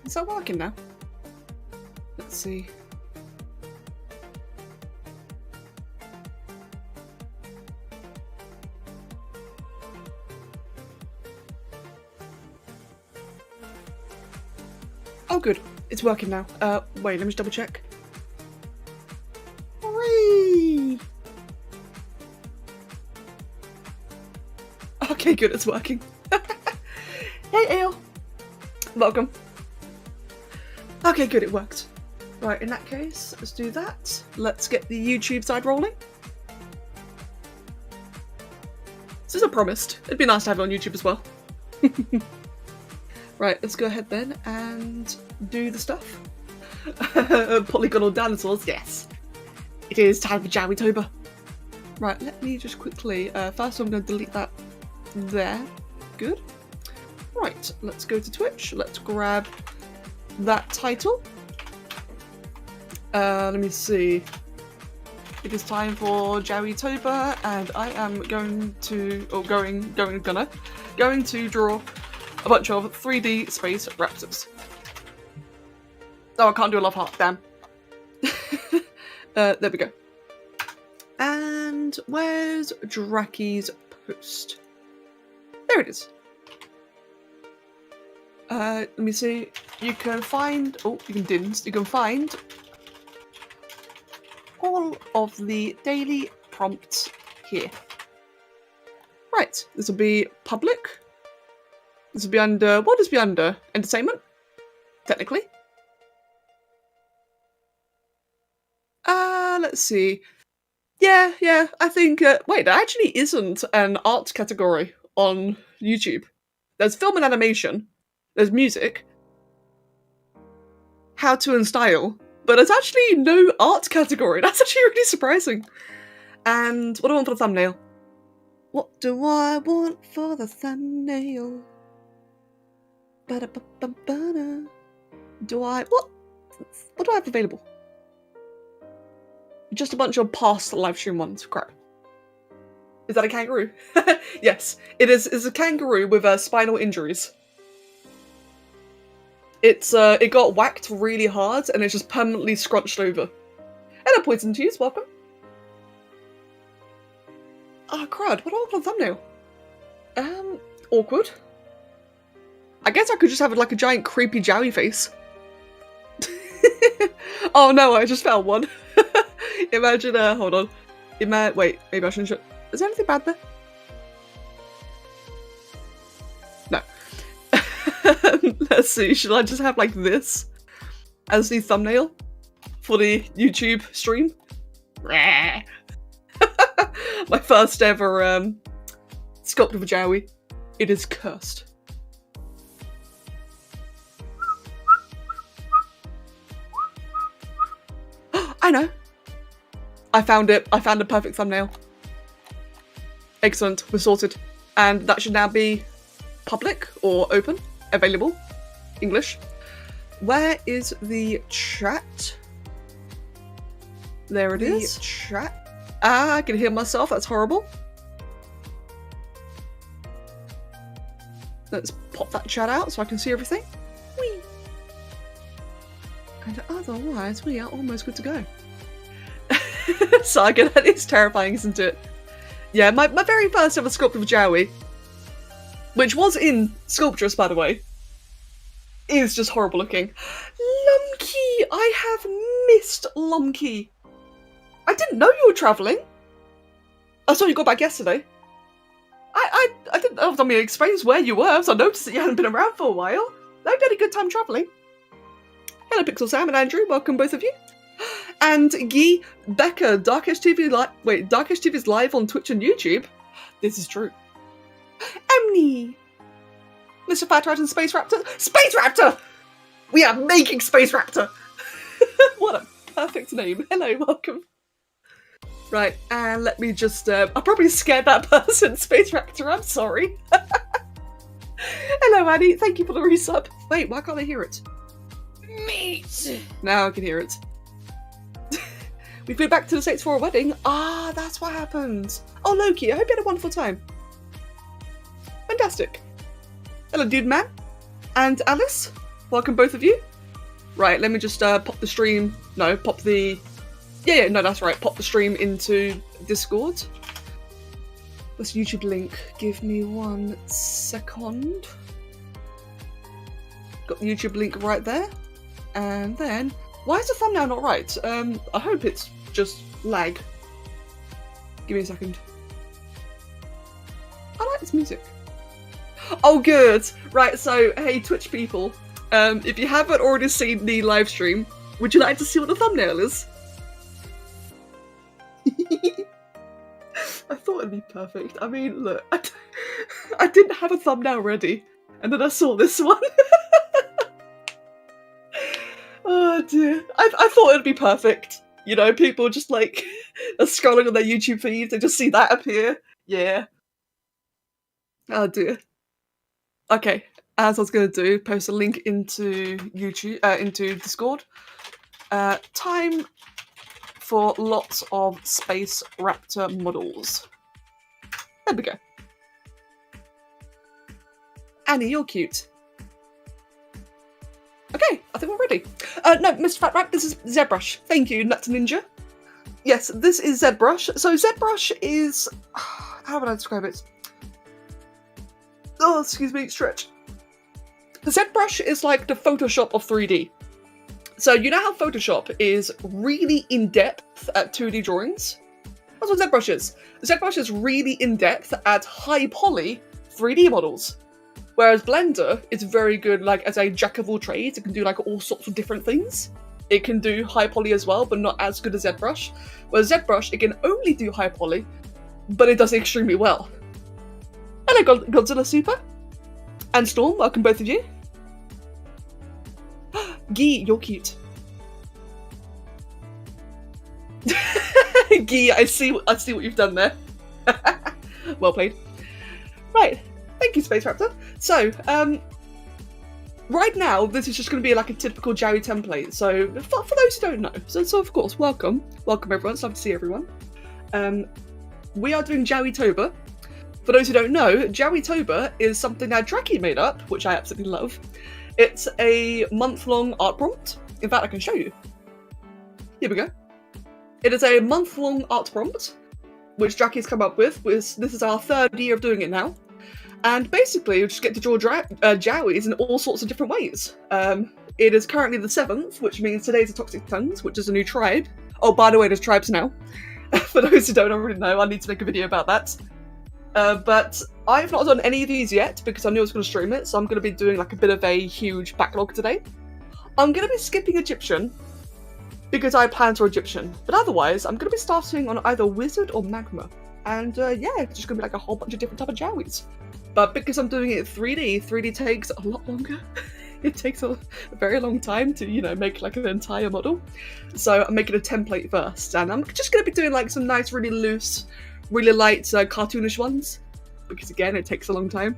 Is that working now? Let's see. Oh good, it's working now. Wait, let me just double check. Whee! Okay, good, it's working. Hey Ale! Welcome. Okay, good, it worked. Right, in that case, let's do that. Let's get the YouTube side rolling. This is a promised. It'd be nice to have it on YouTube as well. Right, let's go ahead then and do the stuff. Polygonal dinosaurs, yes. It is time for Jowwitober. Right, let me just quickly, first I'm going to delete that there. Good. Right, let's go to Twitch. Let's grab that title. Let me see. It is time for Jowwitober, and I am going to, going to draw a bunch of 3D space raptors. Oh, I can't do a love heart, damn. There we go. And where's Draki's post? There it is. Let me see. You can find, you can find all of the daily prompts here. Right, this will be public. This will be under, what does be under? Entertainment? Technically. Let's see. Yeah, I think, wait, there actually isn't an art category on YouTube. There's film and animation, there's music, how to and style, but there's actually no art category. That's actually really surprising. And what do I want for the thumbnail? What do I want for the thumbnail? Ba-da-ba-ba-ba-da. What do I have available? Just a bunch of past livestream ones. Crap. Is that a kangaroo? Yes, it is. It's a kangaroo with spinal injuries. It got whacked really hard and it's just permanently scrunched over. Hello, Poison Tears, welcome. Oh crud, what do I want on thumbnail? Awkward. I guess I could just have like a giant creepy Jowie face. Oh no, I just found one. Imagine, hold on. Wait, maybe I shouldn't show. Is there anything bad there? No. Let's see, should I just have like this as the thumbnail for the YouTube stream? My first ever sculpt of a Jowie. It is cursed. I know. I found it. I found a perfect thumbnail. Excellent. We're sorted. And that should now be public or open, available, English. Where is the chat? There it is. Chat. Ah, I can hear myself. That's horrible. Let's pop that chat out so I can see everything. Whee! And otherwise, we are almost good to go. Saga, that is terrifying, isn't it? Yeah, my very first ever sculpt of a Jowie, which was in Sculptress, by the way, is just horrible looking. Lumkey! I have missed Lumkey. I didn't know you were travelling. I saw you got back yesterday. I didn't know. I mean, it explains where you were, so I noticed that you hadn't been around for a while. I've had a good time travelling. Hello, Pixel Sam and Andrew. Welcome, both of you. And Guy, Becca, Darkish TV is live on Twitch and YouTube. This is true. Emily, Mr. Fat Rat and Space Raptor. Space Raptor! We are making Space Raptor! What a perfect name. Hello, welcome. Right, and let me just, I probably scared that person, Space Raptor, I'm sorry. Hello, Annie, thank you for the resub. Wait, why can't I hear it? Meat! Now I can hear it. We flew back to the States for a wedding. Ah, that's what happened. Oh, Loki, I hope you had a wonderful time. Fantastic. Hello, Dude Man. And Alice. Welcome, both of you. Right, let me just pop the stream. No, pop the... Yeah, no, that's right. Pop the stream into Discord. This YouTube link. Give me 1 second. Got the YouTube link right there. And then... Why is the thumbnail not right? I hope it's just lag. Give me a second. I like this music. Oh, good. Right, so, hey, Twitch people. If you haven't already seen the live stream, would you like to see what the thumbnail is? I thought it'd be perfect. I mean, look, I didn't have a thumbnail ready, and then I saw this one. Oh dear. I thought it'd be perfect. You know, people just like are scrolling on their YouTube feeds, they just see that appear. Yeah. Oh dear. Okay, as I was gonna do, post a link into YouTube, into Discord. Time for lots of space raptor models. There we go. Annie, you're cute. Okay, I think we're ready. No, Mr. Fat Rat, this is ZBrush. Thank you, Nuts Ninja. Yes, this is ZBrush. So ZBrush is... How would I describe it? Oh, excuse me, stretch. The ZBrush is like the Photoshop of 3D. So you know how Photoshop is really in-depth at 2D drawings? That's what ZBrush is. ZBrush is really in-depth at high-poly 3D models. Whereas Blender is very good like as a jack of all trades. It can do like all sorts of different things. It can do high poly as well, but not as good as ZBrush. Whereas ZBrush, it can only do high poly, but it does it extremely well. Hello Godzilla Super. And Storm, welcome both of you. Guy, you're cute. Guy, I see what you've done there. Well played. Right. Thank you, Space Raptor. So, right now, this is just going to be like a typical Jowie template. So, for those who don't know, so of course, welcome everyone. It's lovely to see everyone. We are doing Jowwitober. For those who don't know, Jowwitober is something that Draki made up, which I absolutely love. It's a month-long art prompt. In fact, I can show you. Here we go. It is a month-long art prompt, which Draki's come up with. This is our 3rd year of doing it now. And basically, you just get to draw Jowies in all sorts of different ways. It is currently the 7th, which means today's the Toxic Tongues, which is a new tribe. Oh, by the way, there's tribes now. For those who don't already know, I need to make a video about that. But I've not done any of these yet, because I knew I was going to stream it, so I'm going to be doing like a bit of a huge backlog today. I'm going to be skipping Egyptian, because I planned for Egyptian. But otherwise, I'm going to be starting on either Wizard or Magma. And yeah, it's just going to be like a whole bunch of different type of Jowies. But because I'm doing it 3D takes a lot longer. It takes a very long time to, you know, make like an entire model. So I'm making a template first, and I'm just going to be doing like some nice, really loose, really light, cartoonish ones. Because again, it takes a long time.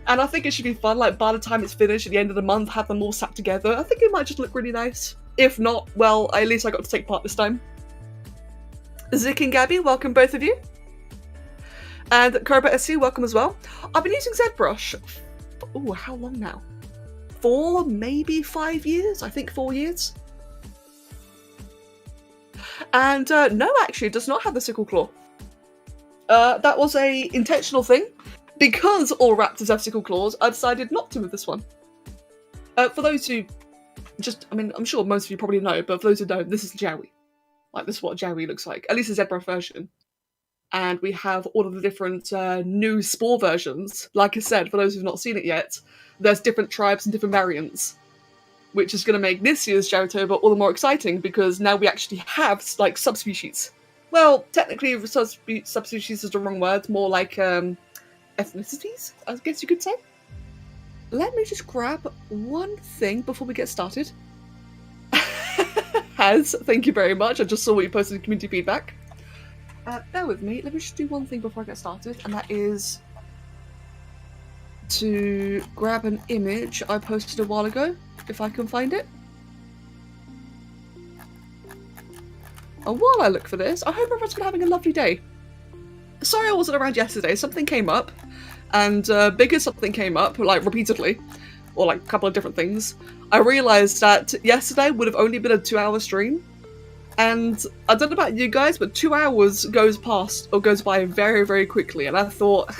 And I think it should be fun, like by the time it's finished at the end of the month, have them all sat together. I think it might just look really nice. If not, well, at least I got to take part this time. Zik and Gabby, welcome both of you. And Kerba SC, welcome as well. I've been using ZBrush for, how long now? 4, maybe 5 years? I think 4 years. And no, actually, it does not have the sickle claw. That was a intentional thing. Because all raptors have sickle claws, I decided not to with this one. For those who I mean, I'm sure most of you probably know, but for those who don't, this is Jowie. Like, this is what Jowie looks like. At least the ZBrush version. And we have all of the different new spore versions. Like I said, for those who've not seen it yet, there's different tribes and different variants, which is going to make this year's Jowwitober all the more exciting because now we actually have like subspecies. Well, technically, subspecies is the wrong word. More like ethnicities, I guess you could say. Let me just grab one thing before we get started. Thank you very much. I just saw what you posted in community feedback. Bear with me, let me just do one thing before I get started, and that is to grab an image I posted a while ago, if I can find it. And while I look for this, I hope everyone's been having a lovely day. Sorry I wasn't around yesterday, something came up, and because something came up, like repeatedly, or like a couple of different things, I realised that yesterday would have only been a 2-hour stream. And I don't know about you guys, but 2 hours goes by very, very quickly. And I thought,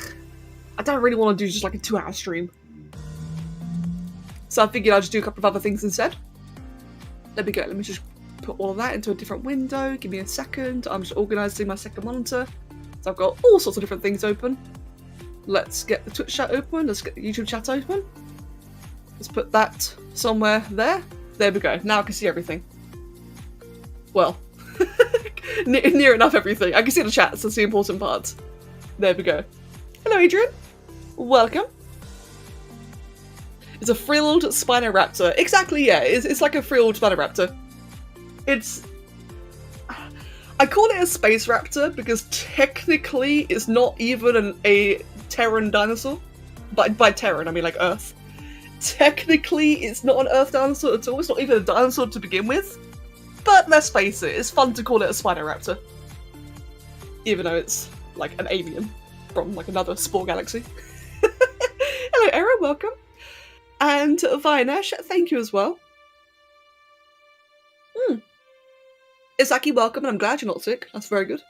I don't really want to do just like a 2-hour stream. So I figured I'd just do a couple of other things instead. There we go. Let me just put all of that into a different window. Give me a second. I'm just organising my second monitor. So I've got all sorts of different things open. Let's get the Twitch chat open. Let's get the YouTube chat open. Let's put that somewhere there. There we go. Now I can see everything. Well, near enough everything. I can see the chats, that's the important part. There we go. Hello Adrian. Welcome. It's a frilled Spinoraptor. Exactly, yeah. It's like a frilled Spinoraptor. It's... I call it a space raptor because technically it's not even a Terran dinosaur. By Terran, I mean like Earth. Technically it's not an Earth dinosaur at all. It's not even a dinosaur to begin with. But let's face it, it's fun to call it a Spinoraptor. Even though it's like an alien from like another spore galaxy. Hello Era, welcome. And Vinesh, thank you as well. Isaki, welcome, and I'm glad you're not sick. That's very good.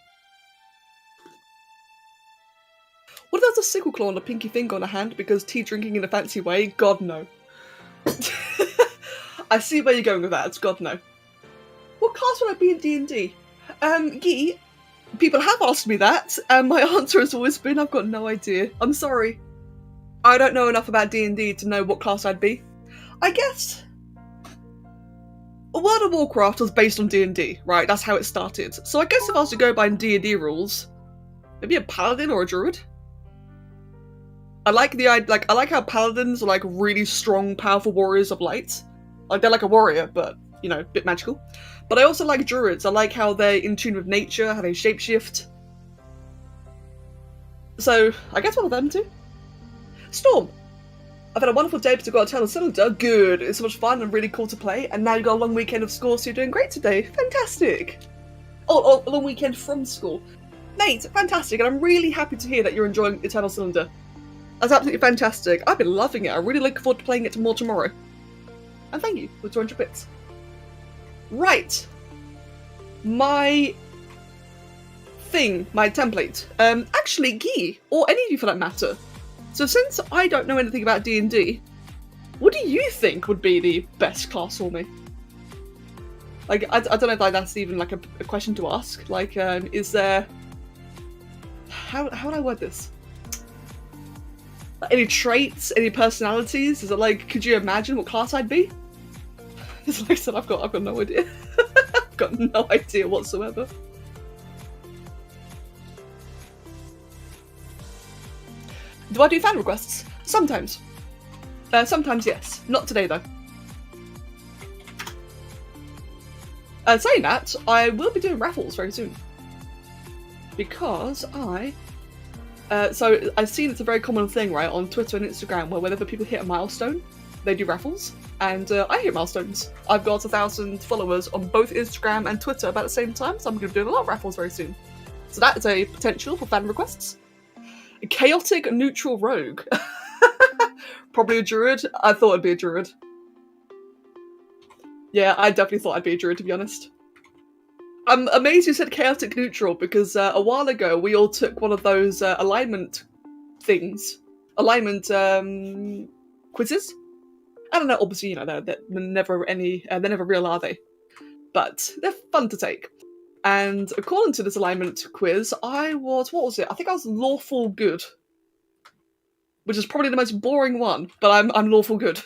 What if there's a sickle claw and a pinky finger on a hand because tea drinking in a fancy way? God no. I see where you're going with that, God no. What class would I be in D&D? Guy, people have asked me that, and my answer has always been, I've got no idea. I'm sorry. I don't know enough about D&D to know what class I'd be. I guess... World of Warcraft was based on D&D, right? That's how it started. So I guess if I was to go by D&D rules, maybe a paladin or a druid? I like how paladins are like really strong, powerful warriors of light. Like they're like a warrior, but, you know, a bit magical. But I also like druids. I like how they're in tune with nature, how they shapeshift. So, I guess one of them too. Storm! I've had a wonderful day to go Eternal Cylinder. Good. It's so much fun and really cool to play. And now you've got a long weekend of school, so you're doing great today. Fantastic! Oh, a long weekend from school. Nate, fantastic. And I'm really happy to hear that you're enjoying Eternal Cylinder. That's absolutely fantastic. I've been loving it. I really look forward to playing it more tomorrow. And thank you for 200 bits. Right. My thing, my template. Actually, Guy, or any of you for that matter. So since I don't know anything about D&D, what do you think would be the best class for me? Like, I don't know if that's even like a question to ask. Like, is there... How would I word this? Like, any traits, any personalities? Is it like, could you imagine what class I'd be? Like I said, I've got no idea. I've got no idea whatsoever. Do I do fan requests? Sometimes. Sometimes, yes. Not today, though. Saying that, I will be doing raffles very soon. Because so I've seen it's a very common thing, right, on Twitter and Instagram, where whenever people hit a milestone, they do raffles. And I hit milestones. I've got 1,000 followers on both Instagram and Twitter about the same time, so I'm going to be doing a lot of raffles very soon. So that is a potential for fan requests. A chaotic neutral rogue. Probably a druid. I thought I'd be a druid. Yeah, I definitely thought I'd be a druid, to be honest. I'm amazed you said chaotic neutral, because a while ago we all took one of those alignment things. Alignment quizzes. I don't know, obviously, you know, they're never real, are they? But they're fun to take. And according to this alignment quiz, I was, what was it? I think I was lawful good. Which is probably the most boring one, but I'm lawful good.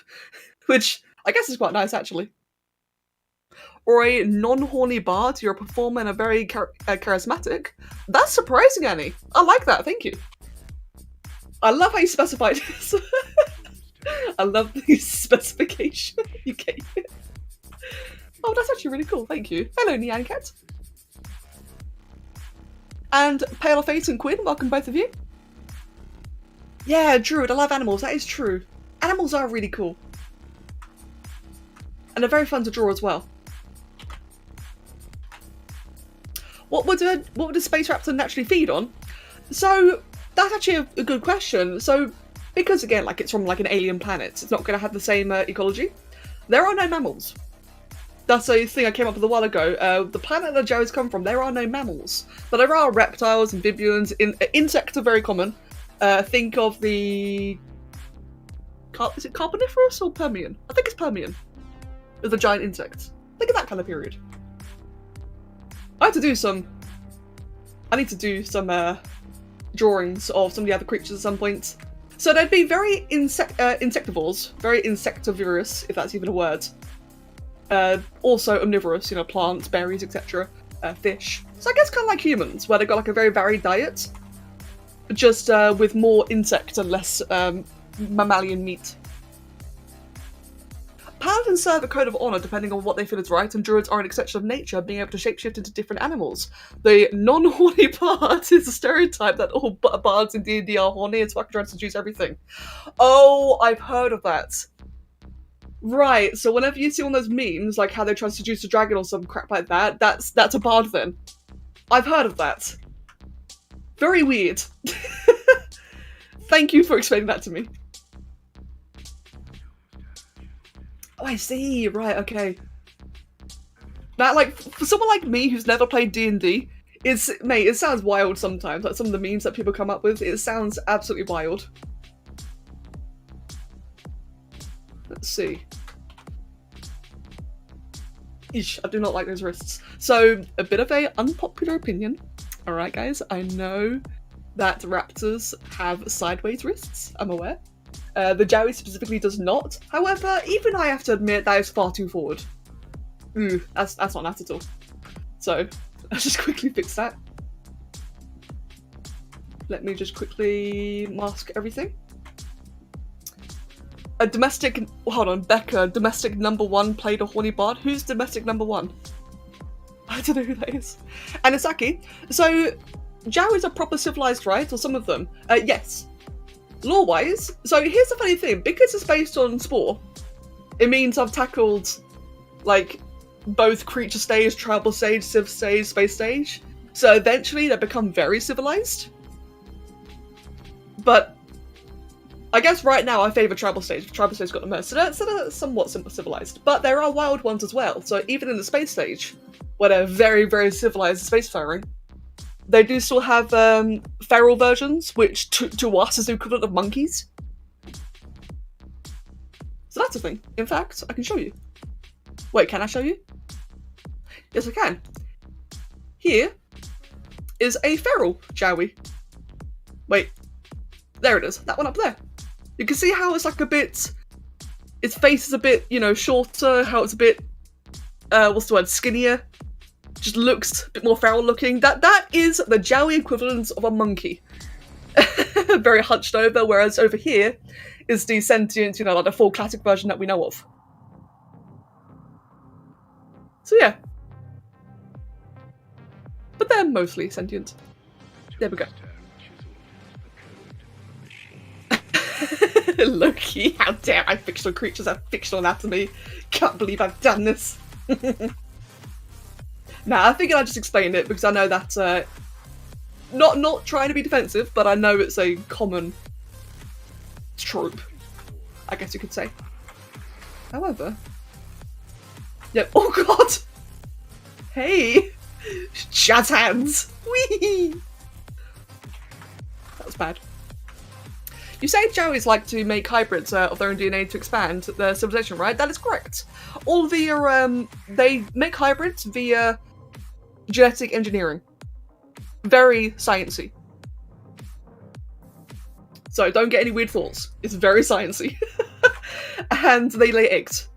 Which I guess is quite nice, actually. Or a non-horny bard, you're a performer and a very charismatic. That's surprising, Annie. I like that, thank you. I love how you specified this. I love the specification you gave it. Oh, that's actually really cool, thank you. Hello, Nyan Cat. And Pale of Fate and Quinn, welcome both of you. Yeah, Druid, I love animals, that is true. Animals are really cool. And they're very fun to draw as well. What would a space raptor naturally feed on? So, That's actually a good question. So, because again, like it's from like an alien planet, it's not going to have the same ecology. There are no mammals. That's a thing I came up with a while ago. The planet that Joey's come from, there are no mammals, but there are reptiles, amphibians, insects are very common. Think of the... Is it Carboniferous or Permian? I think it's Permian. With the giant insects. Think of that kind of period. I need to do some drawings of some of the other creatures at some point. So they'd be very insectivores, very insectivorous, if that's even a word. Also omnivorous, you know, plants, berries, etc. Fish. So I guess kind of like humans, where they've got like a very varied diet, just with more insect and less mammalian meat. Paladins serve a code of honor depending on what they feel is right, and druids are an extension of nature, being able to shapeshift into different animals. The non-horny bard is a stereotype that all bards in D&D are horny and fucking trying to seduce everything. Oh, I've heard of that. Right, so whenever you see one of those memes, like how they try to seduce a dragon or some crap like that, that's a bard then. I've heard of that. Very weird. Thank you for explaining that to me. Oh, I see. Right, okay. That, like, for someone like me who's never played D&D, mate, it sounds wild sometimes. Like, some of the memes that people come up with, it sounds absolutely wild. Let's see. Eesh, I do not like those wrists. So, a bit of a unpopular opinion. Alright, guys, I know that raptors have sideways wrists, I'm aware. The Jowie specifically does not. However, even I have to admit that is far too forward. Ooh, that's not nice at all. So, let's just quickly fix that. Let me just quickly mask everything. A domestic... Hold on, Becca, domestic #1 played a horny bard. Who's domestic #1? I don't know who that is. Anisaki. So, Jowies are proper civilized, right? Or some of them? Yes. Lore-wise, so here's the funny thing. Because it's based on Spore, it means I've tackled, like, both creature stage, tribal stage, civ stage, space stage. So eventually they become very civilized. But I guess right now I favour tribal stage. Tribal stage got the most, so they're somewhat civilized. But there are wild ones as well. So even in the space stage, where they're very, very civilized spacefaring, they do still have feral versions, which to us is the equivalent of monkeys. So that's a thing. In fact, I can show you. Wait, can I show you? Yes, I can. Here is a feral Jowie. Wait, there it is. That one up there. You can see how it's like a bit... Its face is a bit, you know, shorter, how it's a bit... what's the word? Skinnier. Just looks a bit more feral looking. That is the Jowie equivalent of a monkey. Very hunched over, whereas over here is the sentient, you know, like the full classic version that we know of. So yeah. But they're mostly sentient. There we go. Loki, how dare I fictional creatures have fictional anatomy. Can't believe I've done this. Nah, I figured I'd just explain it because I know that's not trying to be defensive, but I know it's a common trope, I guess you could say. However, yep. Oh god! Hey, jazz hands. Whee! That was bad. You say Jowies like to make hybrids of their own DNA to expand their civilization, right? That is correct. All via they make hybrids via genetic engineering. Very sciencey. So don't get any weird thoughts. It's very sciencey. And they lay eggs.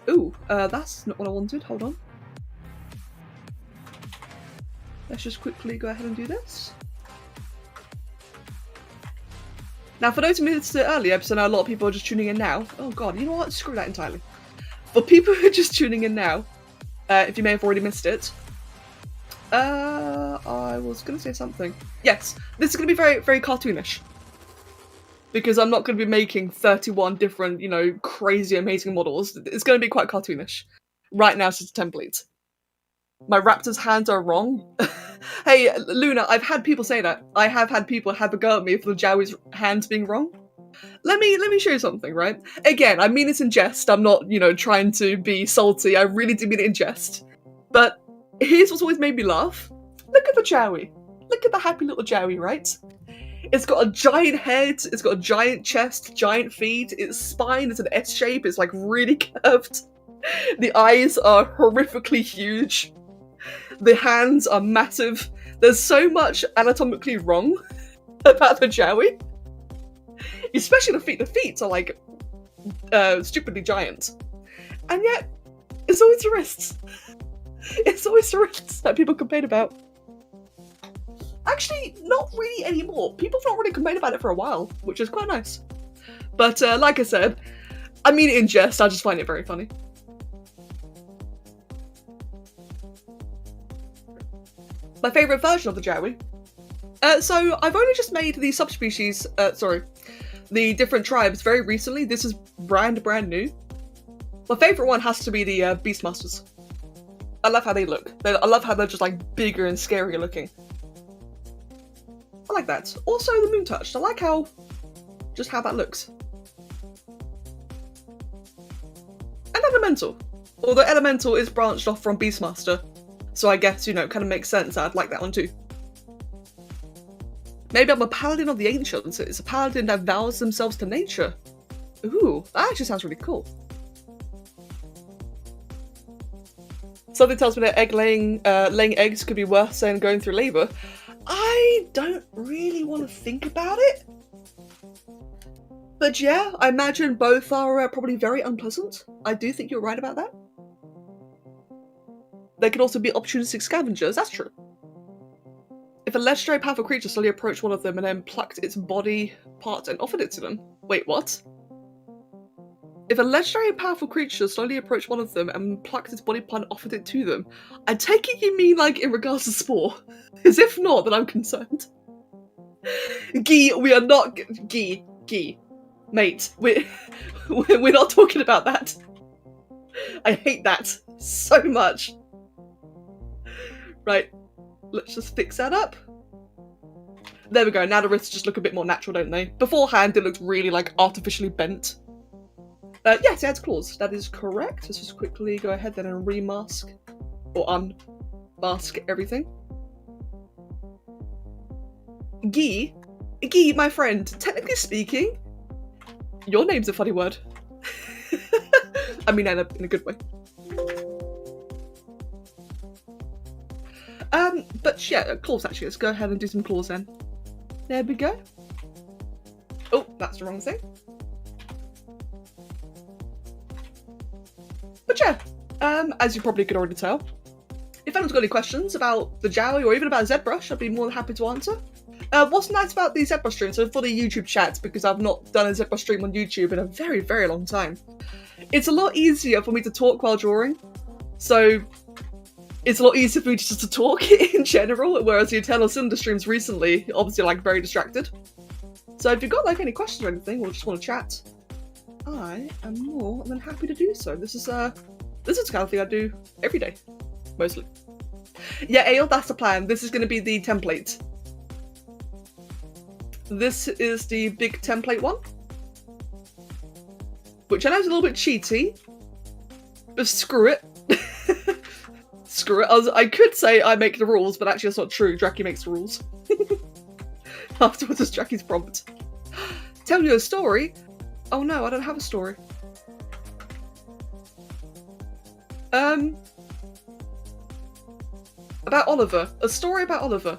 Ooh, that's not what I wanted. Hold on. Let's just quickly go ahead and do this. Now, for those who missed it earlier, because I know a lot of people are just tuning in now. Oh god, you know what? Screw that entirely. For people who are just tuning in now, if you may have already missed it, I was going to say something. Yes, this is going to be very, very cartoonish. Because I'm not going to be making 31 different, you know, crazy, amazing models. It's going to be quite cartoonish. Right now, it's just a template. My raptor's hands are wrong. Hey, Luna, I've had people say that. I have had people have a go at me for the Jowi's hands being wrong. Let me show you something, right? Again, I mean this in jest. I'm not, trying to be salty. I really do mean it in jest. But here's what's always made me laugh. Look at the Jowi. Look at the happy little Jowi, right? It's got a giant head, it's got a giant chest, giant feet, its spine is an S shape, it's like really curved. The eyes are horrifically huge. The hands are massive. There's so much anatomically wrong about the Jowi. Especially the feet. The feet are like stupidly giant. And yet, it's always the wrists. It's always the wrists that people complain about. Actually, not really anymore. People have not really complained about it for a while, which is quite nice. But like I said, I mean it in jest, I just find it very funny. My favourite version of the Jowi. So I've only just made the subspecies, the different tribes very recently. This is brand new. My favourite one has to be the Beastmasters. I love how they look. I love how they're just like bigger and scarier looking. I like that. Also the Moon Touched. I like how that looks. And Elemental. Although Elemental is branched off from Beastmaster. So I guess, kind of makes sense. I'd like that one too. Maybe I'm a paladin of the ancients. It's a paladin that vows themselves to nature. Ooh, that actually sounds really cool. Something tells me that laying eggs could be worse than going through labour. I don't really want to think about it. But yeah, I imagine both are probably very unpleasant. I do think you're right about that. They can also be opportunistic scavengers, that's true. If a legendary powerful creature slowly approached one of them and then plucked its body part and offered it to them. Wait, what? If a legendary powerful creature slowly approached one of them and plucked its body part and offered it to them, I take it you mean like in regards to Spore. As if not, then I'm concerned. Guy, we are not... Guy. Mate, we're not talking about that. I hate that so much. Right, let's just fix that up. There we go, now the wrists just look a bit more natural, don't they? Beforehand, it looked really, like, artificially bent. Yes, it has claws. That is correct. Let's just quickly go ahead then and remask, or unmask everything. Guy, my friend, technically speaking, your name's a funny word. I mean, in a good way. But yeah, claws actually. Let's go ahead and do some claws then. There we go. Oh, that's the wrong thing. But yeah, as you probably could already tell, if anyone's got any questions about the Jowi or even about ZBrush, I'd be more than happy to answer. What's nice about the ZBrush stream, so for the YouTube chats, because I've not done a ZBrush stream on YouTube in a very, very long time, it's a lot easier for me to talk while drawing. So it's a lot easier for me just to talk in general, whereas the Eternal Cylinder streams recently, obviously, like, very distracted. So if you've got, like, any questions or anything, or just want to chat, I am more than happy to do so. This is the kind of thing I do every day, mostly. Yeah, Ale, that's the plan. This is going to be the template. This is the big template one, which I know is a little bit cheaty, but screw it. Screw it. I could say I make the rules, but actually that's not true. Draki makes the rules. Afterwards is Draki's prompt. Tell you a story? Oh no, I don't have a story. About Oliver. A story about Oliver.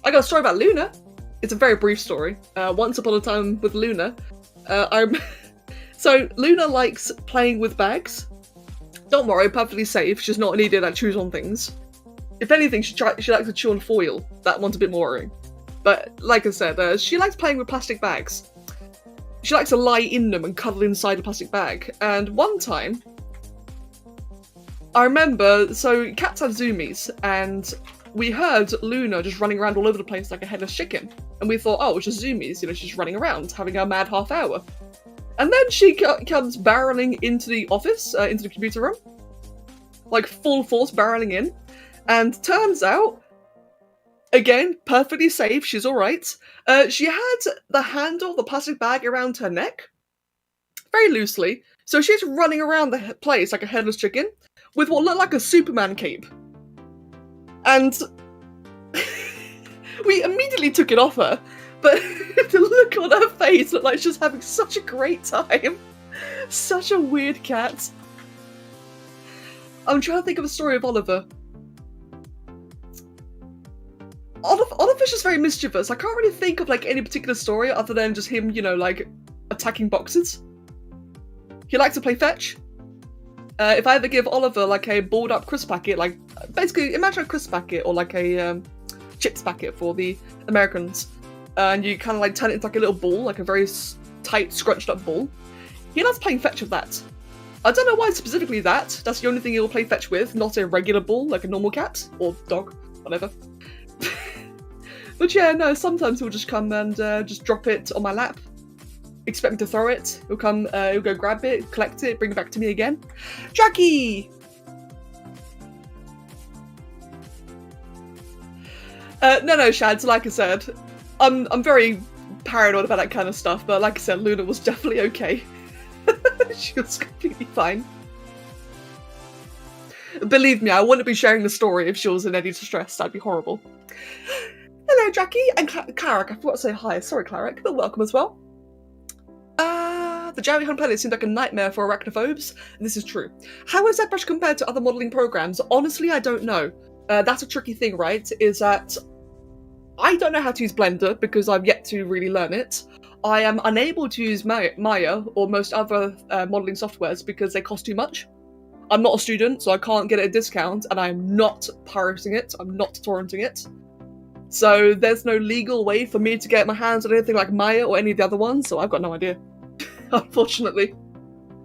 I got a story about Luna. It's a very brief story. Once upon a time with Luna, so Luna likes playing with bags. Don't worry, perfectly safe. She's not an idiot that chews on things. If anything, she likes to chew on foil. That one's a bit more worrying. But like I said, she likes playing with plastic bags. She likes to lie in them and cuddle inside a plastic bag. And one time, I remember, so cats have zoomies, and we heard Luna just running around all over the place like a headless chicken. And we thought, oh, it's just zoomies, she's running around, having a mad half hour. And then she comes barreling into the office, into the computer room. Like, full force barreling in. And turns out, again, perfectly safe, she's alright. She had the handle of the plastic bag around her neck. Very loosely. So she's running around the place like a headless chicken with what looked like a Superman cape. And we immediately took it off her, but the look on her face looked like she was having such a great time. Such a weird cat. I'm trying to think of a story of Oliver. Oliver's just very mischievous. I can't really think of like any particular story other than just him, you know, like attacking boxes. He likes to play fetch. If I ever give Oliver like a balled up crisp packet, like basically imagine a crisp packet or like a chips packet for the Americans, and you kind of like turn it into like a little ball, like a very tight scrunched up ball. He loves playing fetch with that. I don't know why specifically that. That's the only thing he'll play fetch with, not a regular ball like a normal cat or dog, whatever. But yeah, no, sometimes he'll just come and just drop it on my lap. Expect me to throw it. He'll come, he'll go grab it, collect it, bring it back to me again. Jackie! No, Shad, so like I said, I'm very paranoid about that kind of stuff, but like I said, Luna was definitely okay. She was completely fine. Believe me, I wouldn't be sharing the story if she was in any distress. That'd be horrible. Hello, Jackie, and Clarek. I forgot to say hi. Sorry, Clarek, but welcome as well. The Jowwitober planet seemed like a nightmare for arachnophobes. This is true. How is ZBrush compared to other modelling programs? Honestly, I don't know. That's a tricky thing, right? Is that I don't know how to use Blender because I've yet to really learn it. I am unable to use Maya or most other modelling softwares because they cost too much. I'm not a student, so I can't get it at a discount, and I'm not pirating it. I'm not torrenting it. So there's no legal way for me to get my hands on anything like Maya or any of the other ones, so I've got no idea. Unfortunately.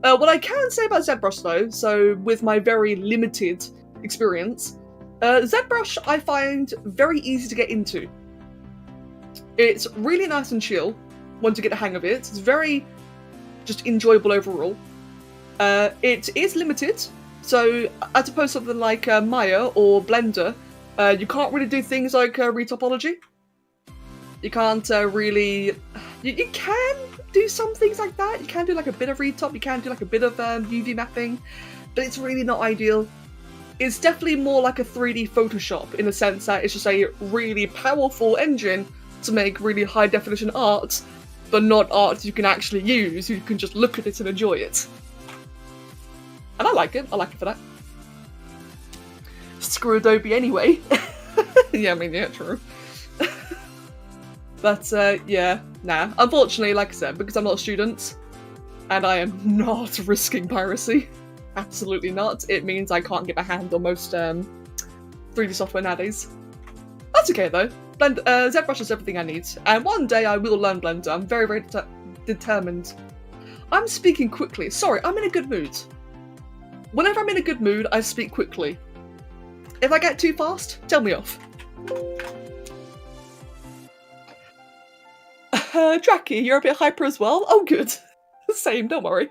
What I can say about ZBrush though, so with my very limited experience, ZBrush I find very easy to get into. It's really nice and chill once you get the hang of it. It's very just enjoyable overall. It is limited, so as opposed to something like Maya or Blender, you can't really do things like retopology. You can't really... You can do some things like that. You can do like a bit of retop, you can do like a bit of UV mapping, but it's really not ideal. It's definitely more like a 3D Photoshop in the sense that it's just a really powerful engine to make really high definition art, but not art you can actually use. You can just look at it and enjoy it. And I like it. I like it for that. Screw Adobe anyway. Yeah, I mean, yeah, true. But, yeah, nah. Unfortunately, like I said, because I'm not a student, and I am not risking piracy, absolutely not, it means I can't get my hand on most 3D software nowadays. That's okay, though. ZBrush is everything I need, and one day I will learn Blender. I'm very, very determined. I'm speaking quickly. Sorry, I'm in a good mood. Whenever I'm in a good mood, I speak quickly. If I get too fast, tell me off. Jackie, you're a bit hyper as well? Oh, good. Same, don't worry.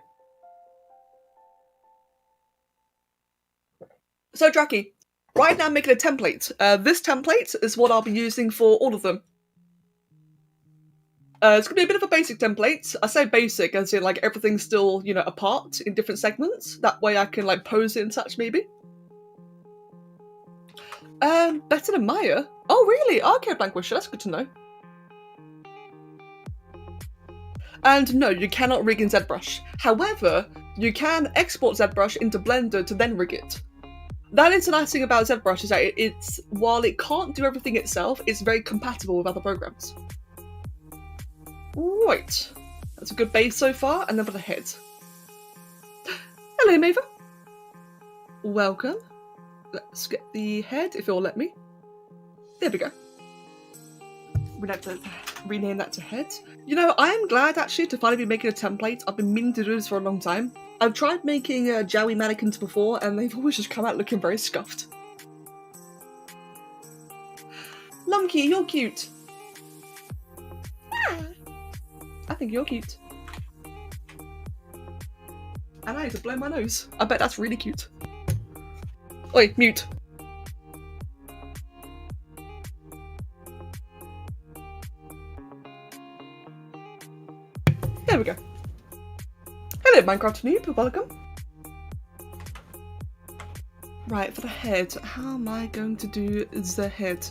So, Jackie, right now I'm making a template. This template is what I'll be using for all of them. It's going to be a bit of a basic template. I say basic as in, like, everything's still, you know, apart in different segments. That way I can, like, pose it and such, maybe. Better than Maya? Oh, really? Okay, Blankwisher, that's good to know. And no, you cannot rig in ZBrush. However, you can export ZBrush into Blender to then rig it. That is the nice thing about ZBrush, is that it's while it can't do everything itself, it's very compatible with other programs. Right, that's a good base so far, and then for the head. Hello, Maeva. Welcome. Let's get the head, if it'll let me. There we go. We'd have to rename that to head. You know, I am glad actually to finally be making a template. I've been meaning to do this for a long time. I've tried making Jowie mannequins before, and they've always just come out looking very scuffed. Lumkey, you're cute. I think you're cute. And I need to blow my nose. I bet that's really cute. Oi, mute. There we go. Hello, Minecraft noob. Welcome. Right, for the head. How am I going to do the head?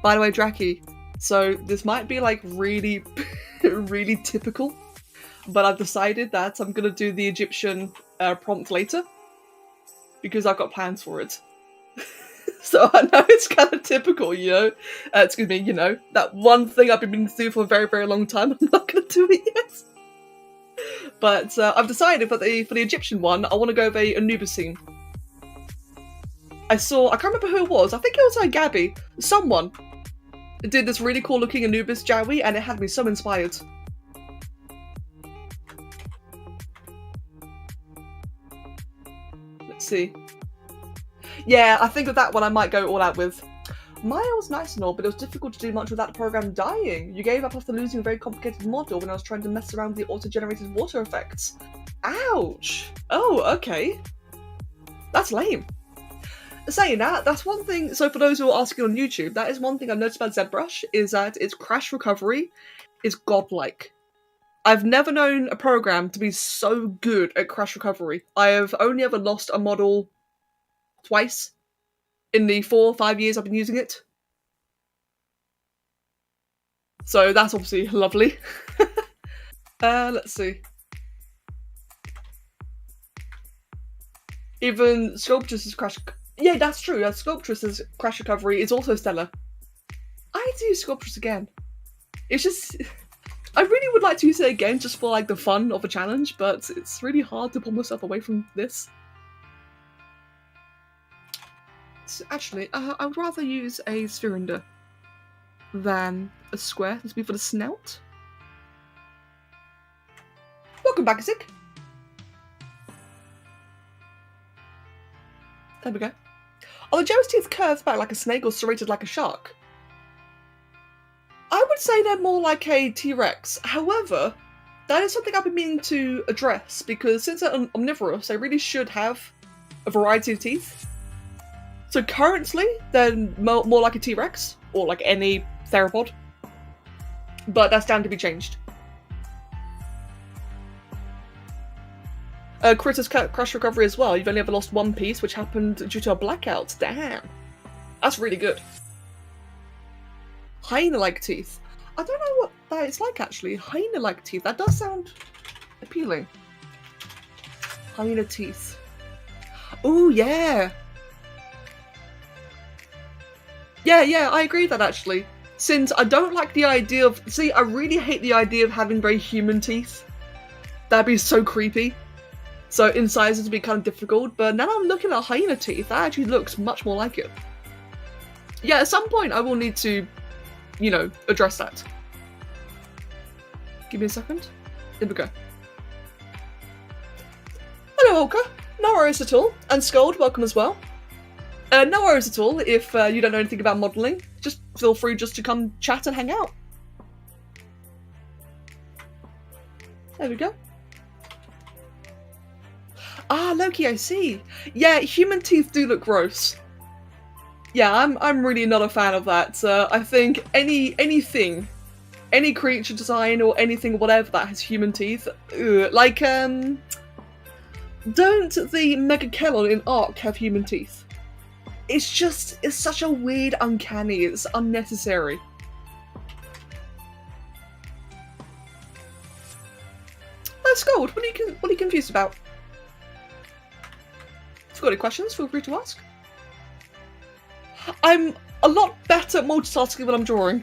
By the way, Draki, so this might be like really, really typical, but I've decided that I'm gonna do the Egyptian prompt later because I've got plans for it. So I know it's kind of typical, you know. Excuse me, you know, that one thing I've been meaning to do for a very, very long time. I'm not gonna do it yet. But I've decided for the Egyptian one, I want to go with a Anubis scene. I can't remember who it was. I think it was like Gabby. Someone did this really cool looking Anubis Jowie, and it had me so inspired. Let's see. Yeah, I think with that one I might go all out with. Maya was nice and all, but it was difficult to do much without the program dying. You gave up after losing a very complicated model when I was trying to mess around with the auto-generated water effects. Ouch! Oh, okay. That's lame. Saying that, that's one thing, so for those who are asking on YouTube, that is one thing I've noticed about ZBrush, is that its crash recovery is godlike. I've never known a program to be so good at crash recovery. I have only ever lost a model twice in the 4 or 5 years I've been using it. So that's obviously lovely. Let's see. Even Sculptress's crash... Yeah, that's true. Sculptress's crash recovery is also stellar. I need to use Sculptress again. It's just... I really would like to use it again just for like the fun of a challenge, but it's really hard to pull myself away from this. Actually, I would rather use a spherunda than a square. This will be for the snout. Welcome back, Isaac. There we go. Are the Joe's teeth curved back like a snake or serrated like a shark? I would say they're more like a T-Rex. However, that is something I've been meaning to address because since they're omnivorous, they really should have a variety of teeth. So currently, they're more like a T-Rex, or like any theropod, but that's down to be changed. Critter's crash recovery as well. You've only ever lost one piece, which happened due to a blackout. Damn. That's really good. Hyena-like teeth. I don't know what that is like, actually. Hyena-like teeth. That does sound appealing. Hyena teeth. Oh, yeah. Yeah, I agree with that actually. Since I don't like the idea of... See, I really hate the idea of having very human teeth. That'd be so creepy. So incisors would be kind of difficult, but now I'm looking at hyena teeth, that actually looks much more like it. Yeah, at some point I will need to, you know, address that. Give me a second. Here we go. Hello, Olka. No worries at all. And Scold, welcome as well. No worries at all if you don't know anything about modelling. Just feel free just to come chat and hang out. There we go. Ah, Loki, I see. Yeah, human teeth do look gross. Yeah, I'm really not a fan of that. I think anything, any creature design or anything whatever that has human teeth, like don't the Megakelon in Ark have human teeth? It's such a weird uncanny, it's unnecessary. Scold, what are you confused about? If you've got any questions, feel free to ask. I'm a lot better at multitasking when I'm drawing.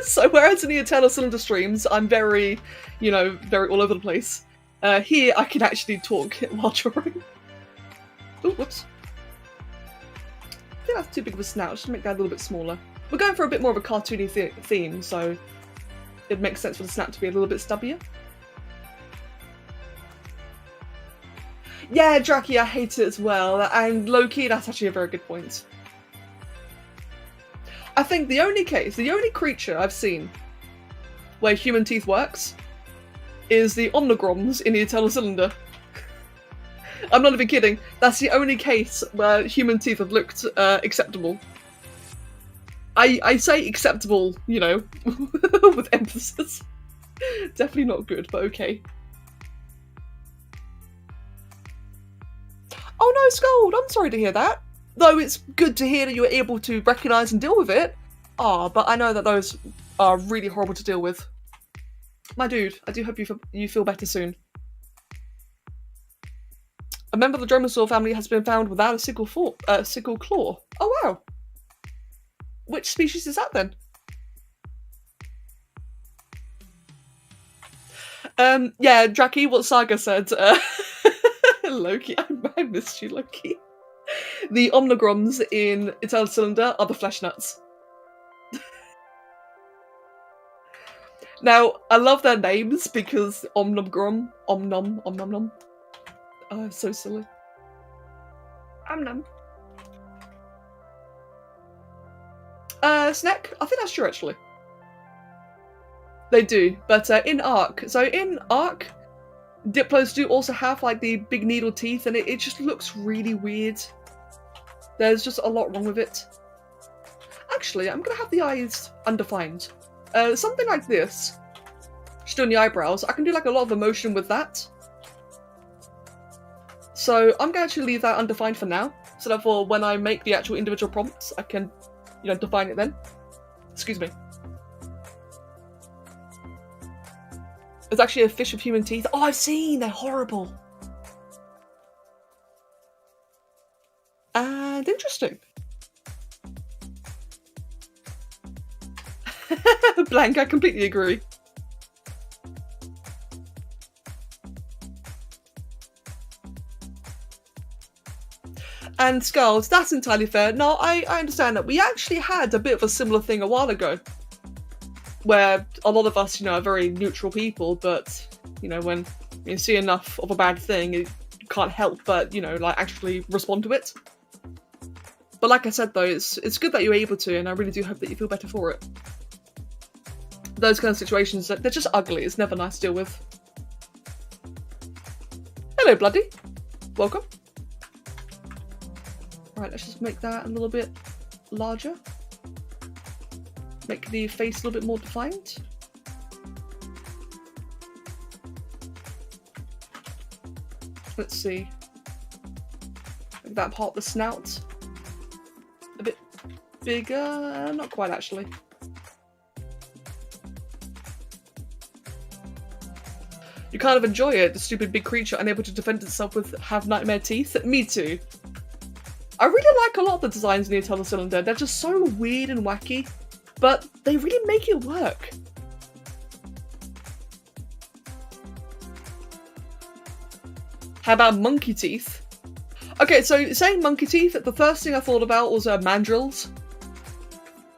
So whereas in the Eternal Cylinder streams, I'm very, you know, very all over the place. Here, I can actually talk while drawing. Oh, whoops. I think that's too big of a snout. Just make that a little bit smaller. We're going for a bit more of a cartoony theme, so it makes sense for the snout to be a little bit stubbier. Yeah, Draki, I hate it as well, and low-key, that's actually a very good point. I think the only creature I've seen where human teeth works is the omnigroms in the Eternal Cylinder. I'm not even kidding. That's the only case where human teeth have looked acceptable. I say acceptable, you know, with emphasis. Definitely not good, but okay. Oh no, Scold, I'm sorry to hear that. Though it's good to hear that you were able to recognise and deal with it. Ah, but I know that those are really horrible to deal with. My dude, I do hope you feel better soon. A member of the dromaeosaur family has been found without a sickle claw. Oh wow. Which species is that then? Yeah, Draki, what Saga said. Loki, I missed you, Loki. The omnigroms in Eternal Cylinder are the flesh nuts. Now, I love their names because omnigrom, omnom. Oh, so silly. Omnom. Snack? I think that's true, actually. They do, but in Ark. So in Ark, Diplos do also have like the big needle teeth, and it just looks really weird. There's just a lot wrong with it. Actually, I'm gonna have the eyes undefined. Something like this. Just doing the eyebrows. I can do like a lot of emotion with that. So I'm gonna actually leave that undefined for now. So therefore, when I make the actual individual prompts, I can, you know, define it then. Excuse me. There's actually a fish with human teeth. Oh, I've seen! They're horrible! And interesting. Blank, I completely agree. And Skulls, that's entirely fair. No, I understand that. We actually had a bit of a similar thing a while ago. Where a lot of us, you know, are very neutral people, but, you know, when you see enough of a bad thing, you can't help but, you know, like, actually respond to it. But like I said, though, it's good that you're able to, and I really do hope that you feel better for it. Those kind of situations, they're just ugly. It's never nice to deal with. Hello, Bloody. Welcome. Right, let's just make that a little bit larger. Make the face a little bit more defined. Let's see. Make that part of the snout a bit bigger. Not quite, actually. You kind of enjoy it, the stupid big creature unable to defend itself with have nightmare teeth. Me too. I really like a lot of the designs in the Eternal Cylinder. They're just so weird and wacky. But they really make it work. How about monkey teeth? Okay, so saying monkey teeth, the first thing I thought about was mandrills.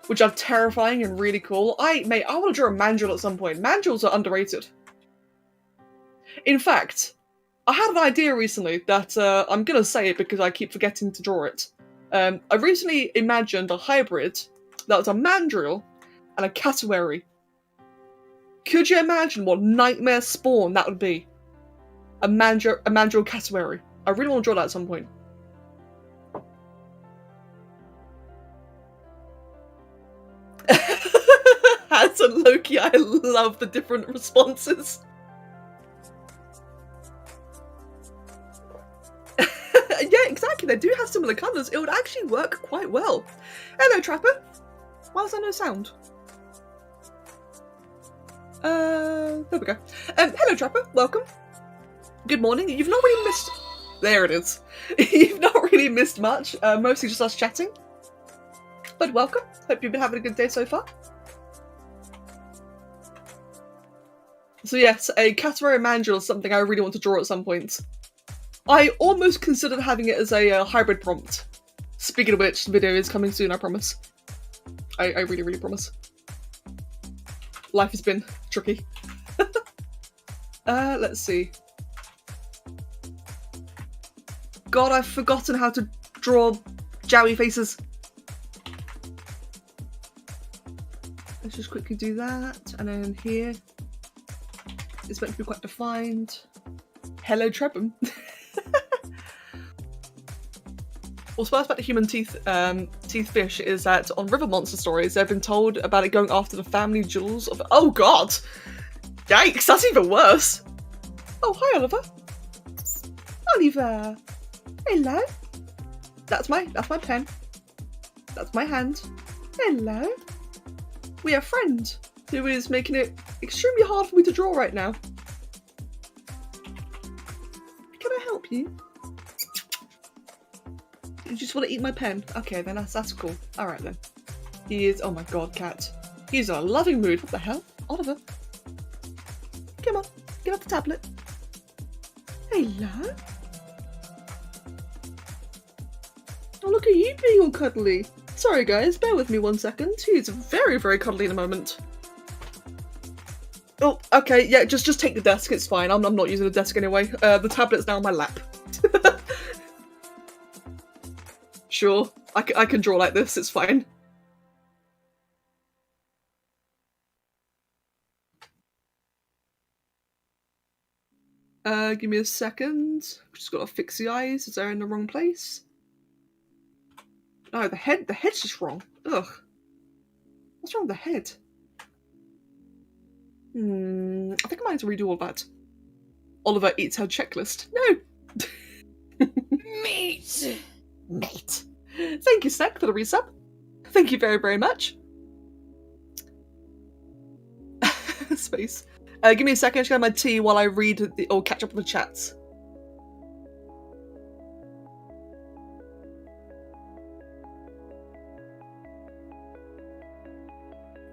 Which are terrifying and really cool. Mate, I want to draw a mandrill at some point. Mandrills are underrated. In fact, I had an idea recently that I'm going to say it because I keep forgetting to draw it. I recently imagined a hybrid that was a mandrill and a cassowary. Could you imagine what nightmare spawn that would be? A mandrill cassowary. I really want to draw that at some point. Handsome Loki, I love the different responses. Yeah, exactly. They do have similar colours. It would actually work quite well. Hello, Trapper. Why is there no sound? There we go. Hello, Trapper. Welcome. Good morning. You've not really missed... There it is. You've not really missed much. Mostly just us chatting. But welcome. Hope you've been having a good day so far. So yes, a cassowary mandrill is something I really want to draw at some point. I almost considered having it as a hybrid prompt. Speaking of which, the video is coming soon, I promise. I really, really promise. Life has been tricky. Let's see. God, I've forgotten how to draw Jowy faces. Let's just quickly do that, and then here. is meant to be quite defined. Hello, Trebham. What's first about the human teeth fish is that on river monster stories, they've been told about it going after the family jewels of. Oh God! Yikes! That's even worse. Oh, hi, Oliver. Oliver. Hello. That's my pen. That's my hand. Hello. We have a friend who is making it extremely hard for me to draw right now. Can I help you? You just want to eat my pen? Okay, then that's cool. Alright then. He is, oh my God, cat. He's in a loving mood. What the hell? Oliver. Come on, get off the tablet. Hello? Oh, look at you being all cuddly. Sorry guys, bear with me 1 second. He's very, very cuddly in a moment. Oh, okay, yeah, just take the desk, it's fine. I'm not using the desk anyway. The tablet's now on my lap. Sure, I can draw like this, it's fine. Give me a second. Just gotta fix the eyes, is they're in the wrong place. No, the head's just wrong. Ugh. What's wrong with the head? I think I might have to redo all that. Oliver eats her checklist. No! Meat! Mate. Thank you, Snack, for the resub. Thank you very, very much. Space. Give me a second, I'm just gonna have my tea while I read or catch up on the chats.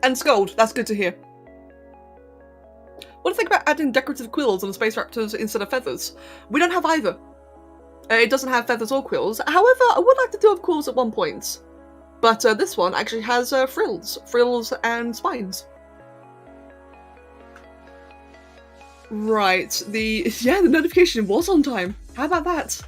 And Scold, that's good to hear. What do you think about adding decorative quills on the Space Raptors instead of feathers? We don't have either. It doesn't have feathers or quills. However, I would like to do have quills at one point. But this one actually has frills and spines. Right, the notification was on time. How about that?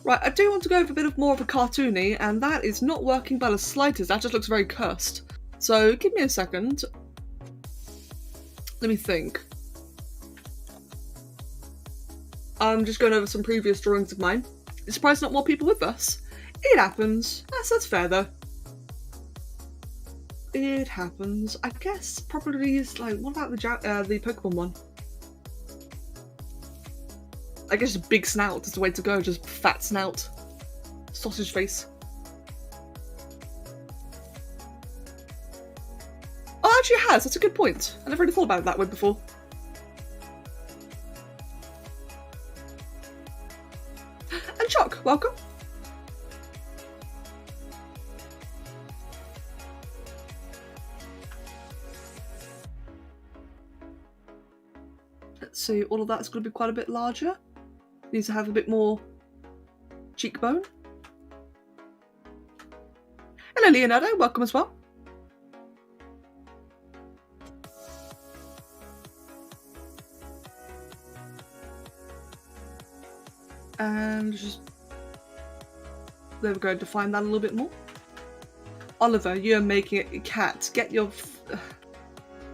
Right, I do want to go for a bit of more of a cartoony, and that is not working by the slightest. That just looks very cursed. So, give me a second. Let me think. I'm just going over some previous drawings of mine. It's surprised not more people with us. It happens. That's fair though. It happens. I guess probably is like, what about the Pokemon one? I guess just big snout is the way to go, just fat snout. Sausage face. Oh, actually it has, that's a good point. I never really thought about it that way before. And Chuck, welcome. Let's see, all of that's going to be quite a bit larger. Needs to have a bit more cheekbone. Hello Leonardo, welcome as well. And just, there we go, define that a little bit more. Oliver, you're making it, cat, get your,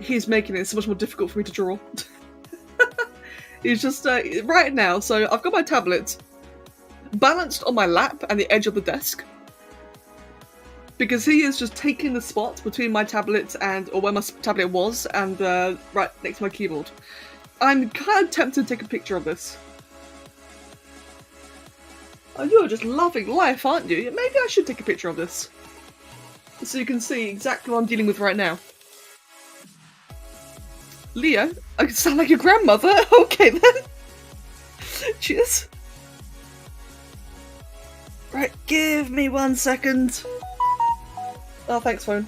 he's making it so much more difficult for me to draw. He's just, right now, so I've got my tablet balanced on my lap and the edge of the desk. Because he is just taking the spot between my tablet and, or where my tablet was, and right next to my keyboard. I'm kind of tempted to take a picture of this. Oh, you're just loving life, aren't you? Maybe I should take a picture of this. So you can see exactly what I'm dealing with right now. Leo? I sound like your grandmother? Okay then. Cheers. Right, give me 1 second. Oh, thanks, phone.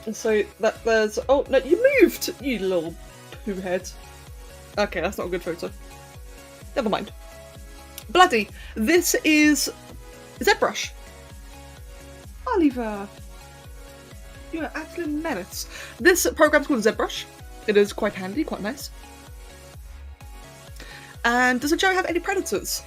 And so there's. Oh no, you moved, you little poo head. Okay, that's not a good photo. Never mind. Bloody, this is ZBrush. Oliver, you're an absolute menace. This program's called ZBrush. It is quite handy, quite nice. And does a Joe have any predators?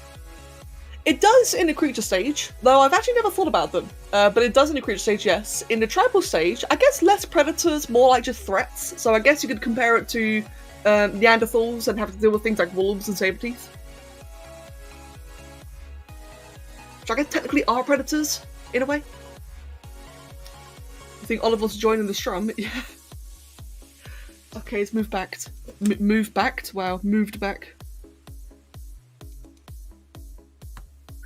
It does in the creature stage, though I've actually never thought about them. But it does in the creature stage, yes. In the tribal stage, I guess less predators, more like just threats. So I guess you could compare it to Neanderthals and have to deal with things like wolves and saber-teeth. Which I guess technically are predators, in a way. I think Oliver's joining the strum. Yeah. Okay, it's moved back. Moved back? Wow, moved back.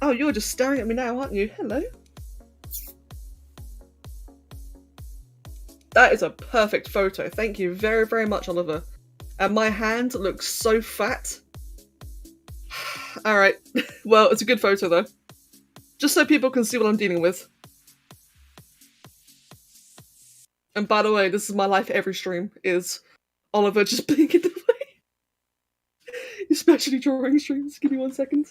Oh, you're just staring at me now, aren't you? Hello. That is a perfect photo. Thank you very, very much, Oliver. And my hand looks so fat. Alright. Well, it's a good photo, though. Just so people can see what I'm dealing with. And by the way, this is my life every stream, is Oliver just being in the way. Especially drawing streams. Give me 1 second.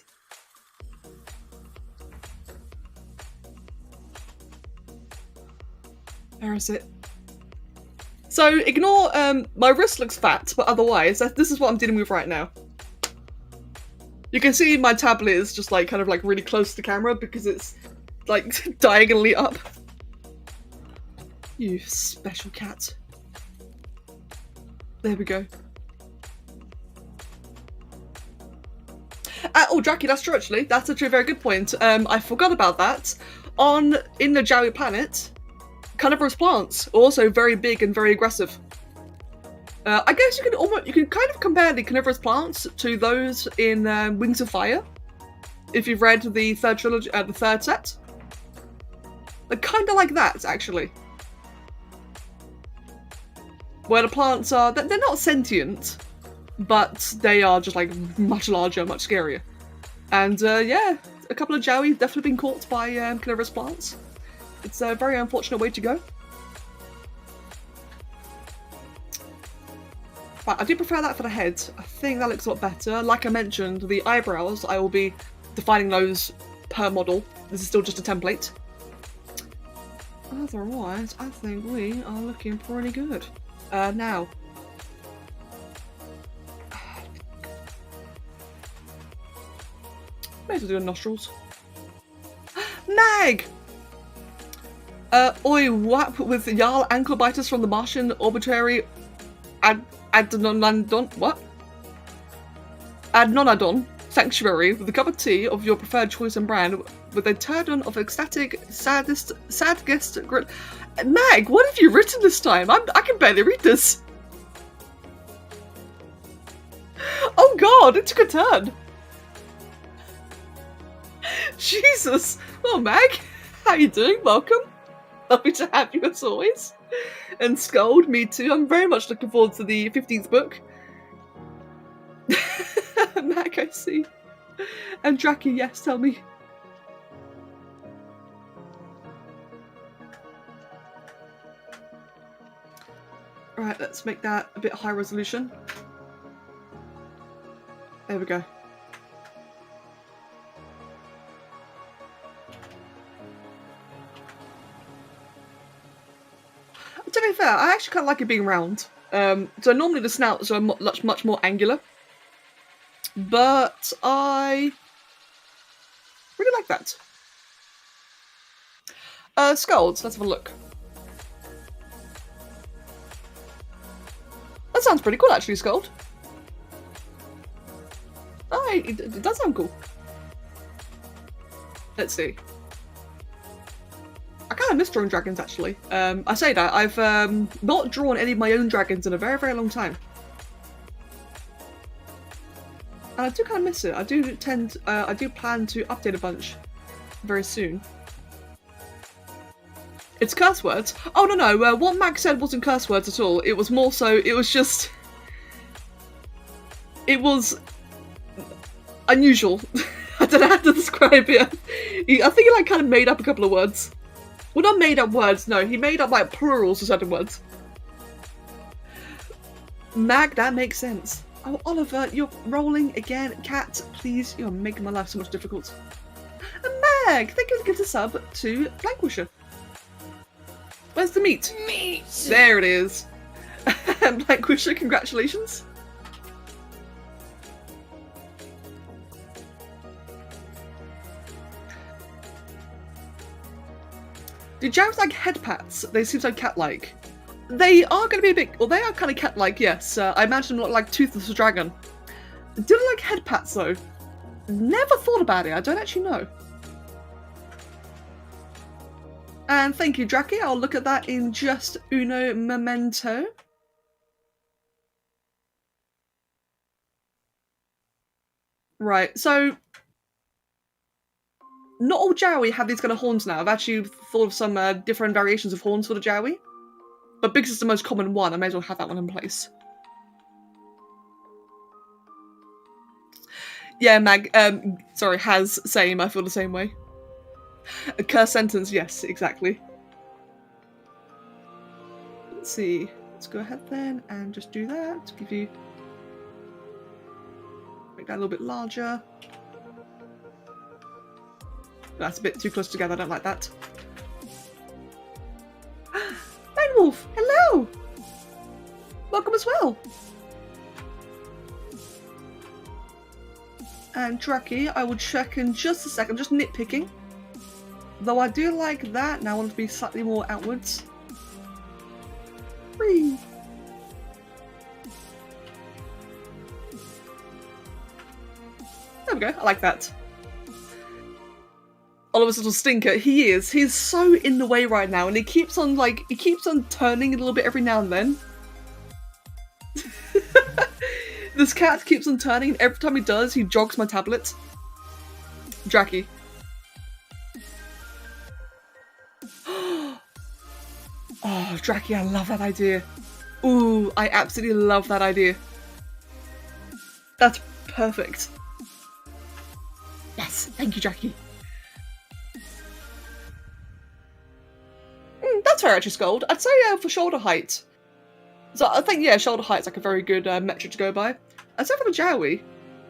Where is it? So ignore, my wrist looks fat, but otherwise, this is what I'm dealing with right now. You can see my tablet is just like, kind of like really close to the camera because it's like diagonally up. You special cat. There we go. Oh, Jackie, that's true actually. That's actually a very good point. I forgot about that. In the Jowie planet, carnivorous plants are also very big and very aggressive. I guess you can kind of compare the carnivorous plants to those in Wings of Fire, if you've read the third trilogy, the third set. They're kind of like that, actually. Where the plants are, they're not sentient, but they are just like much larger, much scarier. And yeah, a couple of Jowie definitely been caught by carnivorous plants. It's a very unfortunate way to go. But I do prefer that for the head. I think that looks a lot better. Like I mentioned, the eyebrows, I will be defining those per model. This is still just a template. Otherwise, I think we are looking pretty good. Now. May as well do the nostrils. Mag! Oi, whap with Jarl ankle biters from the Martian arbitrary Adnonadon. What? Adnonadon sanctuary with a cup of tea of your preferred choice and brand with a turban of ecstatic, sad guest. Mag, what have you written this time? I can barely read this. Oh god, it took a turn. Jesus. Oh, Mag, how you doing? Welcome. Lovely to have you as always. And Scold, me too. I'm very much looking forward to the 15th book. Mac, I see. And Draki, yes, tell me. Alright, let's make that a bit high resolution. There we go. To be fair, I actually kind of like it being round. So normally the snouts are much more angular. But I really like that. Skulls, let's have a look. That sounds pretty cool actually, Skuld. Oh, it does sound cool. Let's see. I kind of miss drawing dragons, actually. I say that, I've not drawn any of my own dragons in a very, very long time. And I do kind of miss it. I do plan to update a bunch very soon. It's curse words? Oh, no. What Max said wasn't curse words at all. It was more so, it was just... It was... unusual. I don't know how to describe it. I think he like kind of made up a couple of words. Well, not made up words, no. He made up like plurals for certain words. Mag, that makes sense. Oh, Oliver, you're rolling again. Cat, please, you're making my life so much difficult. And Mag, thank you for giving a sub to Blankwisher. Where's the meat? Meat! There it is. Blankwisher, congratulations. Do Jows like head pats? They seem so cat-like. They are going to be a bit... Well, they are kind of cat-like, yes. I imagine them like Toothless the Dragon. Do they like head pats, though? Never thought about it. I don't actually know. And thank you, Draki. I'll look at that in just uno momento. Right, so... Not all Jowie have these kind of horns now. I've actually thought of some different variations of horns for the Jowie. But because it's the most common one, I may as well have that one in place. Yeah, sorry, has, same, I feel the same way. A curse sentence, yes, exactly. Let's see, let's go ahead then and just do that to give you... Make that a little bit larger. That's a bit too close together, I don't like that. Rainwolf, hello! Welcome as well! And Draki, I will check in just a second, just nitpicking. Though I do like that, now I want to be slightly more outwards. Whee! There we go, I like that. Oliver's little stinker, he's so in the way right now, and he keeps on turning a little bit every now and then. This cat keeps on turning, and every time he does, he jogs my tablet. Draki. Oh, Draki, I love that idea. Ooh, I absolutely love that idea. That's perfect. Yes, thank you, Draki. That's fair, actually, Scold. I'd say for shoulder height. So I think, yeah, shoulder height's like a very good metric to go by. I'd say for the Jowie,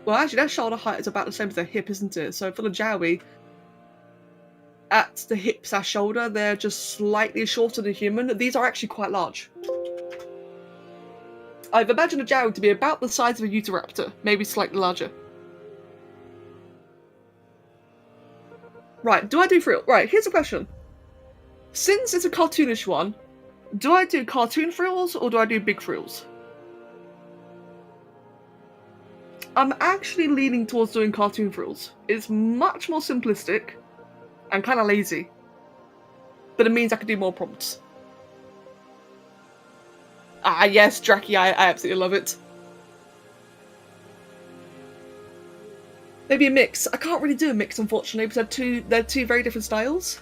well, actually, their shoulder height is about the same as their hip, isn't it? So for the Jowie, at the hip/shoulder, they're just slightly shorter than human. These are actually quite large. I've imagined a Jowie to be about the size of a Jowwitober, maybe slightly larger. Right, do I do frill? Right, here's a question. Since it's a cartoonish one, do I do cartoon frills or do I do big frills? I'm actually leaning towards doing cartoon frills. It's much more simplistic and kind of lazy, but it means I can do more prompts. Ah yes, Draki, I absolutely love it. Maybe a mix. I can't really do a mix, unfortunately, because they're two very different styles.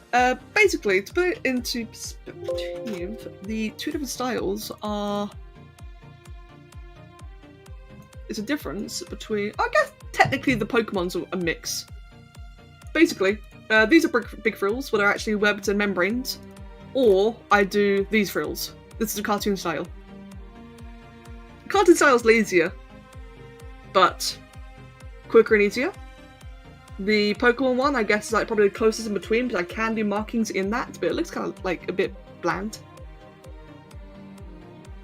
Basically, to put it into perspective, the two different styles are... It's a difference between... I guess technically the Pokemon's a mix. Basically, these are big frills, where they're actually webs and membranes. Or I do these frills. This is a cartoon style. Cartoon style is lazier, but quicker and easier. The Pokemon one, I guess, is like probably the closest in between, because I can do markings in that, but it looks kind of like a bit bland.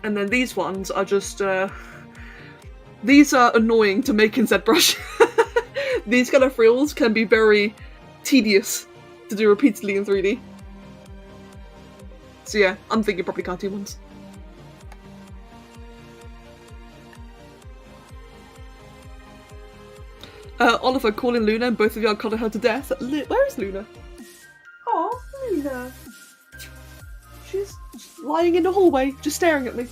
And then these ones are just, these are annoying to make in ZBrush. These kind of frills can be very tedious to do repeatedly in 3D. So yeah, I'm thinking probably cartoon ones. Oliver calling Luna, and both of you are calling her to death. Where is Luna? Oh, Luna. She's lying in the hallway, just staring at me.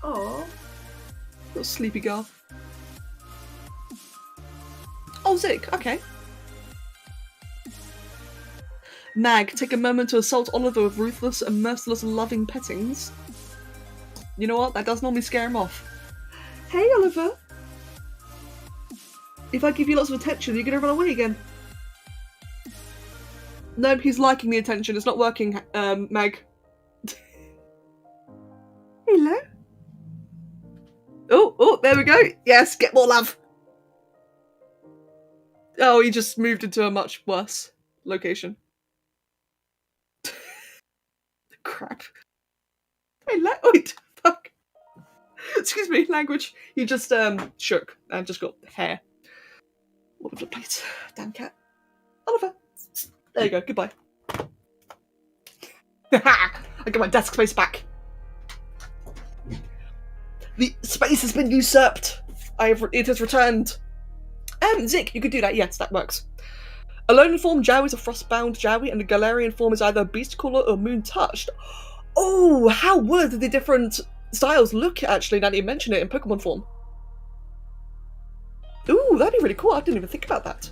Oh, little sleepy girl. Oh, Zik, okay. Mag, take a moment to assault Oliver with ruthless and merciless loving pettings. You know what? That does normally scare him off. Hey, Oliver. If I give you lots of attention, you're gonna run away again. No, he's liking the attention. It's not working, Meg. Hello? Oh, there we go. Yes, get more love. Oh, he just moved into a much worse location. Crap. Hello? Wait, fuck. Excuse me, language. He just, shook and just got hair all over the place. Damn cat. Oliver. There you go, goodbye. I get my desk space back. The space has been usurped. It has returned. Zik, you could do that. Yes, that works. A lone form Jowie is a frostbound Jowie, and a Galarian form is either beast caller or moon touched. Oh, how would the different styles look actually now that you mention it in Pokemon form? Ooh, that'd be really cool. I didn't even think about that.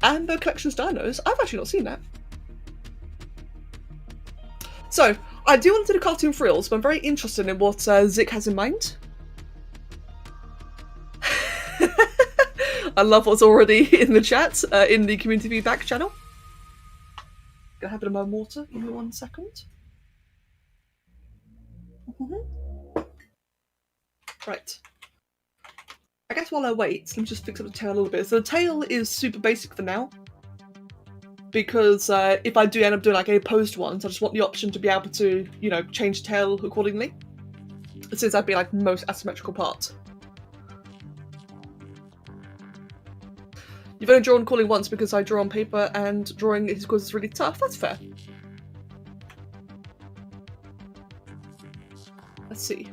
Amber Collections Dinos? I've actually not seen that. So, I do want to do the cartoon frills, but I'm very interested in what Zik has in mind. I love what's already in the chat, in the community feedback channel. Gonna have a bit of my water. Give me 1 second. Right. I guess while I wait, let me just fix up the tail a little bit. So the tail is super basic for now, because if I do end up doing like a posed one, so I just want the option to be able to, you know, change the tail accordingly, since that'd be like the most asymmetrical part. You've only drawn calling once because I draw on paper and drawing is because it's really tough. That's fair. Let's see.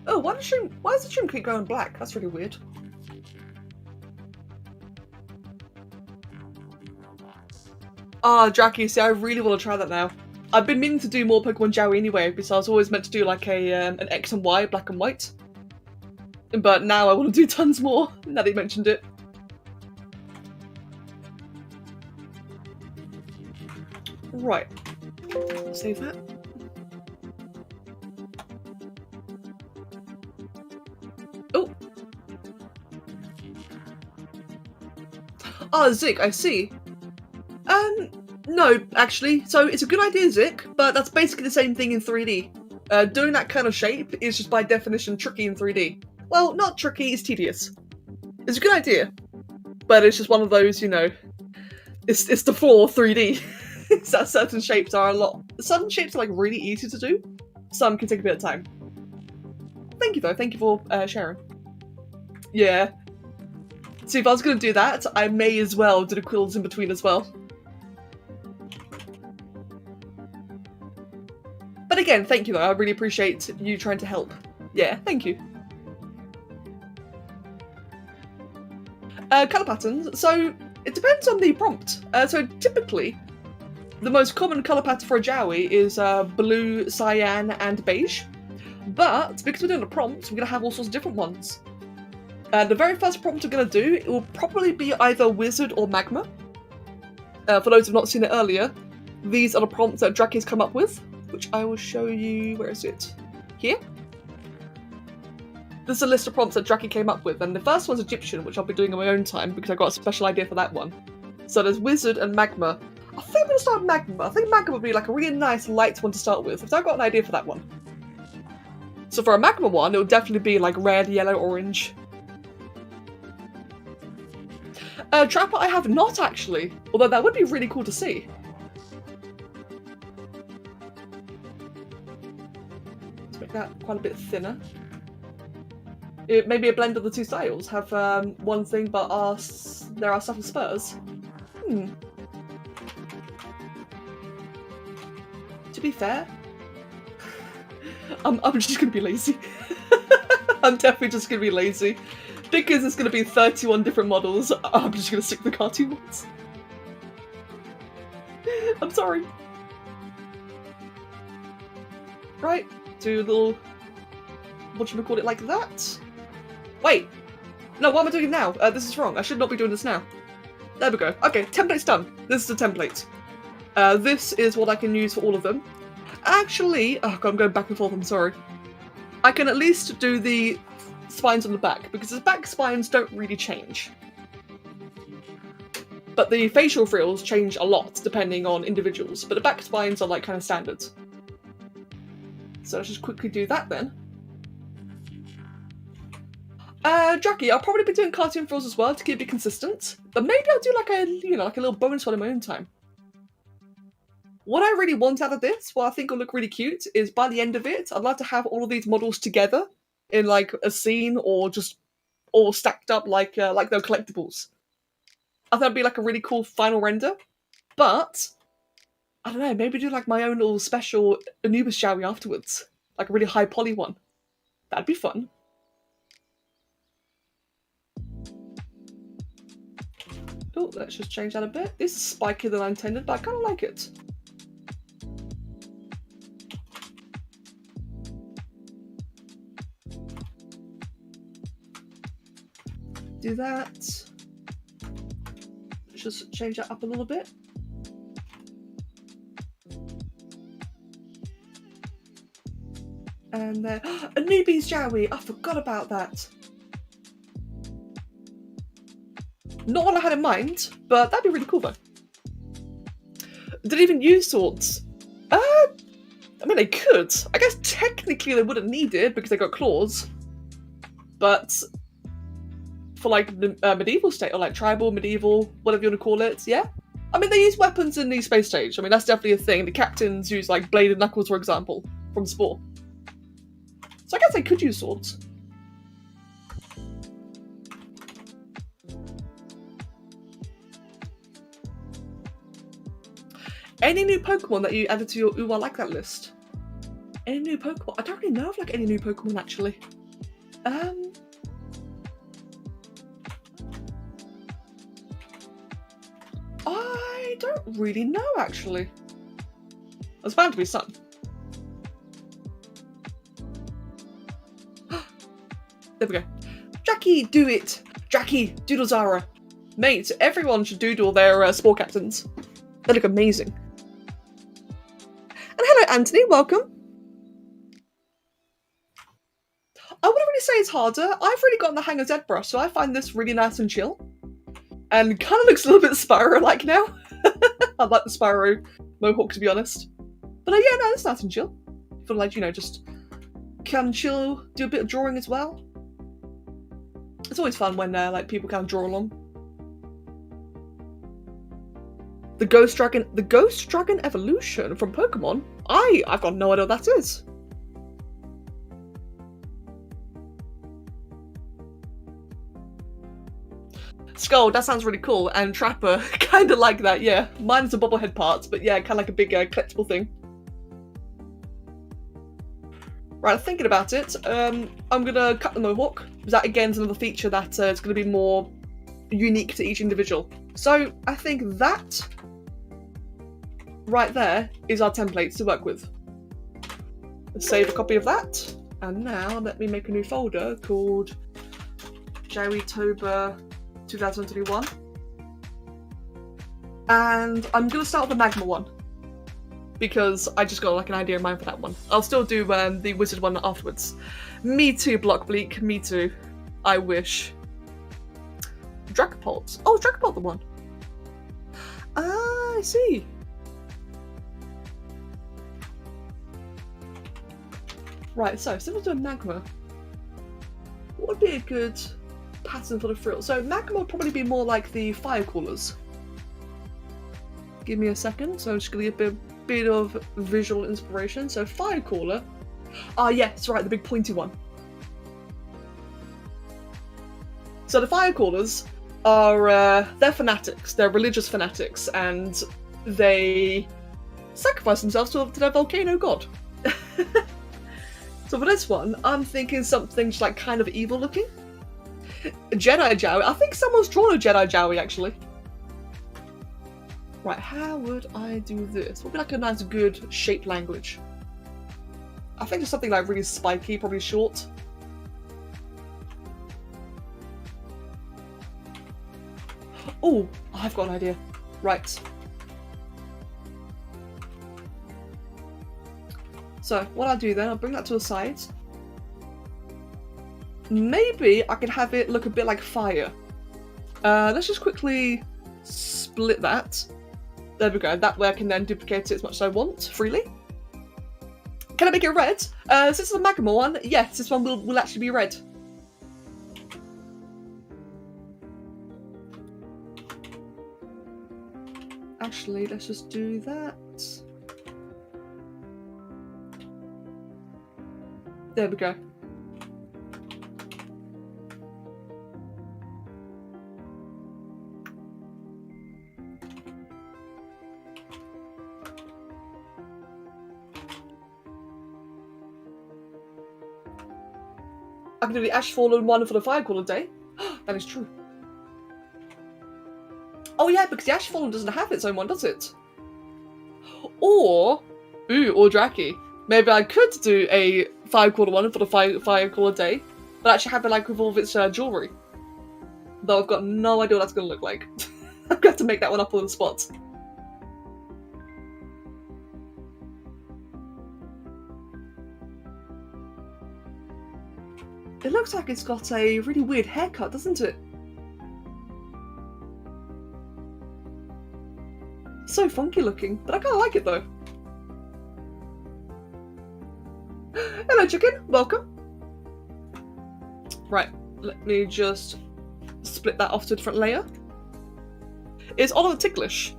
Oh, why is the shrimp keep going black? That's really weird. Ah, Jackie, see, I really want to try that now. I've been meaning to do more Pokemon Jowie anyway, because I was always meant to do like an X and Y, black and white. But now I want to do tons more, now that you mentioned it. Right. Save that. Oh! Ah, Zik, I see. No, actually. So it's a good idea, Zik, but that's basically the same thing in 3D. Doing that kind of shape is just by definition tricky in 3D. Well, not tricky, it's tedious. It's a good idea, but it's just one of those, you know, it's the flaw of 3D. That certain shapes are some shapes are like really easy to do, some can take a bit of time. Thank you though, thank you for sharing. Yeah. See, if I was going to do that, I may as well do the quills in between as well. But again, thank you though, I really appreciate you trying to help. Yeah, thank you. Colour patterns, so it depends on the prompt. So typically, the most common colour pattern for a Jowie is blue, cyan, and beige. But because we're doing a prompt, we're going to have all sorts of different ones. The very first prompt we're going to do, it will probably be either Wizard or Magma. For those who have not seen it earlier, these are the prompts that Draki's come up with, which I will show you. Where is it? Here? This is a list of prompts that Draki came up with, and the first one's Egyptian, which I'll be doing on my own time because I got a special idea for that one. So there's Wizard and Magma. I think I'm going to start with Magma. I think Magma would be like a really nice light one to start with, so I've got an idea for that one. So for a Magma one, it would definitely be like red, yellow, orange. Trapper I have not actually, although that would be really cool to see. Let's make that quite a bit thinner. It may be a blend of the two styles. Have one thing, but there are subtle spurs. To be fair, I'm just gonna be lazy. I'm definitely just gonna be lazy. Because it's gonna be 31 different models, I'm just gonna stick to the cartoon ones. I'm sorry. Right, do a little... whatchamacallit like that? Wait! No, what am I doing now? This is wrong. I should not be doing this now. There we go. Okay, template's done. This is the template. This is what I can use for all of them. Actually, oh god, I'm going back and forth, I'm sorry. I can at least do the spines on the back, because the back spines don't really change. But the facial frills change a lot, depending on individuals, but the back spines are like kind of standard. So let's just quickly do that then. Jackie, I'll probably be doing cartoon frills as well to keep it consistent, but maybe I'll do like a, you know, like a little bonus one in my own time. What I really want out of this, what I think will look really cute, is by the end of it, I'd like to have all of these models together in like a scene, or just all stacked up like they're collectibles. I thought it'd be like a really cool final render. But I don't know, maybe do like my own little special Anubis Jowie afterwards. Like a really high poly one. That'd be fun. Oh, let's just change that a bit. This is spikier than I intended, but I kind of like it. Do that. Let's just change that up a little bit. And then, Anubis Jowie! I forgot about that. Not what I had in mind, but that'd be really cool though. Did they even use swords? I mean, they could. I guess technically they wouldn't need it because they got claws. But for like medieval state, or like tribal, medieval, whatever you want to call it, yeah? I mean, they use weapons in the space stage. I mean, that's definitely a thing. The captains use like bladed knuckles, for example, from Spore. So I guess they could use swords. Any new Pokemon that you added to your Ooh, I like that list? Any new Pokemon? I don't really know of like any new Pokemon actually. I don't really know actually. There's bound to be some. There we go. Jackie, do it! Jackie, doodle Zara. Mate, everyone should doodle their Spore Captains. They look amazing. And hello, Anthony, welcome. I wouldn't really say it's harder. I've really gotten the hang of ZBrush, so I find this really nice and chill. And kind of looks a little bit Spyro-like now. I like the Spyro mohawk, to be honest. But yeah, no, it's nice and chill. Feel like, you know, just can chill, do a bit of drawing as well. It's always fun when like people kind of draw along. The Ghost Dragon evolution from Pokemon? I've got no idea what that is. Skull, that sounds really cool, and Trapper, kind of like that, yeah. Mine is a bobblehead part, but yeah, kind of like a big collectible thing. Right, thinking about it, I'm gonna cut the mohawk, because that again is another feature that is gonna be more unique to each individual. So I think that right there is our templates to work with. Let's save a copy of that, and now let me make a new folder called Jowwitober 2021, and I'm gonna start with the Magma one because I just got like an idea in mind for that one. I'll still do the wizard one afterwards. Me too, Block Bleak. Me too. I wish. Dragapult. Oh, Dragapult the one. Ah, I see. Right, so similar to a Magma, what would be a good pattern for the frill? So Magma would probably be more like the fire callers. Give me a second, so I'm just gonna get a bit of visual inspiration. So fire caller. Ah, yeah, that's right, the big pointy one. So the fire callers are they're fanatics. They're religious fanatics, and they sacrifice themselves to their volcano god. So for this one, I'm thinking something just like kind of evil looking. Jedi Jowie. I think someone's drawn a Jedi Jowie actually. Right, how would I do this? What would be like a nice good shape language? I think just something like really spiky, probably short. Oh, I've got an idea. Right. So what I'll do then, I'll bring that to the side. Maybe I could have it look a bit like fire. Let's just quickly split that. There we go. That way I can then duplicate it as much as I want, freely. Can I make it red? Since it's a Magma one, yes, this one will actually be red. Actually, let's just do that. There we go. I can do the Ash Fallen one for the Fire Caller day. That is true. Oh yeah, because the Ash Fallen doesn't have its own one, does it? Or Draki. Maybe I could do a Fire Caller one for the Fire Caller day, but actually have it like with all of its jewellery. Though I've got no idea what that's going to look like. I've got to make that one up on the spot. It looks like it's got a really weird haircut, doesn't it? So funky looking, but I kind of like it though. Hello chicken, welcome. Right, let me just split that off to a different layer. Is Oliver ticklish?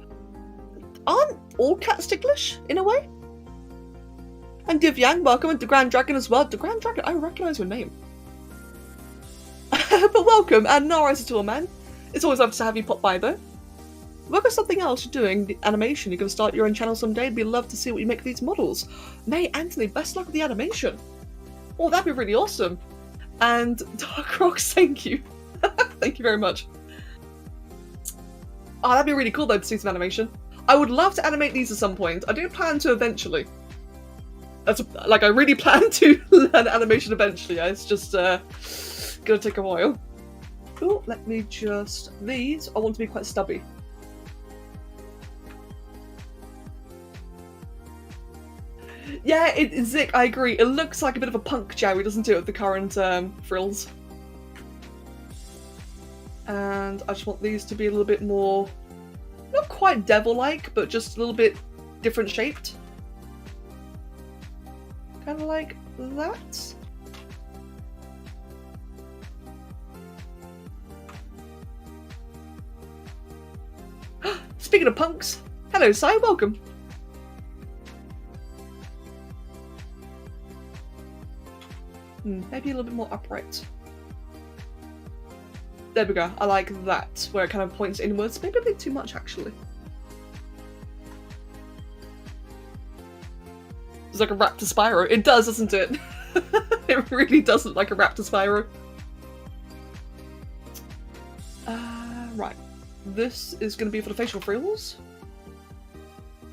Aren't all cats ticklish, in a way? And Div Yang, welcome, and the Grand Dragon as well. The Grand Dragon, I recognise your name. But welcome, and no worries at all, man. It's always nice to have you pop by, though. Work on something else you're doing, the animation. You're going to start your own channel someday. It'd be love to see what you make of these models. May, Anthony, best luck with the animation. Oh, that'd be really awesome. And Dark Rocks, thank you. Thank you very much. Oh, that'd be really cool, though, to see some animation. I would love to animate these at some point. I do plan to eventually. I really plan to learn animation eventually. It's just gonna take a while. Oh, let me just... These, I want to be quite stubby. Yeah, Zik, I agree. It looks like a bit of a punk Jowie, doesn't it, with the current frills. And I just want these to be a little bit more... Not quite devil-like, but just a little bit different shaped. Kind of like that. Speaking of punks, hello Sai, welcome. Maybe a little bit more upright. There we go, I like that, where it kind of points inwards. Maybe a bit too much, actually. It's like a Raptor Spyro. It does, doesn't it? It really does look like a Raptor Spyro. Right. This is going to be for the facial frills.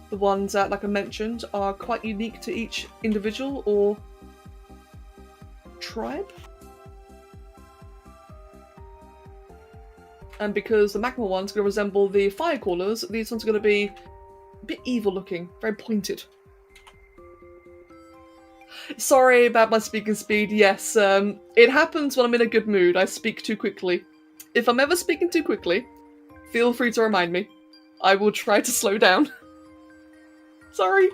The ones that, like I mentioned, are quite unique to each individual or tribe. And because the Magma one's going to resemble the fire callers, these ones are going to be a bit evil looking, very pointed. Sorry about my speaking speed, yes, it happens when I'm in a good mood. I speak too quickly. If I'm ever speaking too quickly, feel free to remind me. I will try to slow down. Sorry.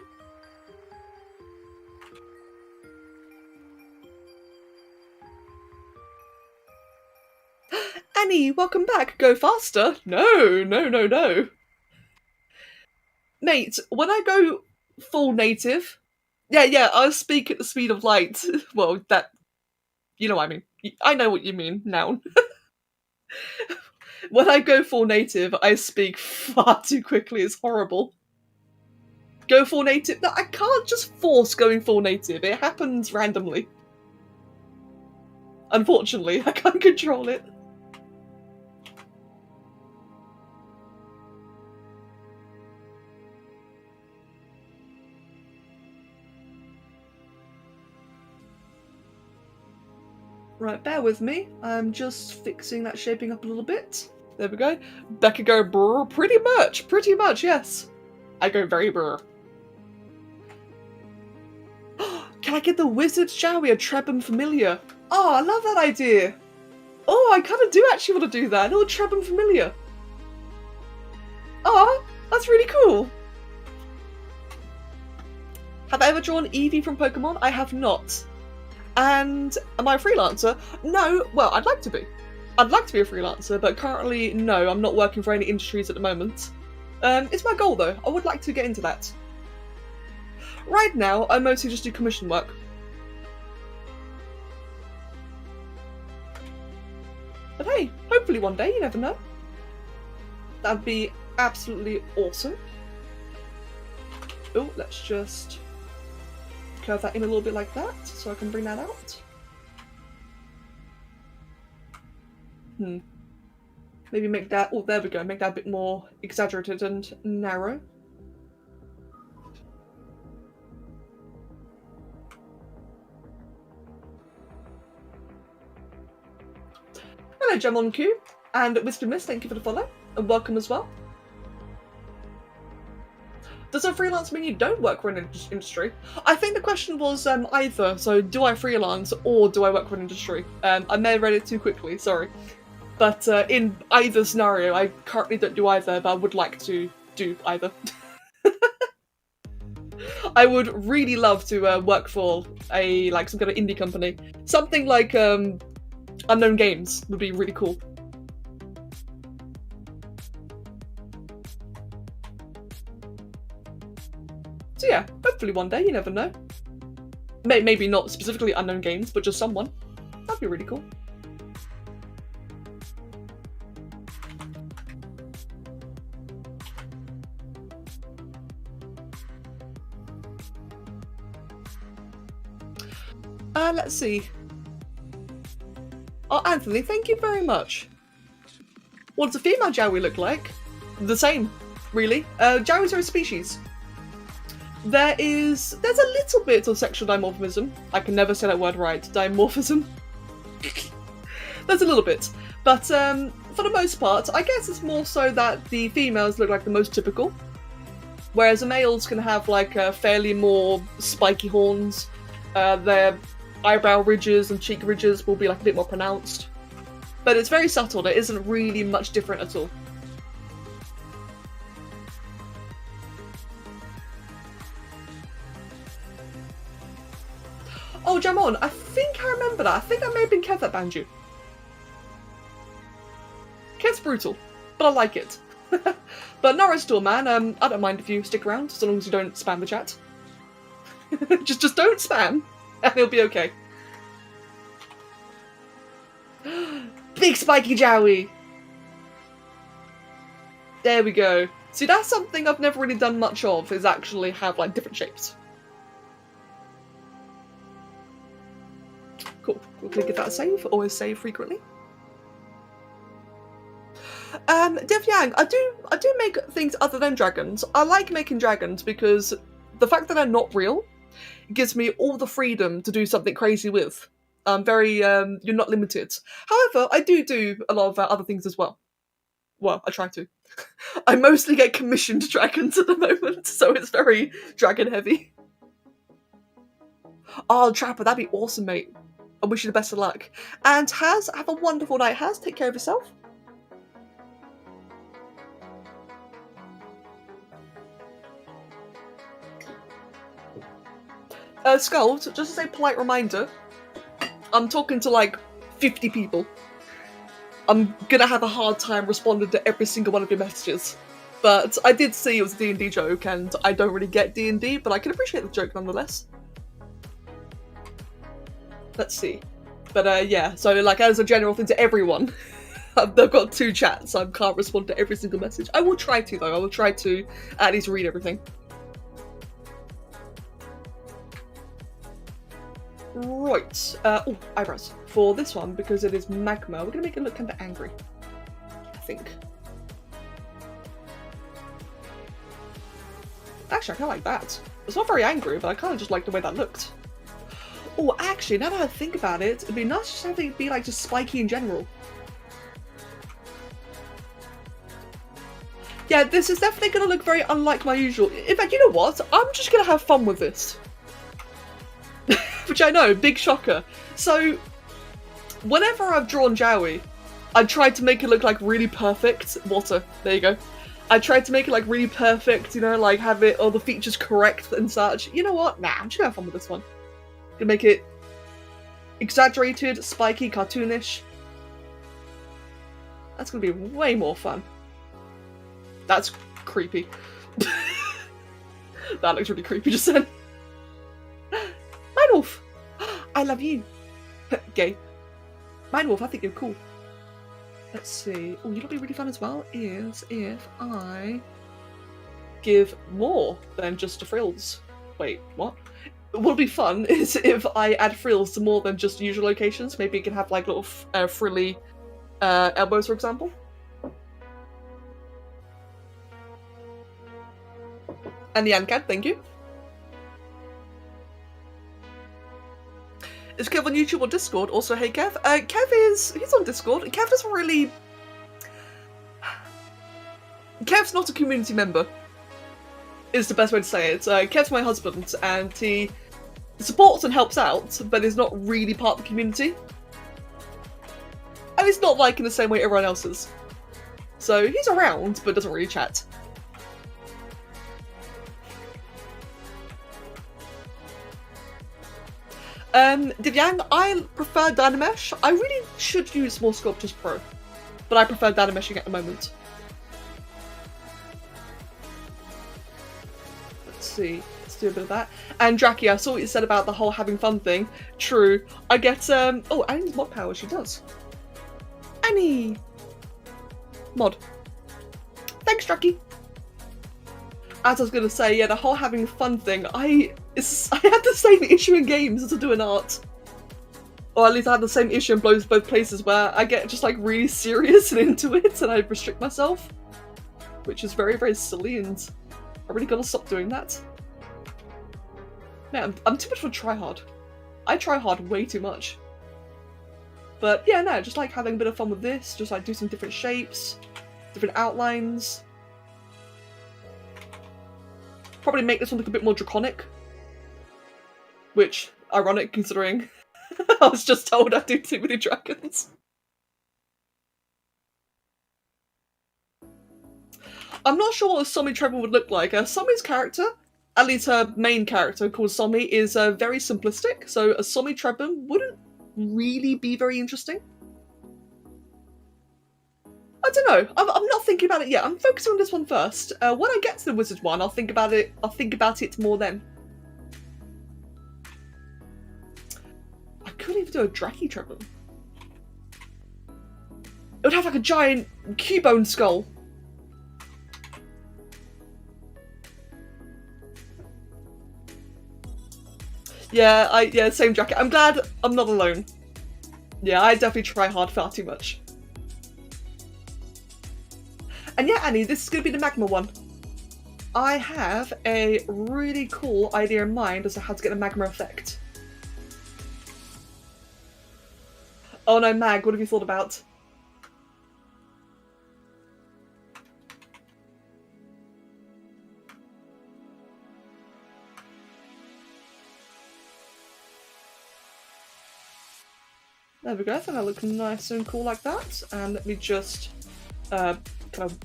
Annie, welcome back. Go faster. No, no, no, no. Mate, when I go full native... Yeah, I speak at the speed of light. Well, that... You know what I mean. I know what you mean, noun. When I go full native, I speak far too quickly. It's horrible. Go full native? No, I can't just force going full native. It happens randomly. Unfortunately, I can't control it. Right, bear with me. I'm just fixing that shaping up a little bit. There we go. Becca go brr, pretty much, yes. I go very brr. Can I get the Wizard's Jowie, a Trebham Familiar? Oh, I love that idea. Oh, I kind of do actually want to do that. A little Trebham Familiar. Oh, that's really cool. Have I ever drawn Eevee from Pokemon? I have not. And am I a freelancer? No, well, I'd like to be. I'd like to be a freelancer, but currently, no, I'm not working for any industries at the moment. It's my goal, though. I would like to get into that. Right now, I mostly just do commission work. But hey, hopefully one day, you never know. That'd be absolutely awesome. Oh, let's just curve that in a little bit like that, so I can bring that out. Maybe make that, oh, there we go, make that a bit more exaggerated and narrow. Hello, Gemon Q, and Wisdom Miss, thank you for the follow, and welcome as well. Does a freelance mean you don't work for an industry? I think the question was either, so do I freelance or do I work for an industry? I may have read it too quickly, sorry. But in either scenario, I currently don't do either, but I would like to do either. I would really love to work for some kind of indie company. Something like Unknown Games would be really cool. So yeah, hopefully one day, you never know. Maybe not specifically Unknown Games, but just someone. That'd be really cool. Let's see. Oh, Anthony, thank you very much. What does a female Jowie look like? The same, really. Jowies are a species. There's a little bit of sexual dimorphism. I can never say that word right. Dimorphism. There's a little bit. But for the most part, I guess it's more so that the females look like the most typical. Whereas the males can have like fairly more spiky horns. Their eyebrow ridges and cheek ridges will be like a bit more pronounced. But it's very subtle. There isn't really much different at all. Oh, Jamon, I think I remember that. I think that may have been Kev that banned you. Kev's brutal, but I like it. But Norris Door, man, I don't mind if you stick around, so long as you don't spam the chat. just don't spam, and it'll be okay. Big spiky Jowie! There we go. See, that's something I've never really done much of, is actually have, like, different shapes. Cool. We'll give that a save. Always save frequently. Div Yang, I do make things other than dragons. I like making dragons because the fact that they're not real gives me all the freedom to do something crazy with. You're not limited. However, I do a lot of other things as well. Well, I try to. I mostly get commissioned dragons at the moment, so it's very dragon heavy. Oh, Trapper, that'd be awesome, mate. I wish you the best of luck. And Haz, have a wonderful night, Haz. Take care of yourself. Sculpt, just as a polite reminder, I'm talking to like 50 people. I'm gonna have a hard time responding to every single one of your messages. But I did see it was a D&D joke, and I don't really get D&D, but I can appreciate the joke nonetheless. Let's see. But yeah, so like as a general thing to everyone, I've got 2 chats, so I can't respond to every single message. I will try to, though. I will try to at least read everything. Right. Oh, eyebrows. For this one, because it is Magma, we're going to make it look kind of angry. I think. Actually, I kind of like that. It's not very angry, but I kind of just like the way that looked. Oh, actually, now that I think about it, it'd be nice just to have it be like just spiky in general. Yeah, this is definitely going to look very unlike my usual. In fact, you know what? I'm just going to have fun with this. Which I know, big shocker. So, whenever I've drawn Jowie, I tried to make it look like really perfect. Water, there you go. I tried to make it like really perfect, you know, like have it all the features correct and such. You know what? Nah, I'm just gonna have fun with this one. Gonna make it exaggerated, spiky, cartoonish. That's gonna be way more fun. That's creepy. That looks really creepy just then. Mindwolf! I love you. Gay. Mindwolf, I think you're cool. Let's see. Oh, you know what would be really fun as well is if I give more than just the frills. Wait, what? What would be fun is if I add frills to more than just usual locations. Maybe you can have like little frilly elbows, for example. And the Ancat, thank you. Is Kev on YouTube or Discord? Also, hey Kev. He's on Discord. Kev doesn't really... Kev's not a community member, is the best way to say it. Kev's my husband, and he supports and helps out, but is not really part of the community. And he's not like in the same way everyone else is. So he's around, but doesn't really chat. Divyang, I prefer Dynamesh. I really should use more Sculptors Pro, but I prefer Dynameshing at the moment. Let's see. Let's do a bit of that. And Draki, I saw what you said about the whole having fun thing. True. I get, oh, Annie's mod power, she does. Annie! Mod. Thanks, Draki. As I was going to say, yeah, the whole having fun thing, I had the same issue in games as I do in art. Or at least I had the same issue in both places where I get just like really serious and into it and I restrict myself. Which is very, very silly, and I really gotta stop doing that. Man, I'm too much of a tryhard. I try hard way too much. But yeah, no, just like having a bit of fun with this, just like do some different shapes, different outlines. Probably make this one look a bit more draconic. Which, ironic considering I was just told I do too many dragons. I'm not sure what a Somi Trevor would look like. Somi's character, at least her main character called Somi, is very simplistic, so a Somi Trevor wouldn't really be very interesting. I don't know. I'm not thinking about it yet. I'm focusing on this one first. When I get to the wizard one, I'll think about it. I'll think about it more then. I couldn't even do a Draki Trevor. It would have like a giant Cubone skull. Yeah, same jacket. I'm glad I'm not alone. Yeah, I definitely try hard far too much. And yeah, Annie, this is going to be the Magma one. I have a really cool idea in mind as to how to get a Magma effect. Oh no, Mag, what have you thought about? There we go, I think that looks nice and cool like that. And let me just kind of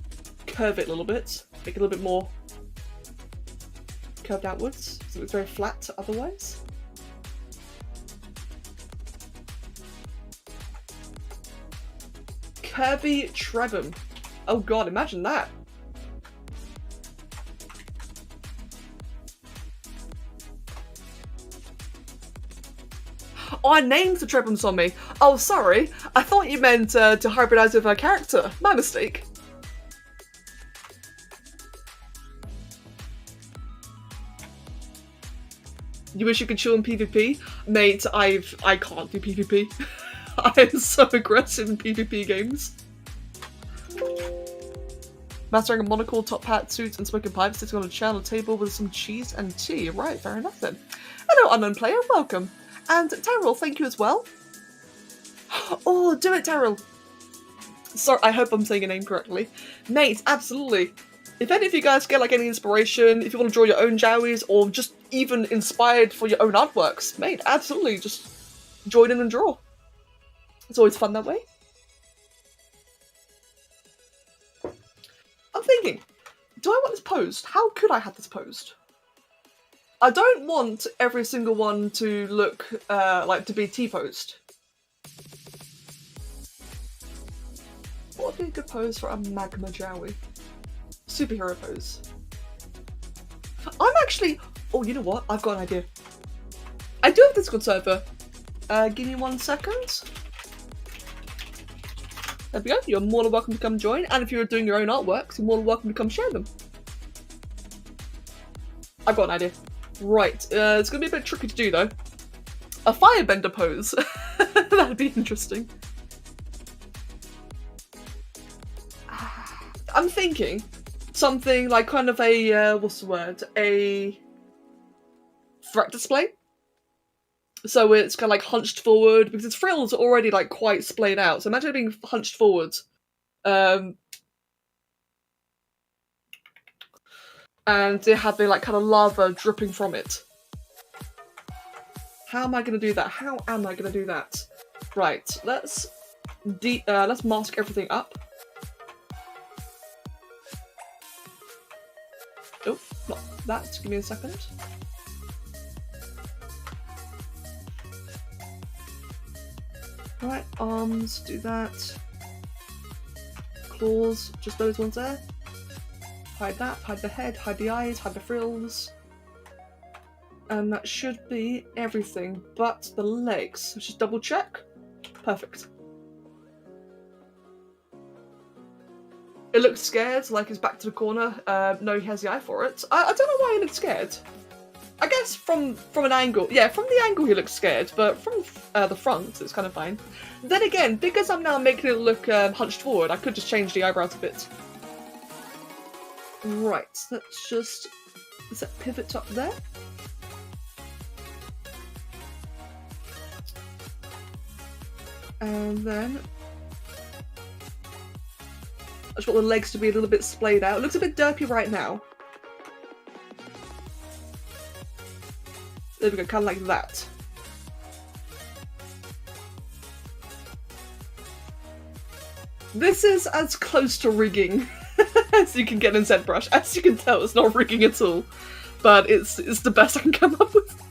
curve it a little bit, make it a little bit more curved outwards, so it's very flat otherwise. Kirby Trebham. Oh god, imagine that. Oh, I named the Trebhams on me. Oh, sorry. I thought you meant to hybridize with her character. My mistake. You wish you could chill in PvP? Mate, I can't do PvP. I am so aggressive in PvP games. Mastering a monocle, top hat, suits, and smoking pipes, sitting on a chair on a table with some cheese and tea. Right, fair enough then. Hello, unknown player, welcome. And Terrell, thank you as well. Oh, do it, Terrell. Sorry, I hope I'm saying your name correctly. Mate, absolutely. If any of you guys get like any inspiration, if you want to draw your own Jowies, or just even inspired for your own artworks, mate, absolutely, just join in and draw. It's always fun that way. I'm thinking, do I want this posed? How could I have this posed? I don't want every single one to look like to be T-posed. What would be a good pose for a Magma Jowie? Superhero pose. I'm actually... Oh, you know what? I've got an idea. I do have this Discord server. Give me 1 second. There we go. You're more than welcome to come join. And if you're doing your own artworks, you're more than welcome to come share them. I've got an idea. Right, it's going to be a bit tricky to do though. A firebender pose. That'd be interesting. I'm thinking something like kind of a, what's the word? A threat display. So it's kind of like hunched forward, because its frills are already like quite splayed out. So imagine it being hunched forward. And it having like kind of lava dripping from it. How am I going to do that? How am I going to do that? Right, let's mask everything up. Oh, not that. Give me a second. Right, arms, do that. Claws, just those ones there. Hide that, hide the head, hide the eyes, hide the frills. And that should be everything but the legs. Let's just double check. Perfect. It looks scared, like he's back to the corner. No, he has the eye for it. I don't know why he looks scared. I guess from an angle. Yeah, from the angle he looks scared, but from the front it's kind of fine. Then again, because I'm now making it look hunched forward, I could just change the eyebrows a bit. Right, let's just set pivots up there. And then I just want the legs to be a little bit splayed out. It looks a bit derpy right now. There we go, kind of like that. This is as close to rigging as you can get in ZBrush. As you can tell, it's not rigging at all, but it's the best I can come up with.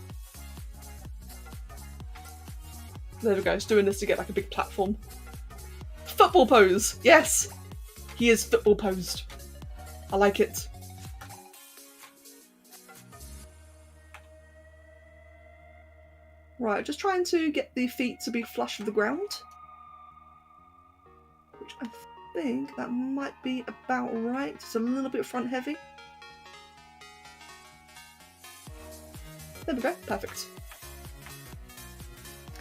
There we go, just doing this to get like a big platform. Football pose! Yes! He is football posed. I like it. Right, just trying to get the feet to be flush with the ground. Which I think that might be about right. It's a little bit front heavy. There we go, perfect.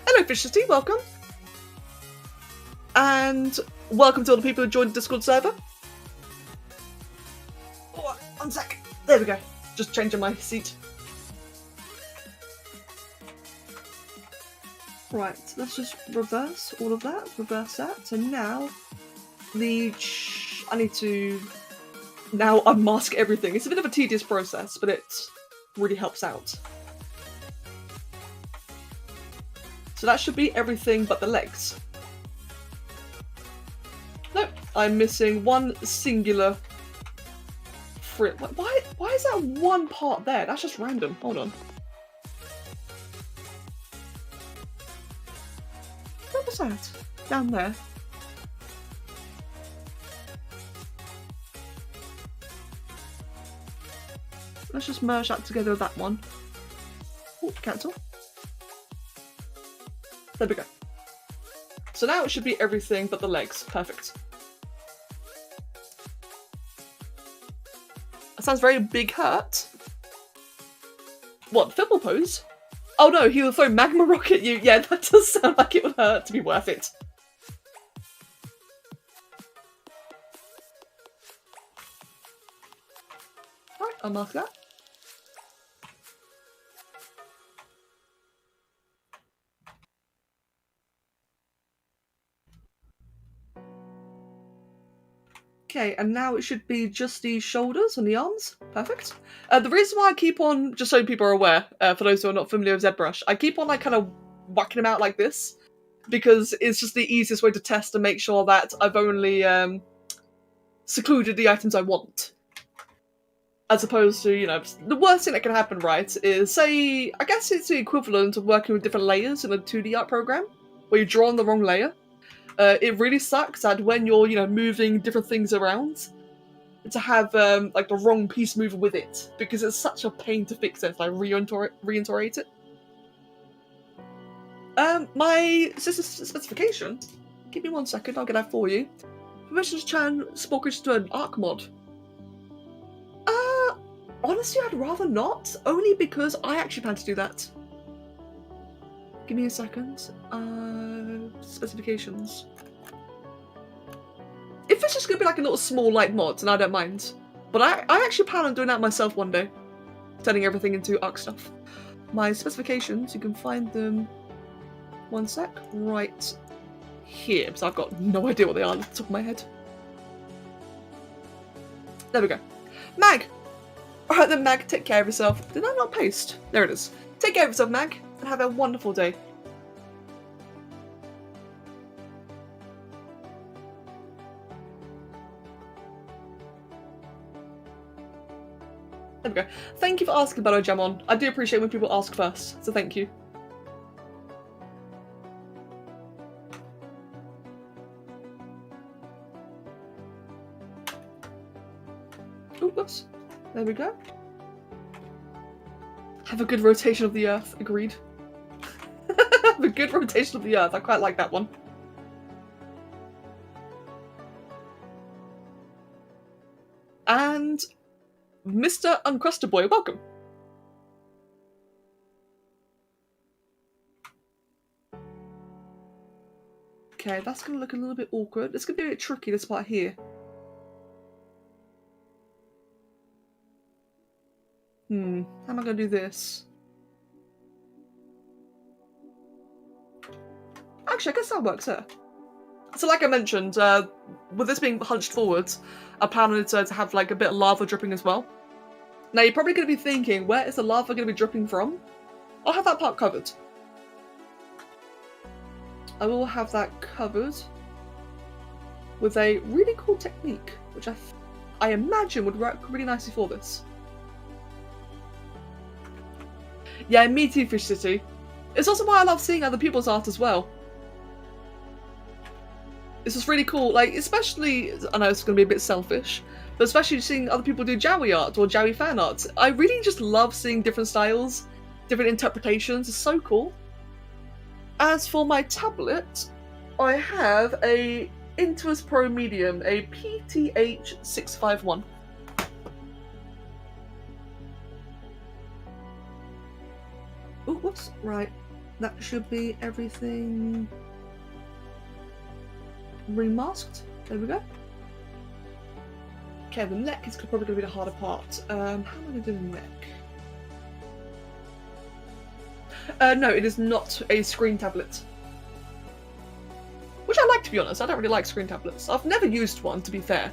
Hello Fishy, welcome. And welcome to all the people who joined the Discord server. Oh, one sec. There we go. Just changing my seat. Right, let's just reverse all of that, reverse that, and now I need to now unmask everything. It's a bit of a tedious process, but it really helps out. So that should be everything but the legs. Nope, I'm missing one singular frill. Why is that one part there? That's just random. Hold on. What was that? Down there. Let's just merge that together with that one. Oh, cancel. There we go. So now it should be everything but the legs. Perfect. That sounds very big hurt. What, football pose? Oh no, he will throw magma rock at you. Yeah, that does sound like it would hurt to be worth it. Alright, I'll mark that. Okay, and now it should be just the shoulders and the arms. Perfect. The reason why I keep on, just so people are aware, for those who are not familiar with ZBrush, I keep on like kind of whacking them out like this, because it's just the easiest way to test and make sure that I've only secluded the items I want. As opposed to, you know, the worst thing that can happen, right, is say, I guess it's the equivalent of working with different layers in a 2D art program, where you draw on the wrong layer. It really sucks that when you're, you know, moving different things around, to have like the wrong piece moving with it, because it's such a pain to fix it, like reiterate it. My specification. Give me 1 second, I'll get that for you. Permissions Chan Sporkage to an Arc mod. Honestly, I'd rather not, only because I actually plan to do that. Give me a second. Specifications. If it's just going to be like a little small light mod, and I don't mind. But I actually plan on doing that myself one day. Turning everything into Arc stuff. My specifications, you can find them, one sec, right here, because I've got no idea what they are off the top of my head. There we go. Mag! Alright then, Mag, take care of yourself. Did I not paste? There it is. Take care of yourself, Mag, and have a wonderful day. There we go. Thank you for asking, by the way, Jamon. I do appreciate when people ask first, so thank you. Oh, whoops. There we go. Have a good rotation of the Earth. Agreed. Have a good rotation of the Earth. I quite like that one. And Mr. Uncrusted Boy, welcome. Okay, that's going to look a little bit awkward. It's going to be a bit tricky, this part here. How am I going to do this? Actually, I guess that works there. So like I mentioned, with this being hunched forwards, I plan on it to have like a bit of lava dripping as well. Now you're probably going to be thinking, where is the lava going to be dripping from? I'll have that part covered. I will have that covered with a really cool technique, which I imagine would work really nicely for this. Yeah, me too, Fish City. It's also why I love seeing other people's art as well. It's just really cool, like, especially, I know it's going to be a bit selfish, but especially seeing other people do Jowy art or Jowy fan art. I really just love seeing different styles, different interpretations. It's so cool. As for my tablet, I have a Intuos Pro Medium, a PTH651. Oh, whoops, right. That should be everything remasked. There we go. Okay, the neck is probably going to be the harder part. How am I going to do the neck? No, it is not a screen tablet. Which I like, to be honest. I don't really like screen tablets. I've never used one, to be fair.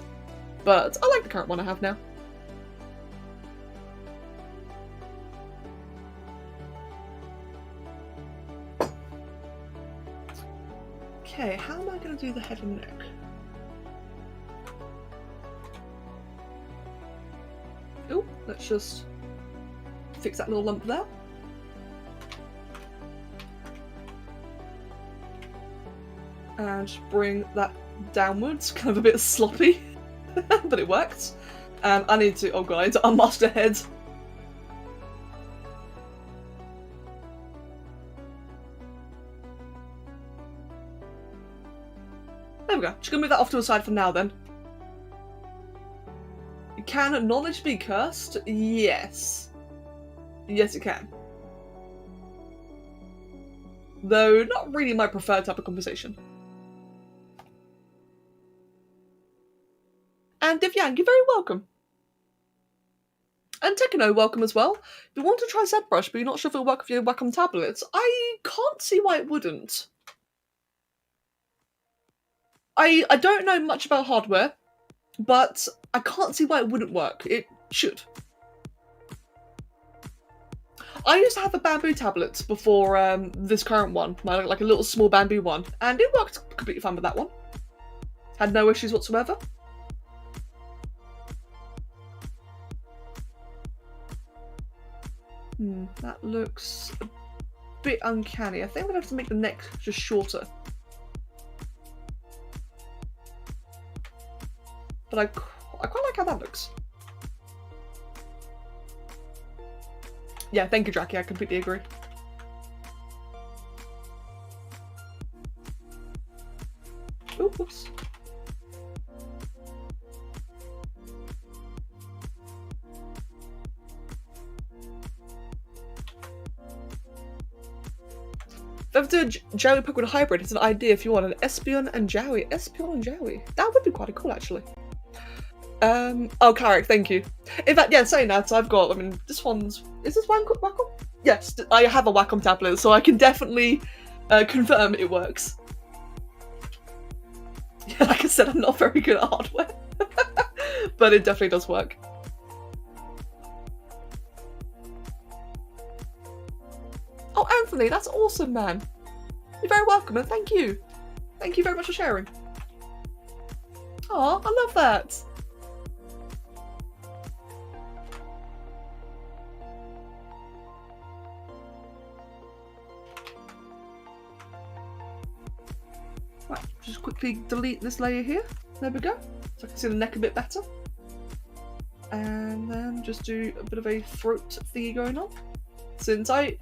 But I like the current one I have now. Okay, how am I going to do the head and neck? Oh, let's just fix that little lump there. And just bring that downwards, kind of a bit sloppy, but it worked. I need to, oh god, I need to unmask the head. There we go, just gonna move that off to the side for now then. Can knowledge be cursed? Yes. Yes, it can. Though not really my preferred type of conversation. And Divyang, you're very welcome. And Tekino, welcome as well. If you want to try ZBrush, but you're not sure if it'll work with your Wacom tablets, I can't see why it wouldn't. I don't know much about hardware, but I can't see why it wouldn't work. It should. I used to have a bamboo tablet before this current one, like a little small bamboo one, and it worked completely fine with that one. Had no issues whatsoever. That looks a bit uncanny. I think I'm going to have to make the neck just shorter. But I quite like how that looks. Yeah, thank you, Jackie. I completely agree. Oh, whoops. If I ever do a Joey Pokemon hybrid, it's an idea if you want an Espeon and Jowy. Espeon and Jowy. That would be quite cool, actually. Oh, Carrick, thank you. In fact, yeah, saying that, I've got, I mean, this one's, is this Wacom? Yes, I have a Wacom tablet, so I can definitely confirm it works. Yeah, like I said, I'm not very good at hardware. But it definitely does work. Oh, Anthony, that's awesome, man. You're very welcome, and thank you. Thank you very much for sharing. Oh, I love that. Right, just quickly delete this layer here. There we go. So I can see the neck a bit better. And then just do a bit of a throat thingy going on. Since I've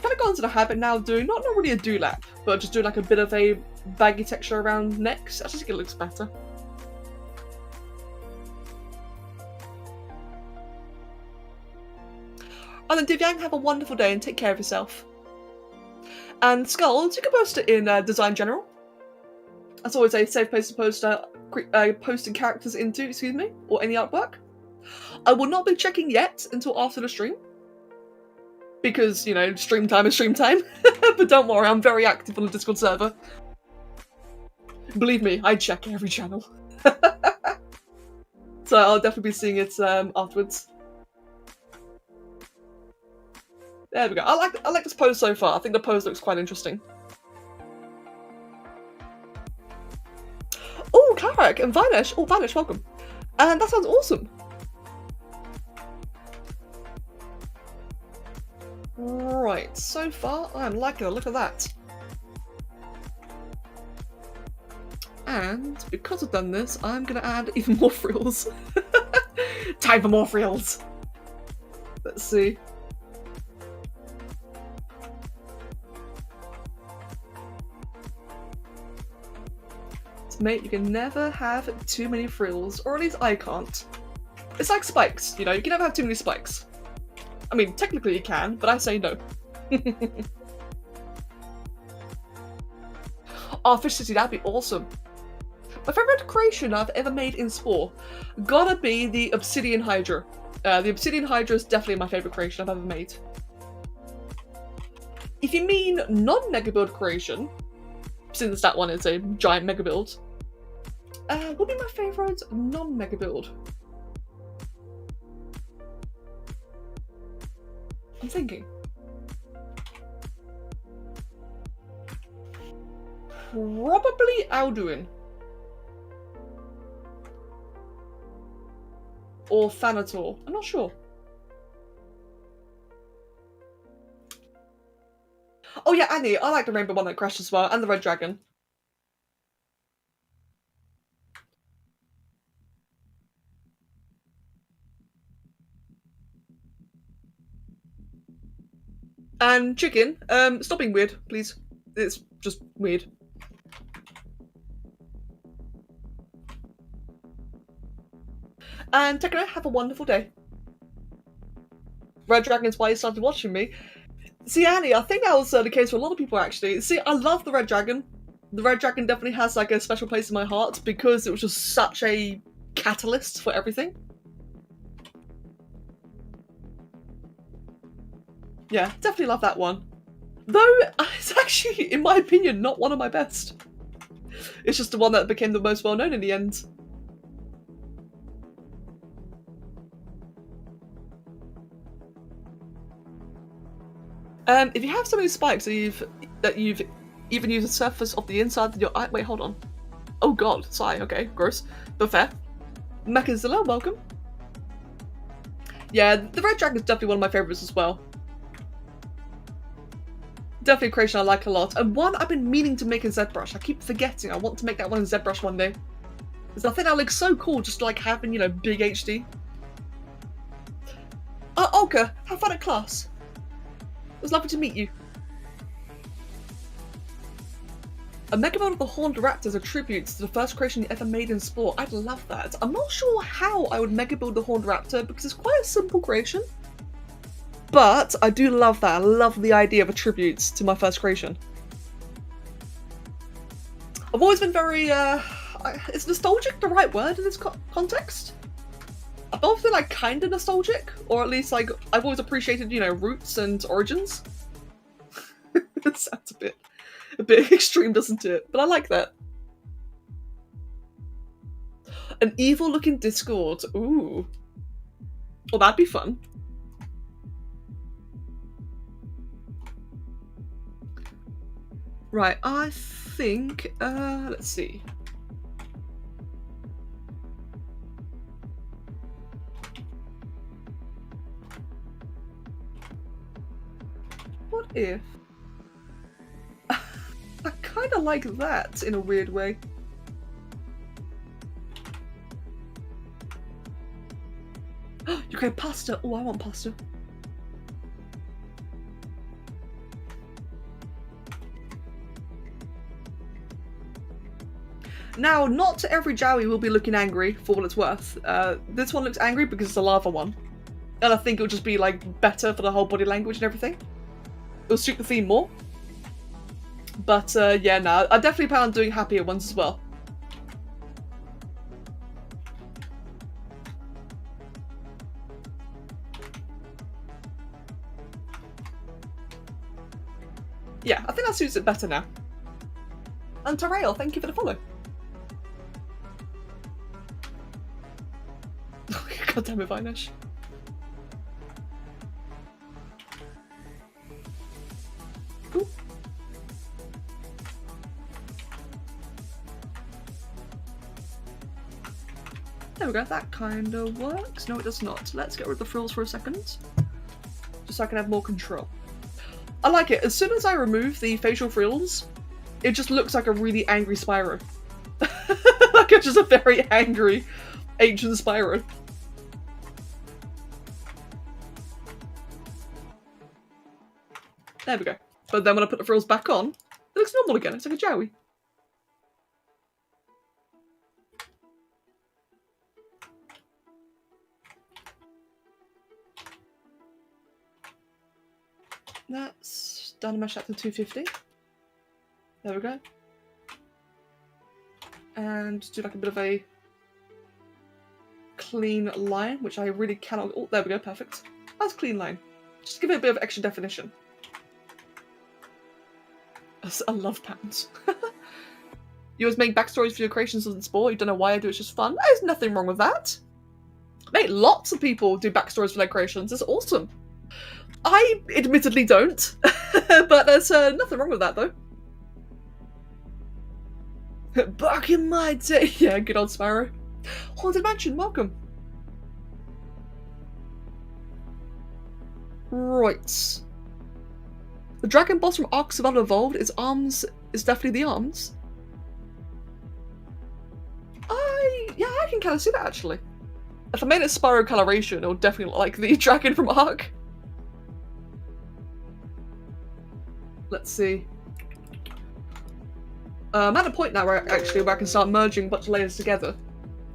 kind of gone into the habit now of doing, not really a dewlap, but just doing like a bit of a baggy texture around necks. I just think it looks better. And then Divyang, have a wonderful day and take care of yourself. And Skulls, you can post it in Design General. That's always a safe place to post posting characters into, excuse me, or any artwork. I will not be checking yet until after the stream. Because, you know, stream time is stream time. But don't worry, I'm very active on the Discord server. Believe me, I check every channel. So I'll definitely be seeing it afterwards. There we go. I like this pose so far. I think the pose looks quite interesting. Oh, Karak and Vanish. Oh, Vanish, welcome. And that sounds awesome. Right, so far I'm liking the look of that. And because I've done this, I'm going to add even more frills. Time for more frills. Let's see. Mate, you can never have too many frills, or at least I can't. It's like spikes, you know, you can never have too many spikes. I mean, technically you can, but I say no. Oh, Fish City, that'd be awesome. My favourite creation I've ever made in Spore, gotta be the Obsidian Hydra. The Obsidian Hydra is definitely my favourite creation I've ever made. If you mean non-mega build creation, since that one is a giant mega build, what would be my favourite non-mega build? I'm thinking. Probably Alduin. Or Thanator. I'm not sure. Oh yeah, Annie, I like the rainbow one that crashed as well, and the red dragon. And chicken, stop being weird, please. It's just weird. And Tekno, have a wonderful day. Red Dragon's why you started watching me. See, Annie, I think that was the case for a lot of people, actually. See, I love the Red Dragon. The Red Dragon definitely has like a special place in my heart because it was just such a catalyst for everything. Yeah, definitely love that one. Though, it's actually, in my opinion, not one of my best. It's just the one that became the most well-known in the end. If you have so many spikes that you've even used the surface of the inside of your eye. Wait, hold on. Oh god, sigh, okay, gross. But fair. Mechazilla, welcome. Yeah, the Red Dragon is definitely one of my favourites as well. Definitely a creation I like a lot. And one I've been meaning to make in ZBrush. I keep forgetting I want to make that one in ZBrush one day. Because I think that looks so cool, just like having, you know, big HD. Oh, Olga, have fun at class. It was lovely to meet you. A mega build of the Horned Raptors a tribute to the first creation you ever made in Spore. I'd love that. I'm not sure how I would mega build the Horned Raptor because it's quite a simple creation. But I do love that. I love the idea of a tribute to my first creation. I've always been very, is nostalgic the right word in this context? I've always been like kind of nostalgic, or at least like I've always appreciated, you know, roots and origins. It sounds a bit extreme, doesn't it? But I like that. An evil-looking Discord. Ooh. Well, that'd be fun. Right, I think, let's see. What if... I kind of like that in a weird way. You create pasta. Oh, I want pasta. Now, not every Jowie will be looking angry for what it's worth. This one looks angry because it's a lava one. And I think it'll just be like better for the whole body language and everything. It'll suit the theme more. But yeah, no, I definitely plan on doing happier ones as well. Yeah, I think that suits it better now. And Terrail, thank you for the follow. God damn it, Vinish. Ooh. There we go, that kind of works. No, it does not. Let's get rid of the frills for a second. Just so I can have more control. I like it. As soon as I remove the facial frills, it just looks like a really angry Spyro. Like it's just a very angry ancient Spyro. There we go. But then when I put the frills back on, it looks normal again. It's like a Jowie. That's done. Mesh up to 250. There we go. And do like a bit of a clean line, which I really cannot. Oh, there we go. Perfect. That's a clean line. Just give it a bit of extra definition. I love patterns. You always make backstories for your creations in sport. You don't know why I do. It's just fun. There's nothing wrong with that. Mate, lots of people do backstories for their creations. It's awesome. I admittedly don't, but there's nothing wrong with that though. Back in my day, yeah, good old Spyro. Haunted Mansion, welcome. Right. The dragon boss from Ark Survival Evolved, its arms is definitely the arms. Yeah, I can kind of see that actually. If I made it Spyro coloration, it would definitely look like the dragon from Ark. Let's see. I'm at a point now where I can start merging a bunch of layers together,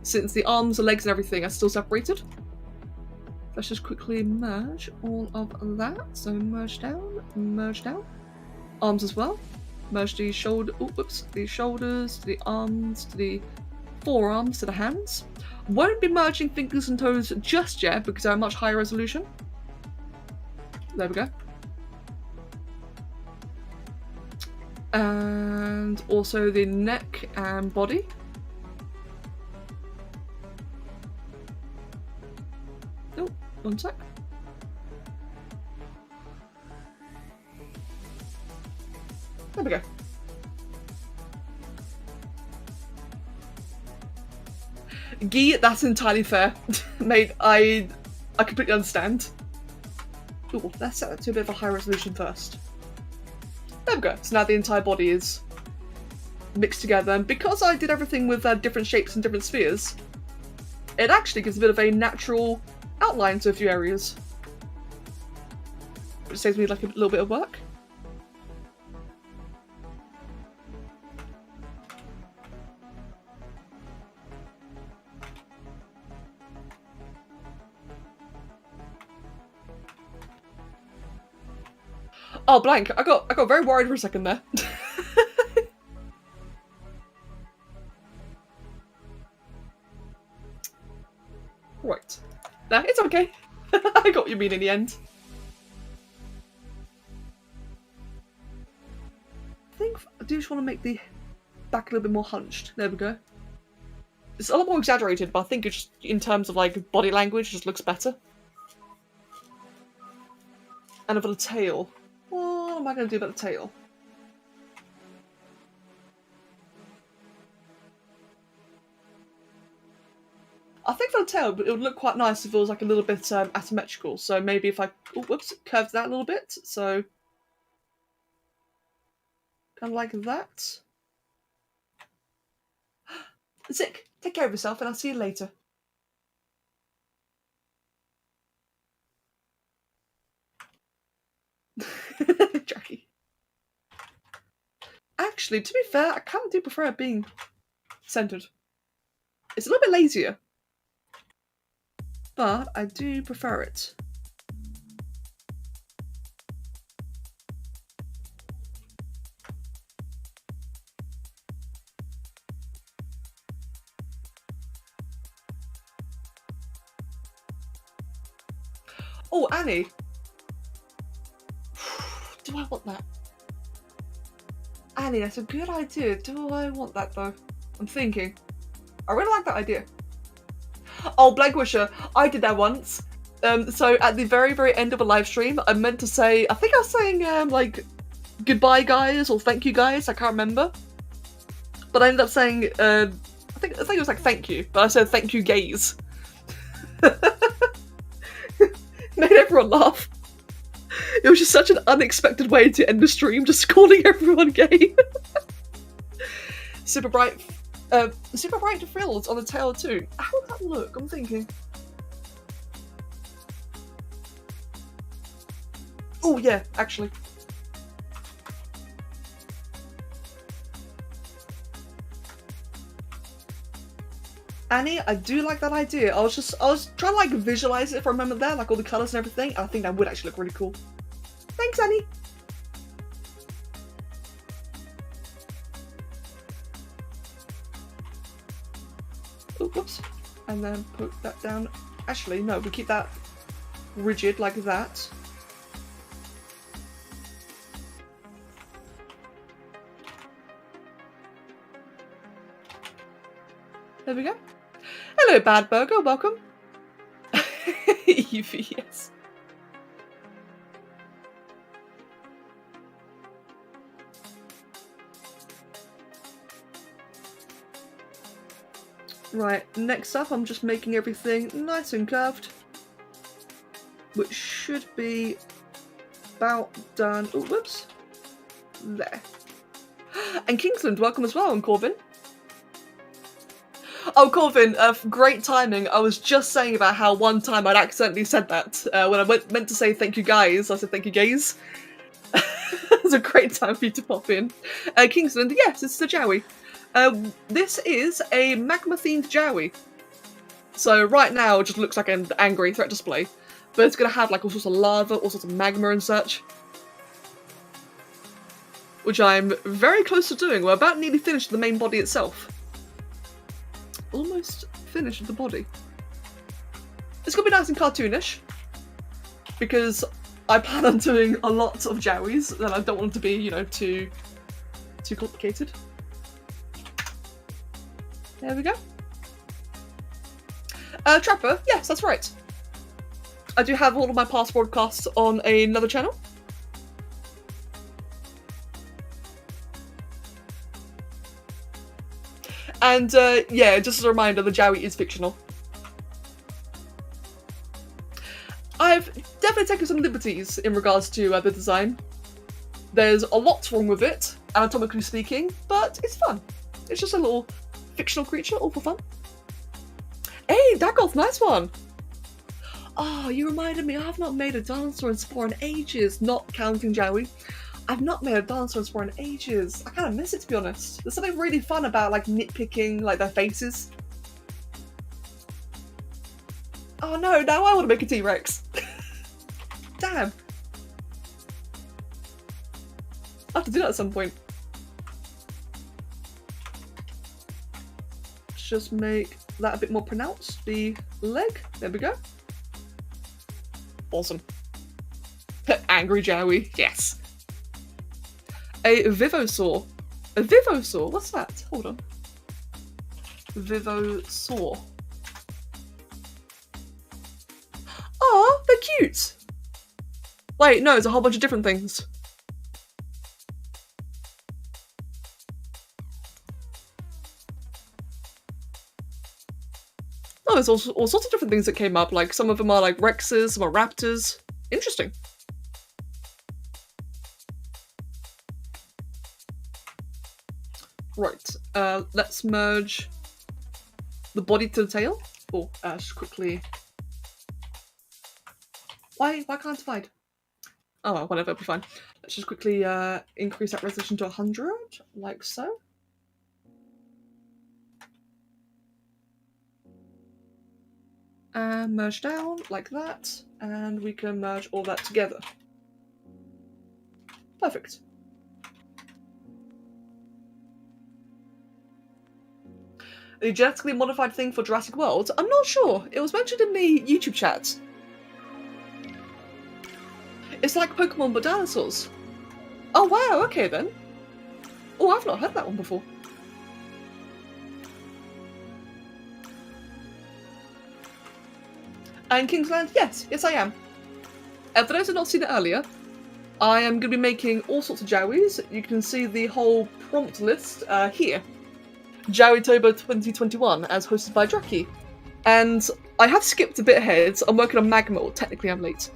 since the arms, the legs, and everything are still separated. Let's just quickly merge all of that. So merge down. Arms as well. Merge the shoulder. Oh, whoops. The shoulders to the arms to the forearms to the hands. Won't be merging fingers and toes just yet because they're a much higher resolution. There we go. And also the neck and body. Oh, one sec. There we go. Gee, that's entirely fair. Mate, I completely understand. Ooh, let's set that to a bit of a high resolution first. There we go. So now the entire body is mixed together, and because I did everything with different shapes and different spheres, it actually gives a bit of a natural outline to a few areas. Which saves me like a little bit of work. Oh, blank. I got very worried for a second there. Right. Nah, it's okay. I got what you mean in the end. I think I do just want to make the back a little bit more hunched. There we go. It's a lot more exaggerated, but I think it's just, in terms of like body language, it just looks better. And for the tail. What am I going to do about the tail? I think for the tail, it would look quite nice if it was like a little bit asymmetrical. So maybe if I, oh, whoops, curved that a little bit. So kind of like that. Zick, take care of yourself, and I'll see you later. Jackie. Actually, to be fair, I kind of do prefer it being centered. It's a little bit lazier, but I do prefer it. Oh, Annie. Do I want that? Annie, that's a good idea. Do I want that though? I'm thinking. I really like that idea. Oh, Blankwisher, I did that once. So at the very, very end of a live stream, I meant to say, I think I was saying like, goodbye guys, or thank you guys, I can't remember. But I ended up saying, I think it was like thank you, but I said thank you gays. Made everyone laugh. It was just such an unexpected way to end the stream, just calling everyone gay. Super bright frills on the tail too. How would that look? I'm thinking. Oh yeah, actually. Annie, I do like that idea. I was trying to like visualize it for a moment there, like all the colours and everything, and I think that would actually look really cool. Thanks, Annie. Oh, whoops. And then put that down. Actually, no, we keep that rigid like that. There we go. Hello, Bad Burger, welcome. Evie, yes. Right, next up I'm just making everything nice and curved, which should be about done. Oh, whoops. There. And Kingsland, welcome as well, and Corvin. Oh, Corvin, great timing. I was just saying about how one time I'd accidentally said that. When I meant to say thank you guys, I said thank you gays. It's a great time for you to pop in. Kingsland, yes, it's the Jowie. This is a Magma themed Jowie. So right now it just looks like an angry threat display, but it's going to have like all sorts of lava, all sorts of magma and such. Which I'm very close to doing. We're about nearly finished the main body itself. Almost finished with the body. It's going to be nice and cartoonish, because I plan on doing a lot of Jowies, and I don't want them to be, you know, too complicated. There we go. Trapper, yes, that's right. I do have all of my past broadcasts on another channel. And yeah, just as a reminder, the Jowie is fictional. I've definitely taken some liberties in regards to the design. There's a lot wrong with it, anatomically speaking, but it's fun. It's just a little fictional creature, all for fun. Hey, Dagoth, nice one! Oh, you reminded me, I have not made a dinosaur and spore in ages, not counting Jowie. I've not made a dinosaur and spore in ages. I kind of miss it, to be honest. There's something really fun about like nitpicking like their faces. Oh no, now I want to make a T-Rex. Damn. I'll have to do that at some point. Just make that a bit more pronounced. The leg. There we go. Awesome. Angry Joey. Yes. A Vivosaur. A Vivosaur? What's that? Hold on. Vivosaur. Oh, they're cute. Wait, no, it's a whole bunch of different things. Oh, there's all sorts of different things that came up. Like, some of them are like Rexes, some are Raptors. Interesting. Right, let's merge the body to the tail. Oh, just quickly. Why can't I divide? Oh well, whatever, it'll be fine. Let's just quickly increase that resolution to 100, like so. And merge down, like that. And we can merge all that together. Perfect. The genetically modified thing for Jurassic World? I'm not sure. It was mentioned in the YouTube chat. It's like Pokemon but dinosaurs. Oh wow, okay then. Oh, I've not heard that one before. And Kingsland? Yes, I am. For those who have not seen it earlier, I am going to be making all sorts of Jowies. You can see the whole prompt list here. Jowwitober 2021, as hosted by Draki. And I have skipped a bit ahead. I'm working on Magma, or technically I'm late.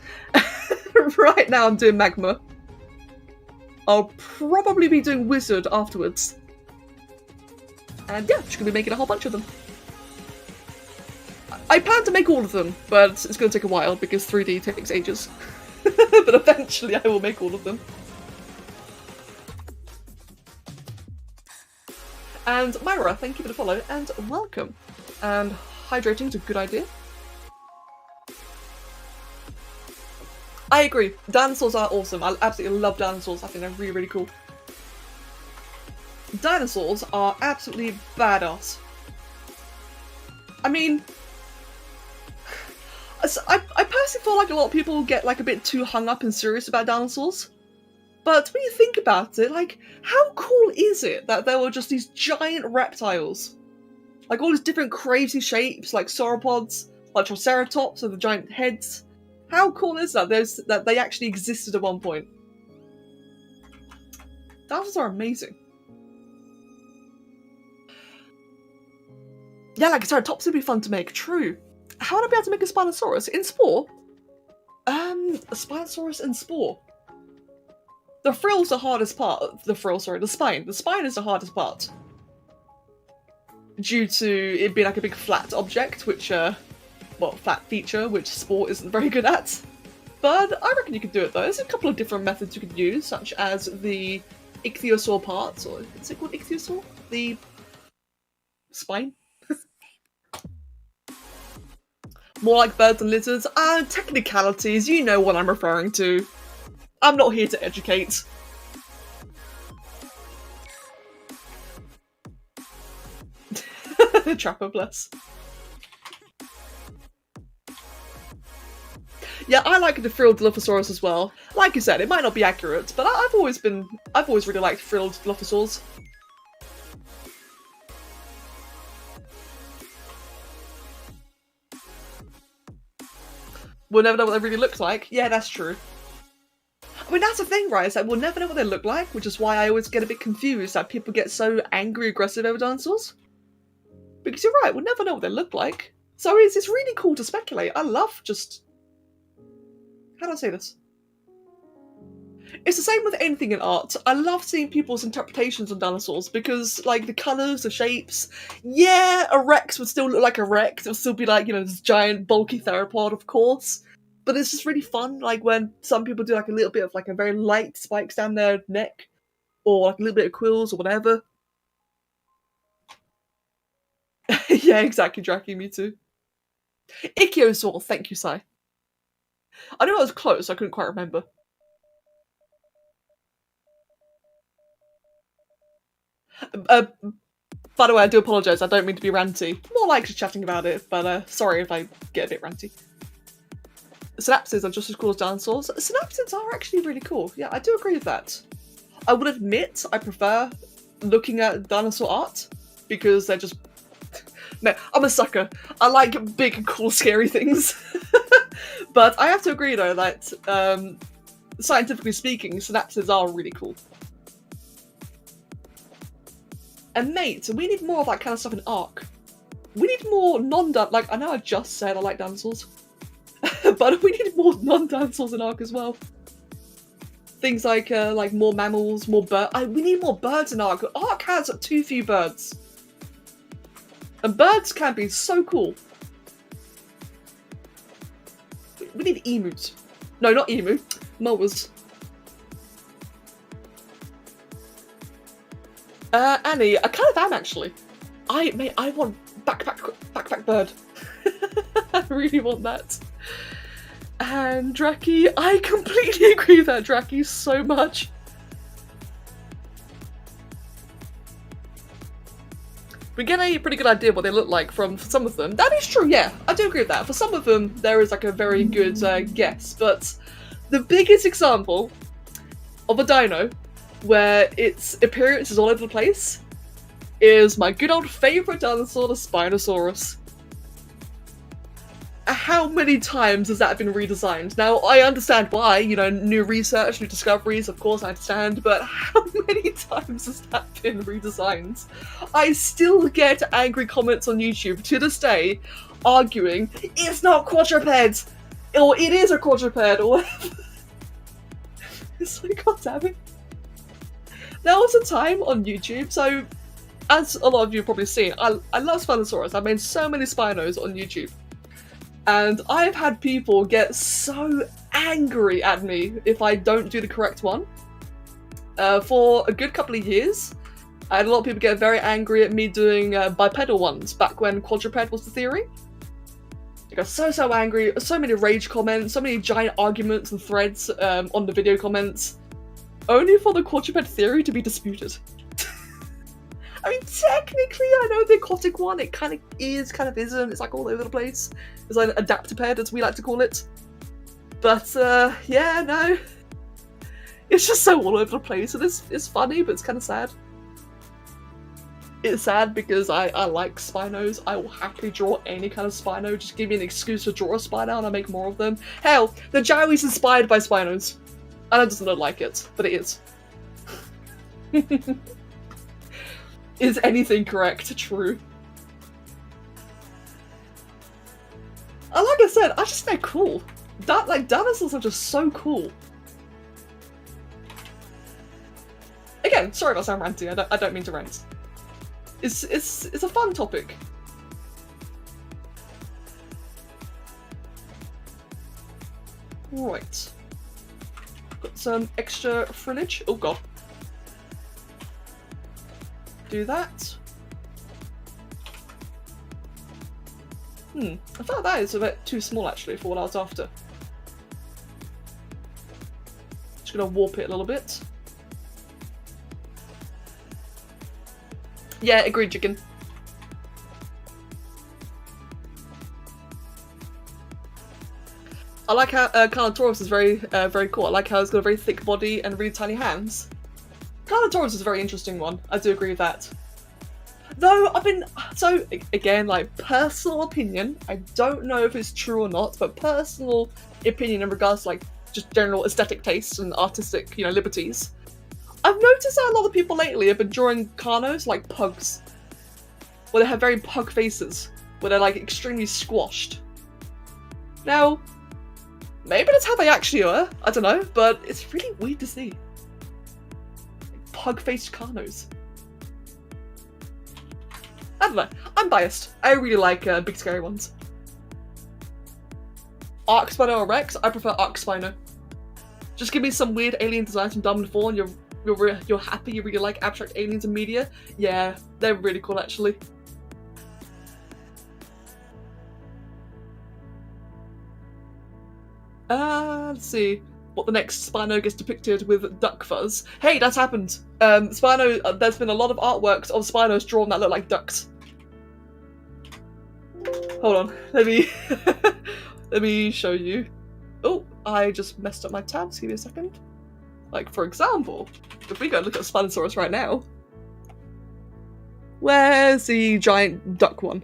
Right now I'm doing Magma. I'll probably be doing Wizard afterwards. And yeah, just going to be making a whole bunch of them. I plan to make all of them, but it's going to take a while because 3D takes ages. But eventually I will make all of them. And Myra, thank you for the follow, and welcome. And hydrating's a good idea. I agree. Dinosaurs are awesome. I absolutely love dinosaurs. I think they're really, really cool. Dinosaurs are absolutely badass. I mean, I personally feel like a lot of people get like a bit too hung up and serious about dinosaurs. But when you think about it, like, how cool is it that there were just these giant reptiles? Like all these different crazy shapes, like sauropods, like triceratops with the giant heads. How cool is that? That they actually existed at one point. Dinosaurs are amazing. Yeah, like Triceratops would be fun to make, true. How would I be able to make a Spinosaurus? In Spore? A Spinosaurus in Spore. The frill's the hardest part. The spine. The spine is the hardest part. Due to it being like a big flat object, which, well, flat feature, which Spore isn't very good at. But I reckon you could do it though. There's a couple of different methods you could use, such as the ichthyosaur parts, or is it called ichthyosaur? The spine? More like birds and lizards. Technicalities, you know what I'm referring to. I'm not here to educate. Trapper, bless. Yeah, I like the frilled Dilophosaurus as well. Like you said, it might not be accurate, but I've always really liked frilled Dilophosaurs. We'll never know what they really look like. Yeah, that's true. I mean, that's the thing, right? Is that we'll never know what they look like, which is why I always get a bit confused that people get so angry, aggressive over dinosaurs. Because you're right, we'll never know what they look like. So it's really cool to speculate. I love just... How do I say this? It's the same with anything in art. I love seeing people's interpretations on dinosaurs because, like, the colours, the shapes... Yeah, a Rex would still look like a Rex. It would still be like, you know, this giant, bulky theropod, of course. But it's just really fun, like, when some people do, like, a little bit of, like, a very light spikes down their neck. Or, like, a little bit of quills or whatever. Yeah, exactly, Draki, me too. Ichthyosaur, thank you, Sai. I knew I was close, I couldn't quite remember. By the way, I do apologise, I don't mean to be ranty. More like just chatting about it, but sorry if I get a bit ranty. Synapses are just as cool as dinosaurs. Synapses are actually really cool. Yeah, I do agree with that. I would admit I prefer looking at dinosaur art because they're just... No, I'm a sucker. I like big, cool, scary things. But I have to agree though that, scientifically speaking, synapses are really cool. And mate, we need more of that kind of stuff in Ark. We need more like, I know I just said I like dinosaurs. But we need more non-dinosaurs in Ark as well. Things like more mammals, more birds. We need more birds in Ark. Ark has too few birds. And birds can be so cool. We need emus. No, not emu. Moas. Annie, I kind of am actually. I want backpack bird. I really want that. And Draki, I completely agree with that, Draki, so much. We get a pretty good idea what they look like from some of them. That is true, yeah, I do agree with that. For some of them, there is like a very good guess, but the biggest example of a dino where its appearance is all over the place is my good old favourite dinosaur, the Spinosaurus. How many times has that been redesigned? Now, I understand why, you know, new research, new discoveries, of course I understand, but how many times has that been redesigned? I still get angry comments on YouTube to this day arguing, it's not quadruped, or it is a quadruped, or whatever. It's like, god damn it. There was a time on YouTube, so as a lot of you have probably seen, I love Spinosaurus. I've made so many Spinos on YouTube. And I've had people get so angry at me if I don't do the correct one. For a good couple of years, I had a lot of people get very angry at me doing bipedal ones back when quadruped was the theory. I got so angry, so many rage comments, so many giant arguments and threads on the video comments, only for the quadruped theory to be disputed. I mean, technically, I know the aquatic one, it kind of isn't, it's like all over the place. It's like an adaptoped, as we like to call it. But, yeah, no. It's just so all over the place, and it's funny, but it's kind of sad. It's sad because I like Spinos. I will happily draw any kind of Spino. Just give me an excuse to draw a Spino and I'll make more of them. Hell, the Jowwie's inspired by Spinos. I know it doesn't look like it, but it is. Is anything correct? True. And like I said, I just think they're cool. Dinosaurs are just so cool. Again, sorry if I sound ranty, I don't mean to rant. It's a fun topic. Right. Got some extra foliage. Oh god. Do that. I thought that is a bit too small actually for what I was after. Just gonna warp it a little bit. Yeah, agreed, chicken. I like how Carnotaurus is very cool. I like how it's got a very thick body and really tiny hands. Carnotaurus is a very interesting one. I do agree with that. Though so again, like personal opinion, I don't know if it's true or not, but personal opinion in regards to like just general aesthetic tastes and artistic, you know, liberties. I've noticed that a lot of people lately have been drawing Carnos like pugs, where they have very pug faces, where they're like extremely squashed. Now, maybe that's how they actually are, I don't know, but it's really weird to see. Pug-faced Carnos. I don't know, I'm biased. I really like big scary ones. Arc Spino or Rex? I prefer Arc Spino. Just give me some weird alien designs from Dumb and Fall and you're happy, you really like abstract aliens in media. Yeah, they're really cool actually. Let's see. what the next Spino gets depicted with duck fuzz. Hey, that's happened. Spino, there's been a lot of artworks of Spinos drawn that look like ducks. Hold on, let me let me show you. Oh, I just messed up my tabs. Give me a second. Like, for example, if we go look at Spinosaurus right now, where's the giant duck one?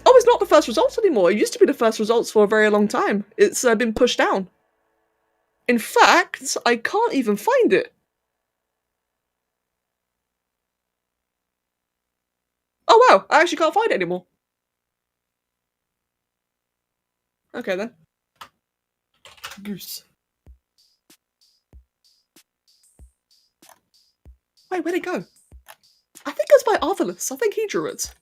Oh, it's not the first results anymore. It used to be the first results for a very long time. It's been pushed down. In fact, I can't even find it. Oh wow, I actually can't find it anymore. Okay then. Goose. Wait, where'd it go? I think it was by Arthurlus. I think he drew it.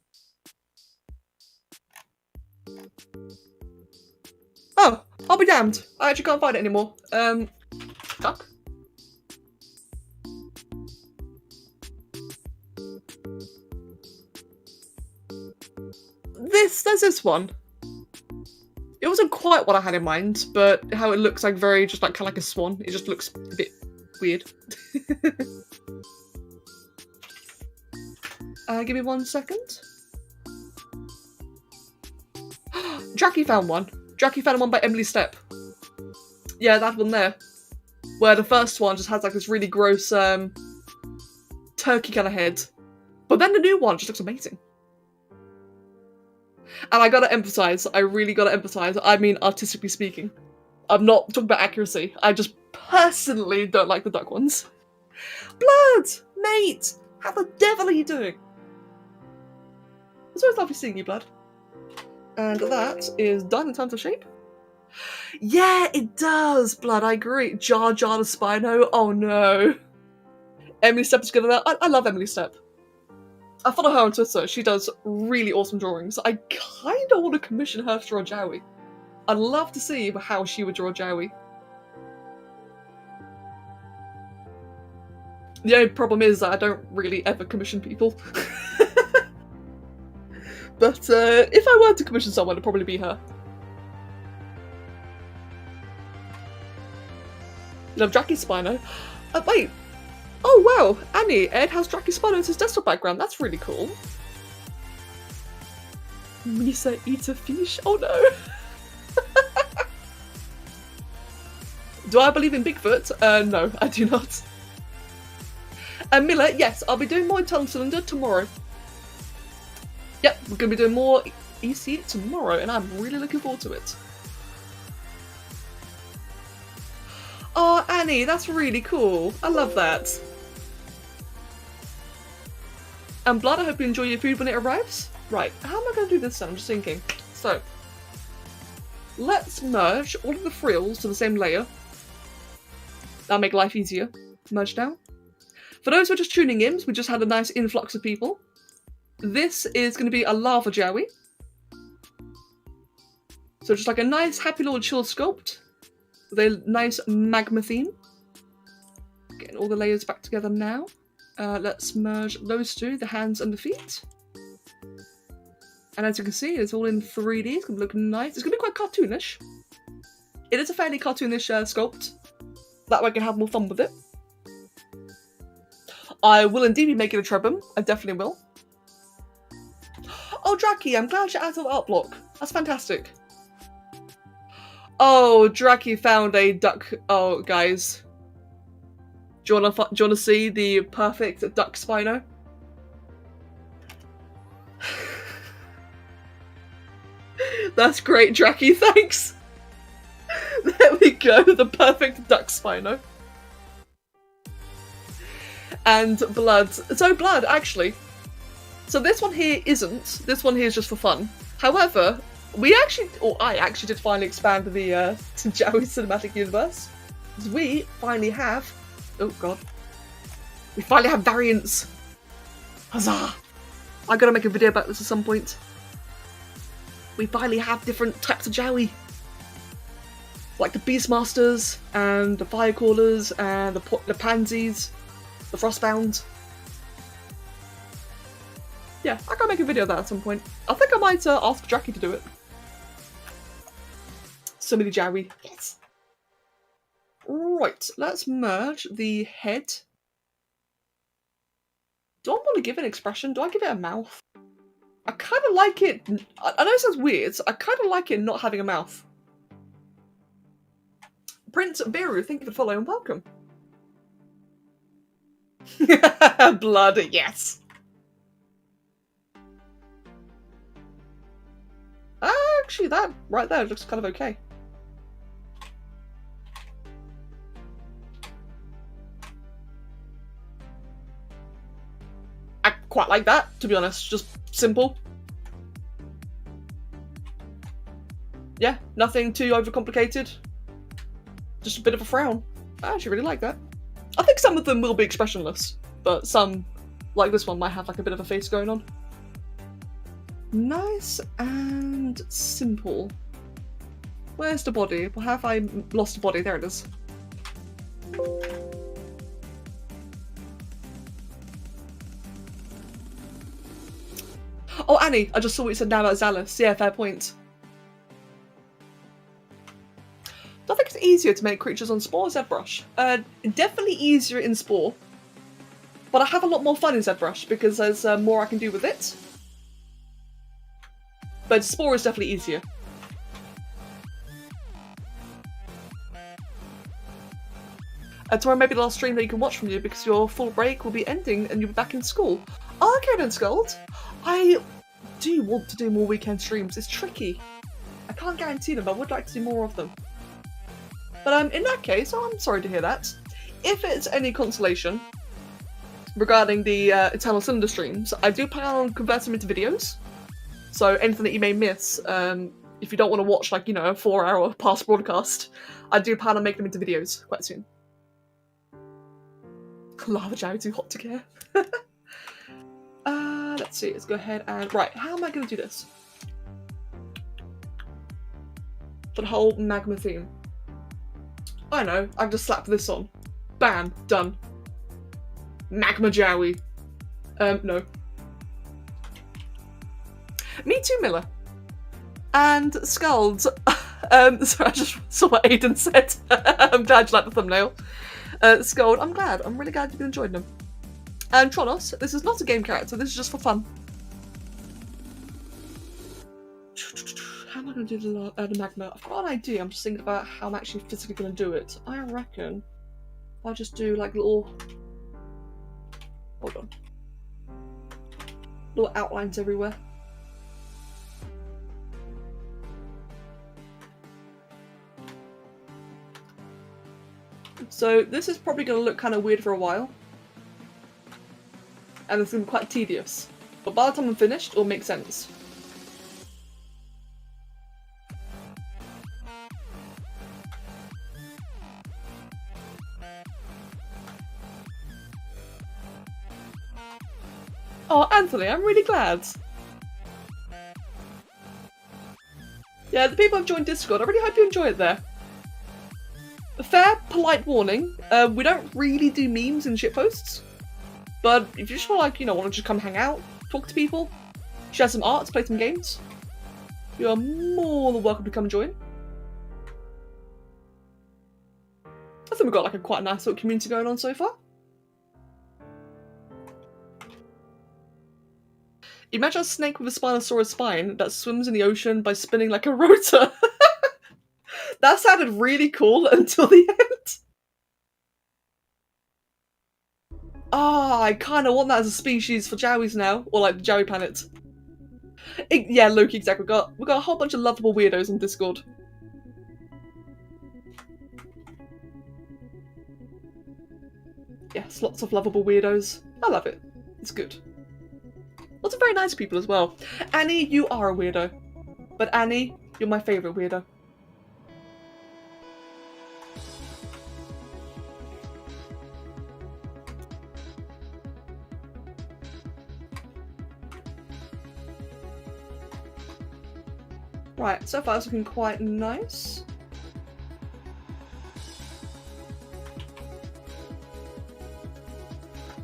Oh, I'll be damned. I actually can't find it anymore. Duck? There's this one. It wasn't quite what I had in mind, but how it looks like very, just like kind of like a swan. It just looks a bit weird. Give me 1 second. Jackie found one. Jackie found one by Emily Stepp. Yeah, that one there. Where the first one just has like this really gross turkey kind of head. But then the new one just looks amazing. And I gotta emphasize, I really gotta emphasize, I mean artistically speaking. I'm not talking about accuracy. I just personally don't like the duck ones. Blood! Mate! How the devil are you doing? It's always lovely seeing you, Blood. And that is done in terms of shape. Yeah, it does, Blood, I agree. Jar Jar the Spino, oh no. Emily Stepp is good at that. I love Emily Stepp. I follow her on Twitter. She does really awesome drawings. I kind of want to commission her to draw Jowie. I'd love to see how she would draw Jowie. The only problem is that I don't really ever commission people. But if I were to commission someone, it'd probably be her. Love Jackie Spino. Wait. Oh wow, Annie, Ed has Jackie Spino as his desktop background. That's really cool. Misa eats a fish? Oh no. Do I believe in Bigfoot? No, I do not. And Miller, yes, I'll be doing more Tunnel Cylinder tomorrow. Yep, we're going to be doing more EC tomorrow, and I'm really looking forward to it. Oh, Annie, that's really cool. I love that. And Blood, I hope you enjoy your food when it arrives. Right, how am I going to do this then? I'm just thinking. So, let's merge all of the frills to the same layer. That'll make life easier. Merge now. For those who are just tuning in, we just had a nice influx of people. This is going to be a lava Jowie. So just like a nice happy little chill sculpt. With a nice magma theme. Getting all the layers back together now. Let's merge those two, the hands and the feet. And as you can see, it's all in 3D. It's going to look nice. It's going to be quite cartoonish. It is a fairly cartoonish sculpt. That way I can have more fun with it. I will indeed be making a trebum. I definitely will. Oh, Draki, I'm glad you added to the art block. That's fantastic. Oh, Draki found a duck. Oh, guys. Do you wanna see the perfect duck Spino? That's great, Draki, thanks. There we go, the perfect duck Spino. And Blood. So Blood, actually. So this one here isn't. This one here is just for fun. However, I actually did finally expand the Jowie cinematic universe. Because we finally have, oh god, we finally have variants. Huzzah! I gotta make a video about this at some point. We finally have different types of Jowie. Like the Beastmasters, and the Firecallers, and the Pansies, the Frostbound. Yeah, I gotta make a video of that at some point. I think I might ask Jackie to do it. So many Jowie. Yes. Right, let's merge the head. Do I want to give it an expression? Do I give it a mouth? I kind of like it. I know it sounds weird. I kind of like it not having a mouth. Prince Beru, thank you for following. Welcome. Blood, yes. Actually, that right there looks kind of okay. I quite like that, to be honest. Just simple. Yeah, nothing too overcomplicated. Just a bit of a frown. I actually really like that. I think some of them will be expressionless, but some, like this one, might have like a bit of a face going on. Nice and simple. Where's the body? Well, have I lost the body? There it is. Oh, Annie, I just saw what you said now about Zalus. Yeah, fair point. I think it's easier to make creatures on Spore or ZBrush. Definitely easier in Spore, but I have a lot more fun in ZBrush because there's more I can do with it. But Spore is definitely easier. Tomorrow may be the last stream that you can watch from you because your full break will be ending and you'll be back in school. Oh, okay then, Skuld. I do want to do more weekend streams. It's tricky. I can't guarantee them, but I would like to do more of them. But in that case, I'm sorry to hear that. If it's any consolation regarding the Eternal Cylinder streams, I do plan on converting them into videos. So anything that you may miss, if you don't want to watch, like, you know, a 4-hour past broadcast, I do plan on making them into videos quite soon. Lava Jowie too hot to care. Let's see, let's go ahead and... Right, how am I going to do this? For the whole Magma theme. I know, I've just slapped this on. Bam, done. Magma Jowie. No. Me too, Miller. And Skulls. Sorry, I just saw what Aiden said. I'm glad you liked the thumbnail. Skuld, I'm glad. I'm really glad you've been enjoying them. And Tronos, this is not a game character, this is just for fun. How am I going to do the Magma? I've got an idea, I'm just thinking about how I'm actually physically going to do it. I reckon I'll just do like little... Hold on. Little outlines everywhere. So this is probably going to look kind of weird for a while. And it's going to be quite tedious. But by the time I'm finished, it'll make sense. Oh, Anthony, I'm really glad. Yeah, the people have joined Discord, I really hope you enjoy it there. A fair, polite warning, we don't really do memes and shitposts. But if you just want, like, you know, want to just come hang out, talk to people, share some art, play some games, you are more than welcome to come join. I think we've got like a quite nice little community going on so far. Imagine a snake with a Spinosaurus spine that swims in the ocean by spinning like a rotor. That sounded really cool until the end. Ah, I kind of want that as a species for Jowies now, or like the Jowie planet. Yeah, Loki, exactly. We've got a whole bunch of lovable weirdos on Discord. Yes, lots of lovable weirdos. I love it. It's good. Lots of very nice people as well. Annie, you are a weirdo. But Annie, you're my favourite weirdo. Right, so far it's looking quite nice.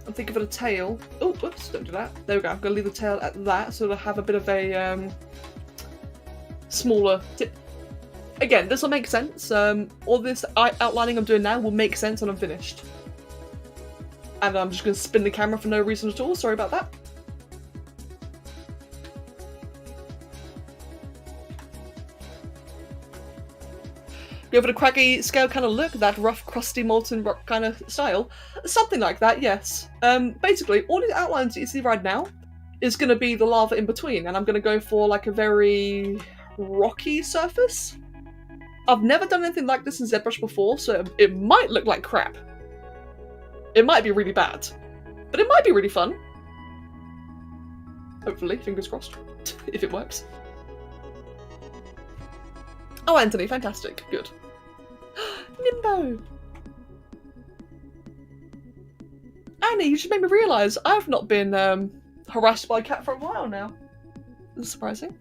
I'm thinking for the tail. Oh, whoops, don't do that. There we go, I'm going to leave the tail at that so it'll have a bit of a smaller tip. Again, this will make sense. All this outlining I'm doing now will make sense when I'm finished. And I'm just going to spin the camera for no reason at all. Sorry about that. Give it a craggy scale kind of look, that rough, crusty, molten rock kind of style. Something like that, yes. Basically, all the outlines that you see right now is going to be the lava in between, and I'm going to go for like a very rocky surface. I've never done anything like this in ZBrush before, so it might look like crap. It might be really bad, but it might be really fun. Hopefully, fingers crossed, if it works. Oh, Anthony, fantastic. Good. Nimbo! Annie, you just made me realise I've not been harassed by a cat for a while now. That's surprising.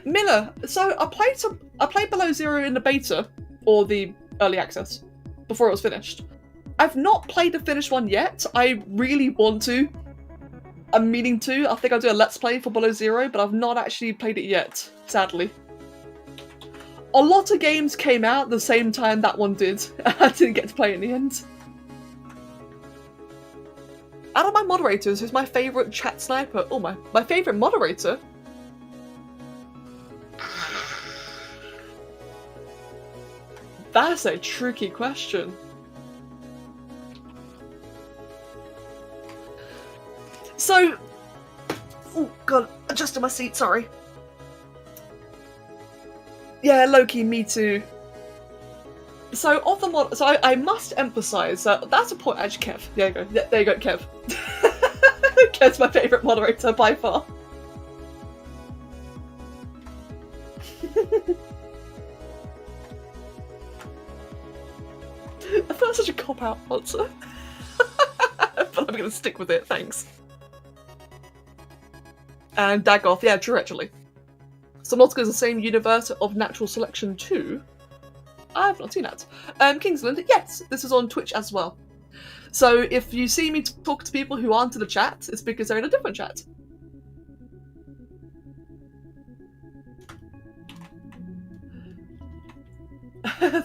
Miller, so I played Below Zero in the beta, or the early access, before it was finished. I've not played the finished one yet. I really want to. I'm meaning to. I think I'll do a Let's Play for Below Zero, but I've not actually played it yet, sadly. A lot of games came out at the same time that one did. I didn't get to play it in the end. Out of my moderators, who's my favourite chat sniper? Oh, my favourite moderator? That's a tricky question. So... Oh, God, adjusting my seat, sorry. Yeah, low-key, me too. So, of the mod, so I must emphasise that that's a point. Actually, Kev. There you go. There you go, Kev. Kev's my favourite moderator by far. I felt such a cop-out answer. But I'm going to stick with it, thanks. And Dagoth, yeah, true actually. Subnautica is the same universe of Natural Selection 2. I have not seen that. Kingsland, yes, this is on Twitch as well. So if you see me talk to people who aren't in the chat, it's because they're in a different chat.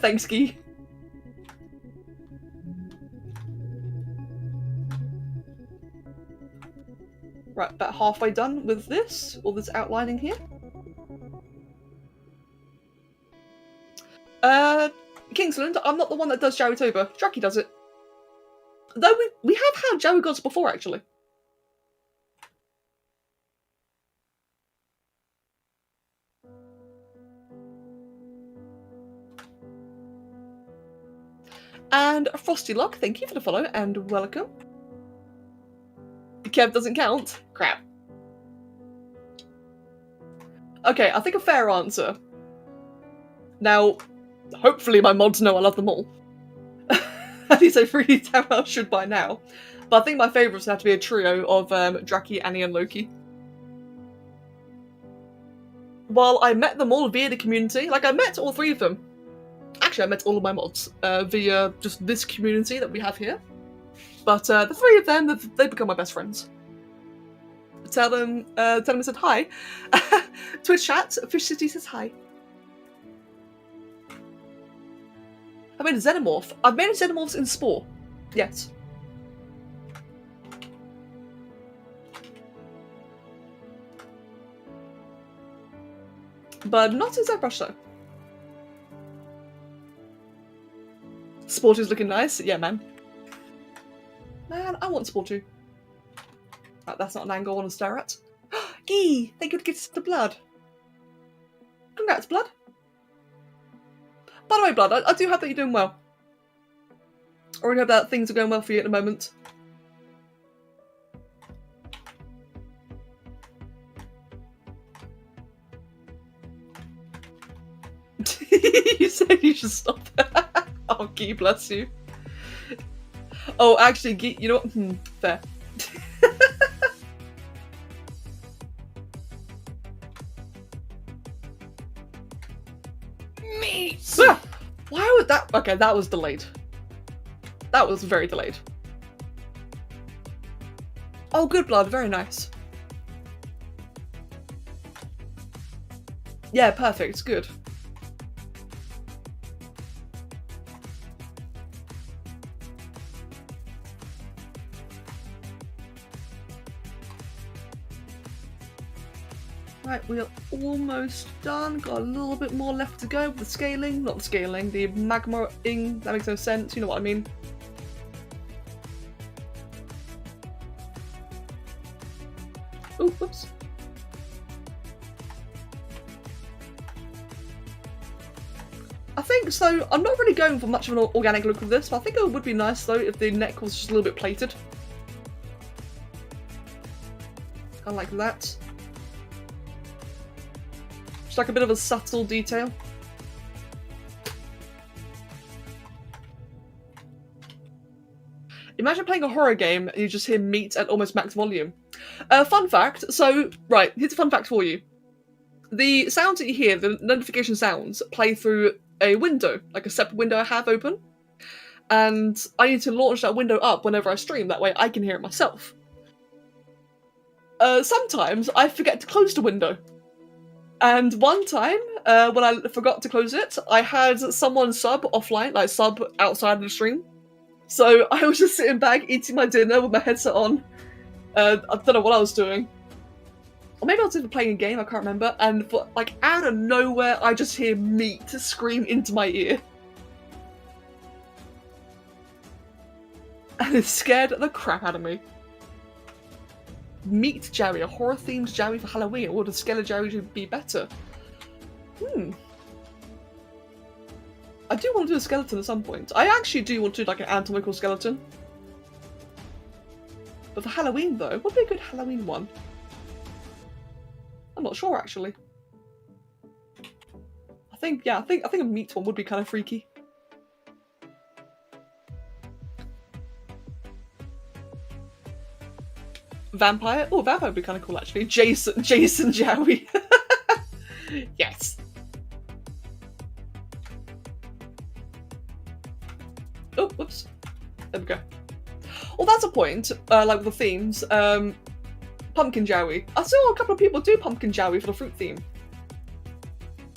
Thanks, Guy. Right, about halfway done with this, all this outlining here. Kingsland, I'm not the one that does Jowwitober. Jackie does it. Though we have had Joey gods before, actually. And Frosty Lock, thank you for the follow and welcome. Kev doesn't count. Crap. Okay, I think a fair answer. Now, hopefully my mods know I love them all. At least I really damn well should by now. But I think my favourites have to be a trio of Draki, Annie and Loki. While I met them all via the community, like I met all three of them. Actually, I met all of my mods via just this community that we have here. But the three of them, they've become my best friends. Tell them I said hi. Twitch chat, Fish City says hi. I made a xenomorph. I've made a xenomorphs in Spore. Yes. But not in ZBrush though. Sport is looking nice. Yeah, man. Man, I want Sport too. Right, that's not an angle I want to stare at. Gee, thank you for giving the blood. Congrats, Blood. By the way, Blood, I do hope that you're doing well. I already hope that things are going well for you at the moment. You said you should stop. Oh, Gee, bless you. Oh, actually, Gee, you know what? Fair. Ah, why would that? Okay, that was delayed. That was very delayed. Oh, good, Blood. Very nice. Yeah, perfect. Good. Right, we are almost done. Got a little bit more left to go with the scaling. Not the scaling, the magma-ing. That makes no sense. You know what I mean. Oh, whoops. I think so. I'm not really going for much of an organic look with this, but I think it would be nice though if the neck was just a little bit plated. I like that. Just like a bit of a subtle detail. Imagine playing a horror game and you just hear meat at almost max volume. Fun fact, so, right, here's a fun fact for you. The sounds that you hear, the notification sounds, play through a window, like a separate window I have open. And I need to launch that window up whenever I stream, that way I can hear it myself. Sometimes I forget to close the window. And one time, when I forgot to close it, I had someone sub offline, like sub outside of the stream. So I was just sitting back, eating my dinner with my headset on. I don't know what I was doing. Or maybe I was even playing a game, I can't remember. And for, like, out of nowhere, I just hear meat scream into my ear. And it scared the crap out of me. Meat Jowie, a horror-themed Jowie for Halloween. Or does Skeleton Jowie should be better? I do want to do a skeleton at some point. I actually do want to do like an anatomical skeleton. But for Halloween though, what would be a good Halloween one? I'm not sure actually. I think a meat one would be kind of freaky. Vampire? Oh, vampire would be kind of cool actually. Jason Jowie. Yes. Oh, whoops. There we go. Well, that's a point, like with the themes. Pumpkin Jowie. I saw a couple of people do Pumpkin Jowie for the fruit theme.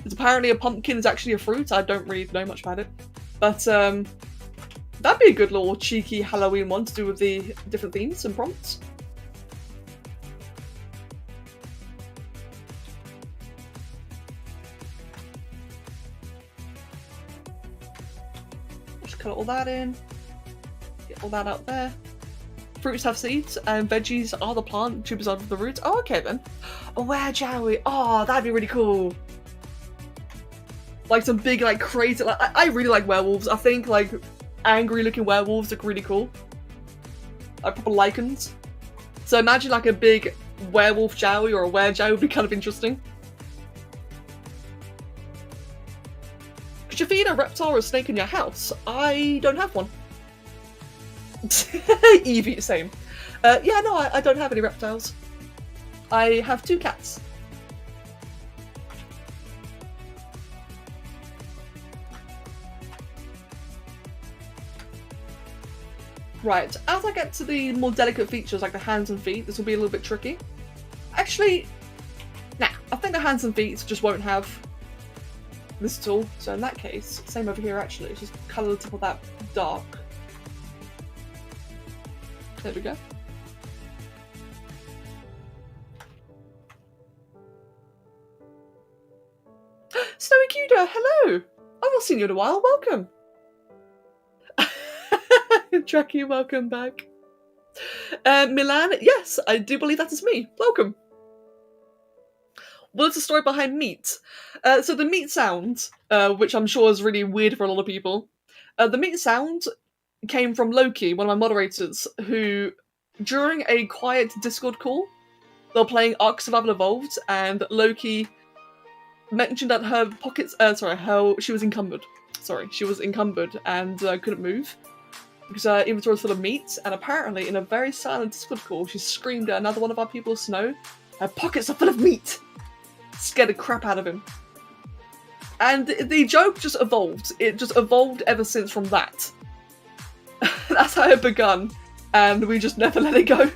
It's apparently a pumpkin is actually a fruit. I don't really know much about it. But, that'd be a good little cheeky Halloween one to do with the different themes and prompts. Just cut all that in. Get all that out there. Fruits have seeds, and veggies are the plant, tubers are the roots. Oh, okay then. A were-jowie. Oh, that'd be really cool. Like some big, like crazy. Like I really like werewolves. I think like angry-looking werewolves look really cool. Like proper lichens. So imagine like a big werewolf jowie or a were-jowie would be kind of interesting. Could you feed a reptile or a snake in your house? I don't have one. Evie, same. Yeah, no, I don't have any reptiles. I have 2 cats. Right, as I get to the more delicate features like the hands and feet, this will be a little bit tricky. Actually, nah, I think the hands and feet just won't have this at all. So in that case, same over here actually, just colour the tip of that dark. There we go. Snowy Cuda, hello! I've not seen you in a while, welcome! Jackie, welcome back. Milan, yes, I do believe that is me. Welcome. What's the story behind meat? So the meat sound, which I'm sure is really weird for a lot of people, the meat sound came from Loki, one of my moderators, who, during a quiet Discord call, they were playing Ark Survival Evolved, and Loki mentioned that her pockets, she was encumbered. Sorry, she was encumbered and couldn't move because her inventory was full of meat, and apparently in a very silent Discord call, she screamed at another one of our people, Snow, her pockets are full of meat! Scared the crap out of him. And the joke just evolved. It just evolved ever since from that. That's how it begun, and we just never let it go.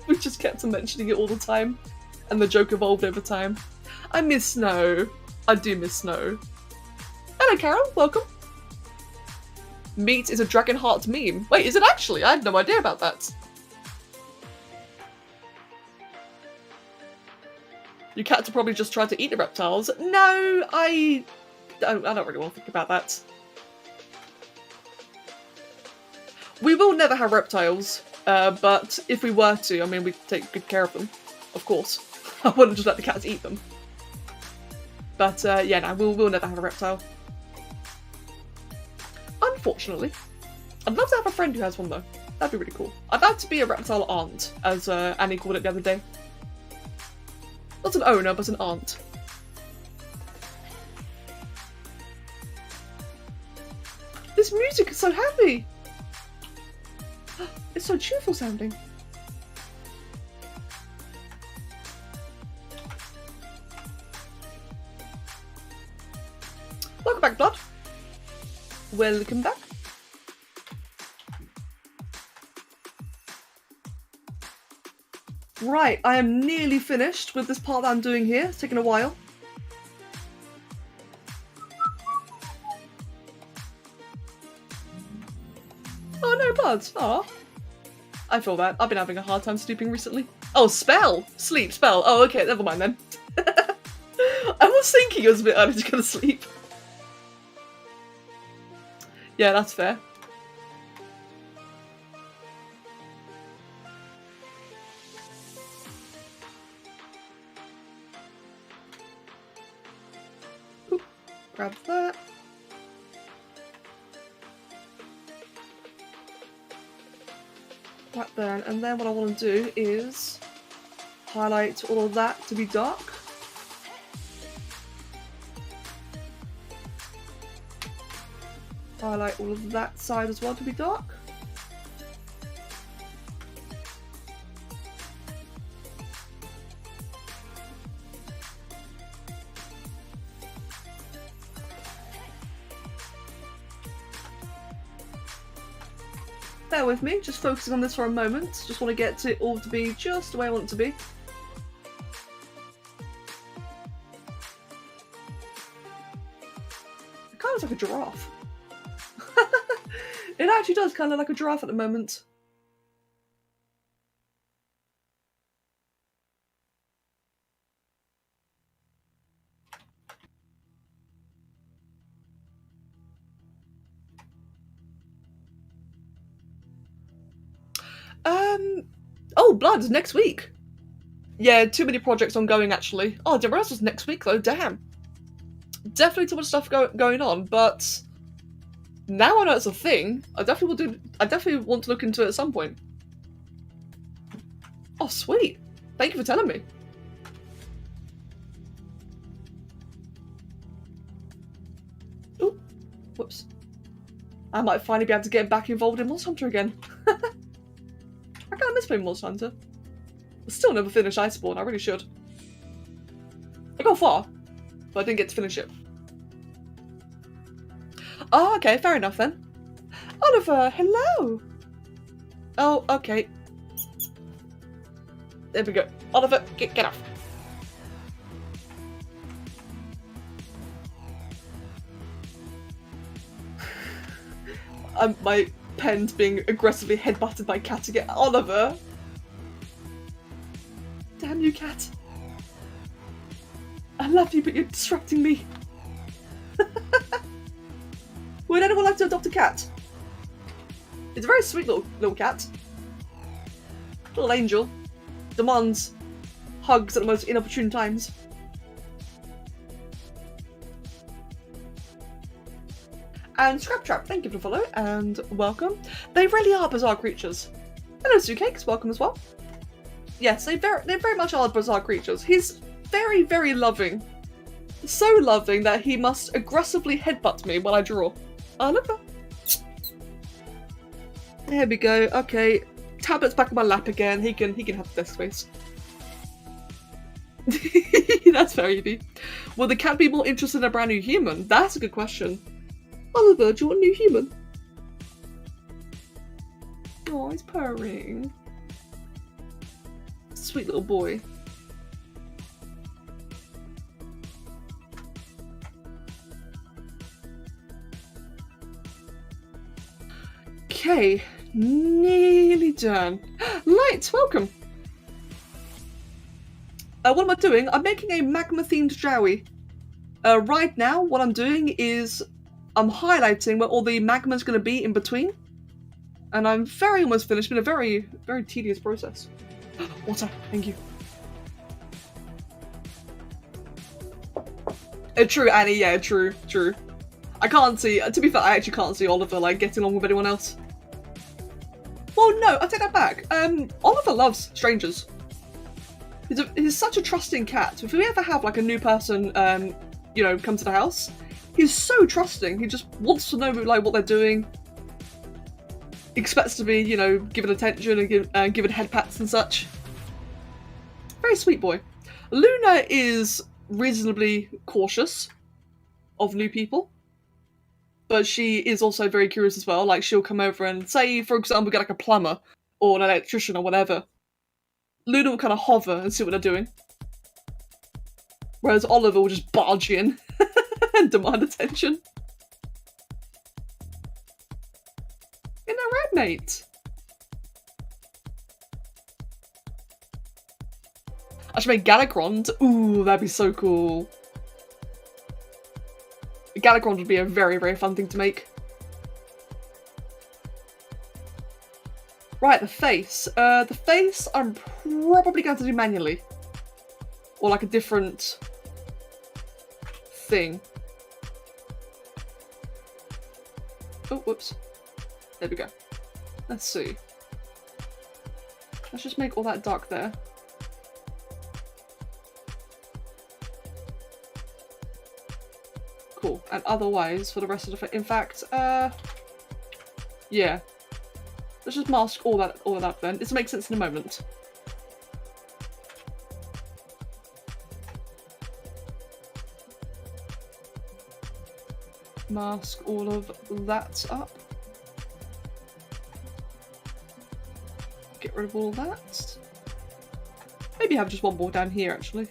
We just kept on mentioning it all the time, and the joke evolved over time. I miss Snow. I do miss Snow. Hello, Carol. Welcome. Meat is a Dragonheart meme. Wait, is it actually? I had no idea about that. Your cats will probably just try to eat the reptiles. No, I don't really want to think about that. We will never have reptiles, but if we were to, I mean, we'd take good care of them, of course. I wouldn't just let the cats eat them. But yeah, no, we'll never have a reptile. Unfortunately. I'd love to have a friend who has one though. That'd be really cool. I'd like to be a reptile aunt, as Annie called it the other day. Not an owner, but an aunt. This music is so happy! It's so cheerful sounding. Welcome back, Blood. Welcome back. Right, I am nearly finished with this part that I'm doing here. It's taking a while. Oh no, buds. Aw. I feel that. I've been having a hard time sleeping recently. Oh, spell! Sleep, spell. Oh, okay, never mind then. I was thinking it was a bit early to go to sleep. Yeah, that's fair. Oop, grab that. Right then, and then what I want to do is highlight all of that to be dark. Highlight all of that side as well to be dark. Bear with me, just focusing on this for a moment. Just want to get it all to be just the way I want it to be. It kind of looks like a giraffe. It actually does kind of look like a giraffe at the moment. Oh, Blood, next week. Yeah, too many projects ongoing actually. Oh, I didn't realize it was next week though, damn. Definitely too much stuff going on, but now I know it's a thing. I definitely want to look into it at some point. Oh, sweet. Thank you for telling me. Ooh, whoops. I might finally be able to get back involved in Monster Hunter again. I kind of miss playing Monster Hunter. I still never finished Iceborne, I really should. I got far, but I didn't get to finish it. Oh, okay, fair enough then. Oliver, hello! Oh, okay. There we go. Oliver, get off. My pen's being aggressively headbutted by cat again. Oliver! Damn you, cat. I love you, but you're disrupting me. Would anyone like to adopt a cat? It's a very sweet little cat. Little angel. Demands hugs at the most inopportune times. And Scraptrap, thank you for the follow and welcome. They really are bizarre creatures. Hello, Sucakes, welcome as well. Yes, they very much are bizarre creatures. He's very, very loving. So loving that he must aggressively headbutt me while I draw. Oh, look at that. There we go. Okay, tablet's back in my lap again. He can have the desk space. That's very easy. Will the cat be more interested in a brand new human? That's a good question. Oliver, do you want a new human? Oh, he's purring. Sweet little boy. Okay, nearly done. Light, welcome. What am I doing? I'm making a magma-themed Jowie. Right now, what I'm doing is I'm highlighting where all the magma's going to be in between. And I'm very almost finished. It's been a very, very tedious process. Water, thank you. True, Annie, yeah, true. I can't see, to be fair, I actually can't see Oliver, like, getting along with anyone else. Well, no, I take that back. Oliver loves strangers. He's such a trusting cat. If we ever have, like, a new person, you know, come to the house, he's so trusting. He just wants to know, like, what they're doing. Expects to be, you know, given attention and given head pats and such. Very sweet boy. Luna is reasonably cautious of new people, but she is also very curious as well. Like, she'll come over and say, for example, get like a plumber or an electrician or whatever. Luna will kind of hover and see what they're doing, whereas Oliver will just barge in and demand attention. Isn't that right, mate? I should make Galakrond. Ooh, that'd be so cool. Galakrond would be a very, very fun thing to make. Right, the face. The face I'm probably going to do manually. Or like a different thing. Oh, whoops. There we go. Let's see. Let's just make all that dark there. Cool. And otherwise, for the rest of the in fact, yeah. Let's just mask all that up then. This will make sense in a moment. Mask all of that up. Get rid of all that. Maybe have just one more down here, actually.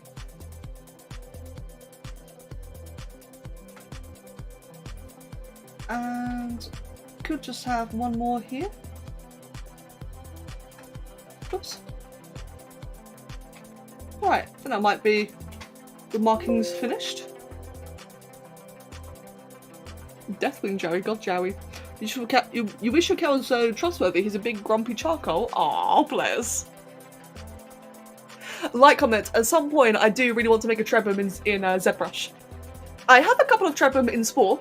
And could just have one more here. Oops. Right, I think that might be the markings finished. Deathwing Joey, God Joey. You wish your cat was so trustworthy. He's a big grumpy charcoal. Aw, bless. Like, comment, at some point I do really want to make a Trebum in ZBrush. I have a couple of Trebum in Spore.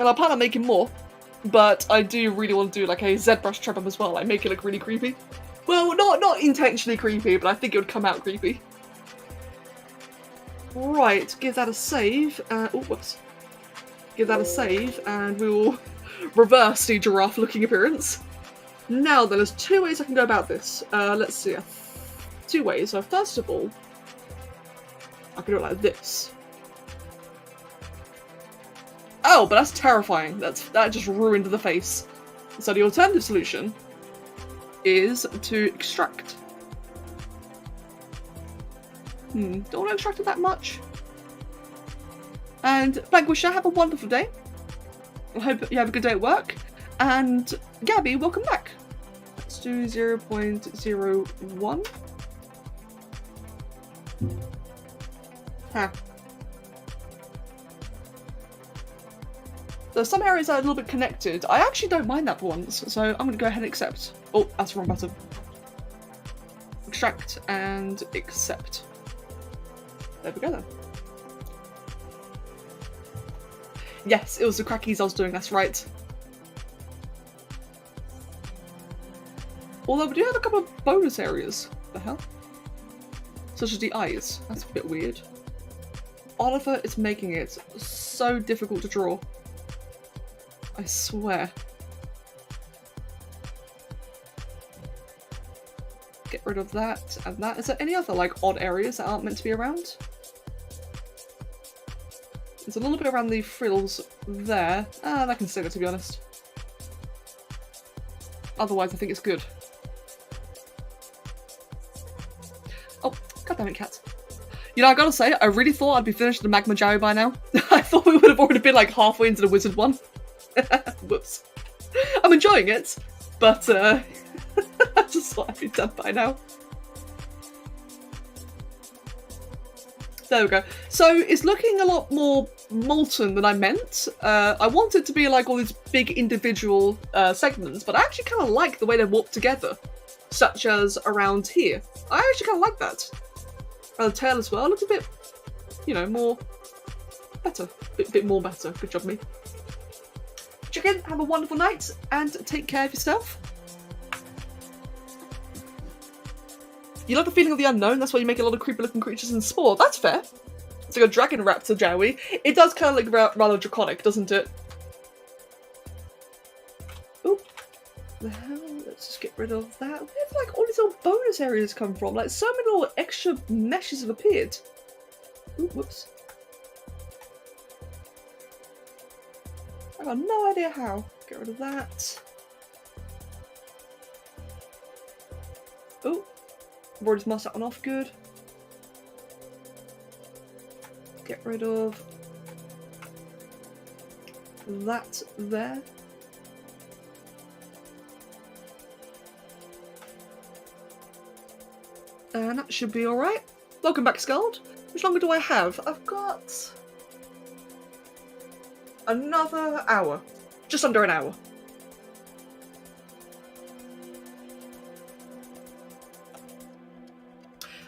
And I plan on making more. But I do really want to do like a ZBrush Trebum as well, like make it look really creepy. Well, not intentionally creepy, but I think it would come out creepy. Right, give that a save. Oh, whoops. Give that a save, and we will reverse the giraffe-looking appearance. Now then, there's two ways I can go about this. Let's see. Two ways. So first of all, I can do it like this. Oh, but that's terrifying. That just ruined the face. So the alternative solution is to extract. Don't want to extract it that much. And Vanquisher, have a wonderful day. I hope you have a good day at work. And Gabby, welcome back. Let's do 0.01. Huh. So some areas are a little bit connected. I actually don't mind that for once, so I'm going to go ahead and accept. Oh, that's the wrong button. Extract and accept. There we go then. Yes, it was the crackies I was doing, that's right. Although we do have a couple of bonus areas. What the hell? Such as the eyes. That's a bit weird. Oliver is making it so difficult to draw. I swear. Get rid of that and that. Is there any other like odd areas that aren't meant to be around? There's a little bit around the frills there. That can stay there, to be honest. Otherwise, I think it's good. Oh, goddammit, cat. You know, I gotta say, I really thought I'd be finished the Magma Jowie by now. I thought we would have already been like halfway into the wizard one. Whoops. I'm enjoying it, but I just thought I'd be done by now. There we go. So it's looking a lot more molten than I meant. I want it to be like all these big individual segments, but I actually kind of like the way they're warped together, such as around here. I actually kind of like that. And the tail as well looks a bit, you know, more better. Bit more better. Good job, me. Chicken, have a wonderful night and take care of yourself. You love the feeling of the unknown, that's why you make a lot of creepy looking creatures in Spore. That's fair. It's like a dragon raptor, Joey. It does kind of look rather draconic, doesn't it? Oop. The hell? Let's just get rid of that. Where have like all these little bonus areas come from? Like so many little extra meshes have appeared. Ooh, whoops. I got no idea how. Get rid of that. Oh. I've already masked that one off, good. Get rid of that there. And that should be alright. Welcome back, Scald. How much longer do I have? I've got another hour. Just under an hour.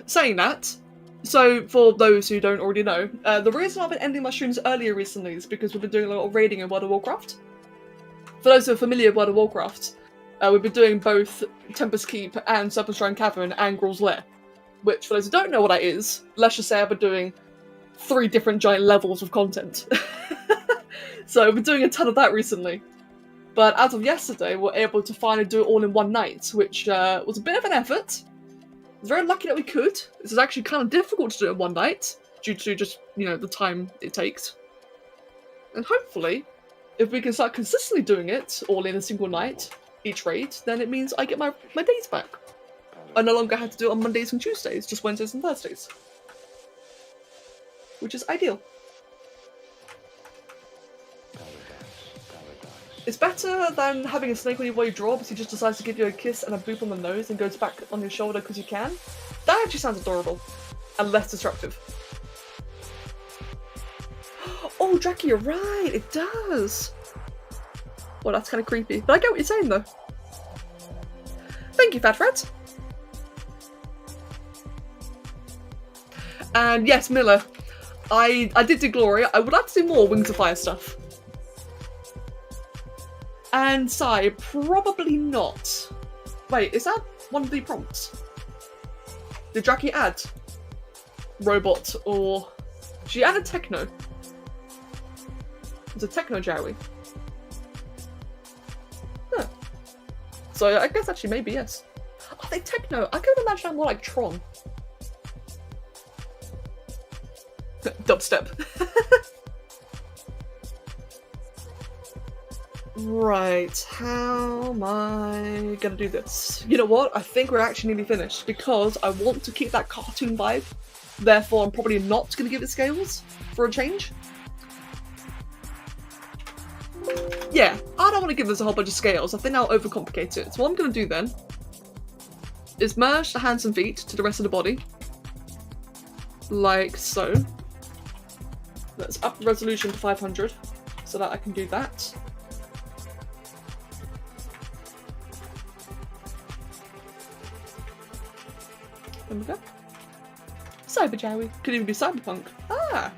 Saying that, so for those who don't already know, the reason I've been ending my streams earlier recently is because we've been doing a lot of raiding in World of Warcraft. For those who are familiar with World of Warcraft, we've been doing both Tempest Keep and Serpent Shrine Cavern and Grul's Lair. Which, for those who don't know what that is, let's just say I've been doing 3 different giant levels of content. So I've been doing a ton of that recently. But as of yesterday, we're able to finally do it all in one night, which was a bit of an effort. I was very lucky that we could. This is actually kind of difficult to do it in one night, due to just, you know, the time it takes. And hopefully, if we can start consistently doing it all in a single night, each raid, then it means I get my days back. I no longer have to do it on Mondays and Tuesdays, just Wednesdays and Thursdays. Which is ideal. It's better than having a snake on your way draw because he just decides to give you a kiss and a boop on the nose and goes back on your shoulder because you can. That actually sounds adorable. And less disruptive. Oh, Draki, you're right, it does! Well, that's kind of creepy. But I get what you're saying, though. Thank you, Fat Fred. And yes, Miller, I did do Glory. I would like to do more Wings of Fire stuff. And Sai, probably not. Wait, is that one of the prompts? Did Draki add robot or... She added techno. It's a techno Jowie. Huh. So I guess actually maybe yes. Are they techno? I could imagine I'm more like Tron. Dubstep. Right, how am I gonna do this? You know what? I think we're actually nearly finished because I want to keep that cartoon vibe. Therefore, I'm probably not gonna give it scales for a change. Yeah, I don't want to give this a whole bunch of scales. I think I'll overcomplicate it. So what I'm gonna do then is merge the hands and feet to the rest of the body. Like so. Let's up the resolution to 500 so that I can do that. There we go. Cyber Jowie. Could even be cyberpunk. Ah!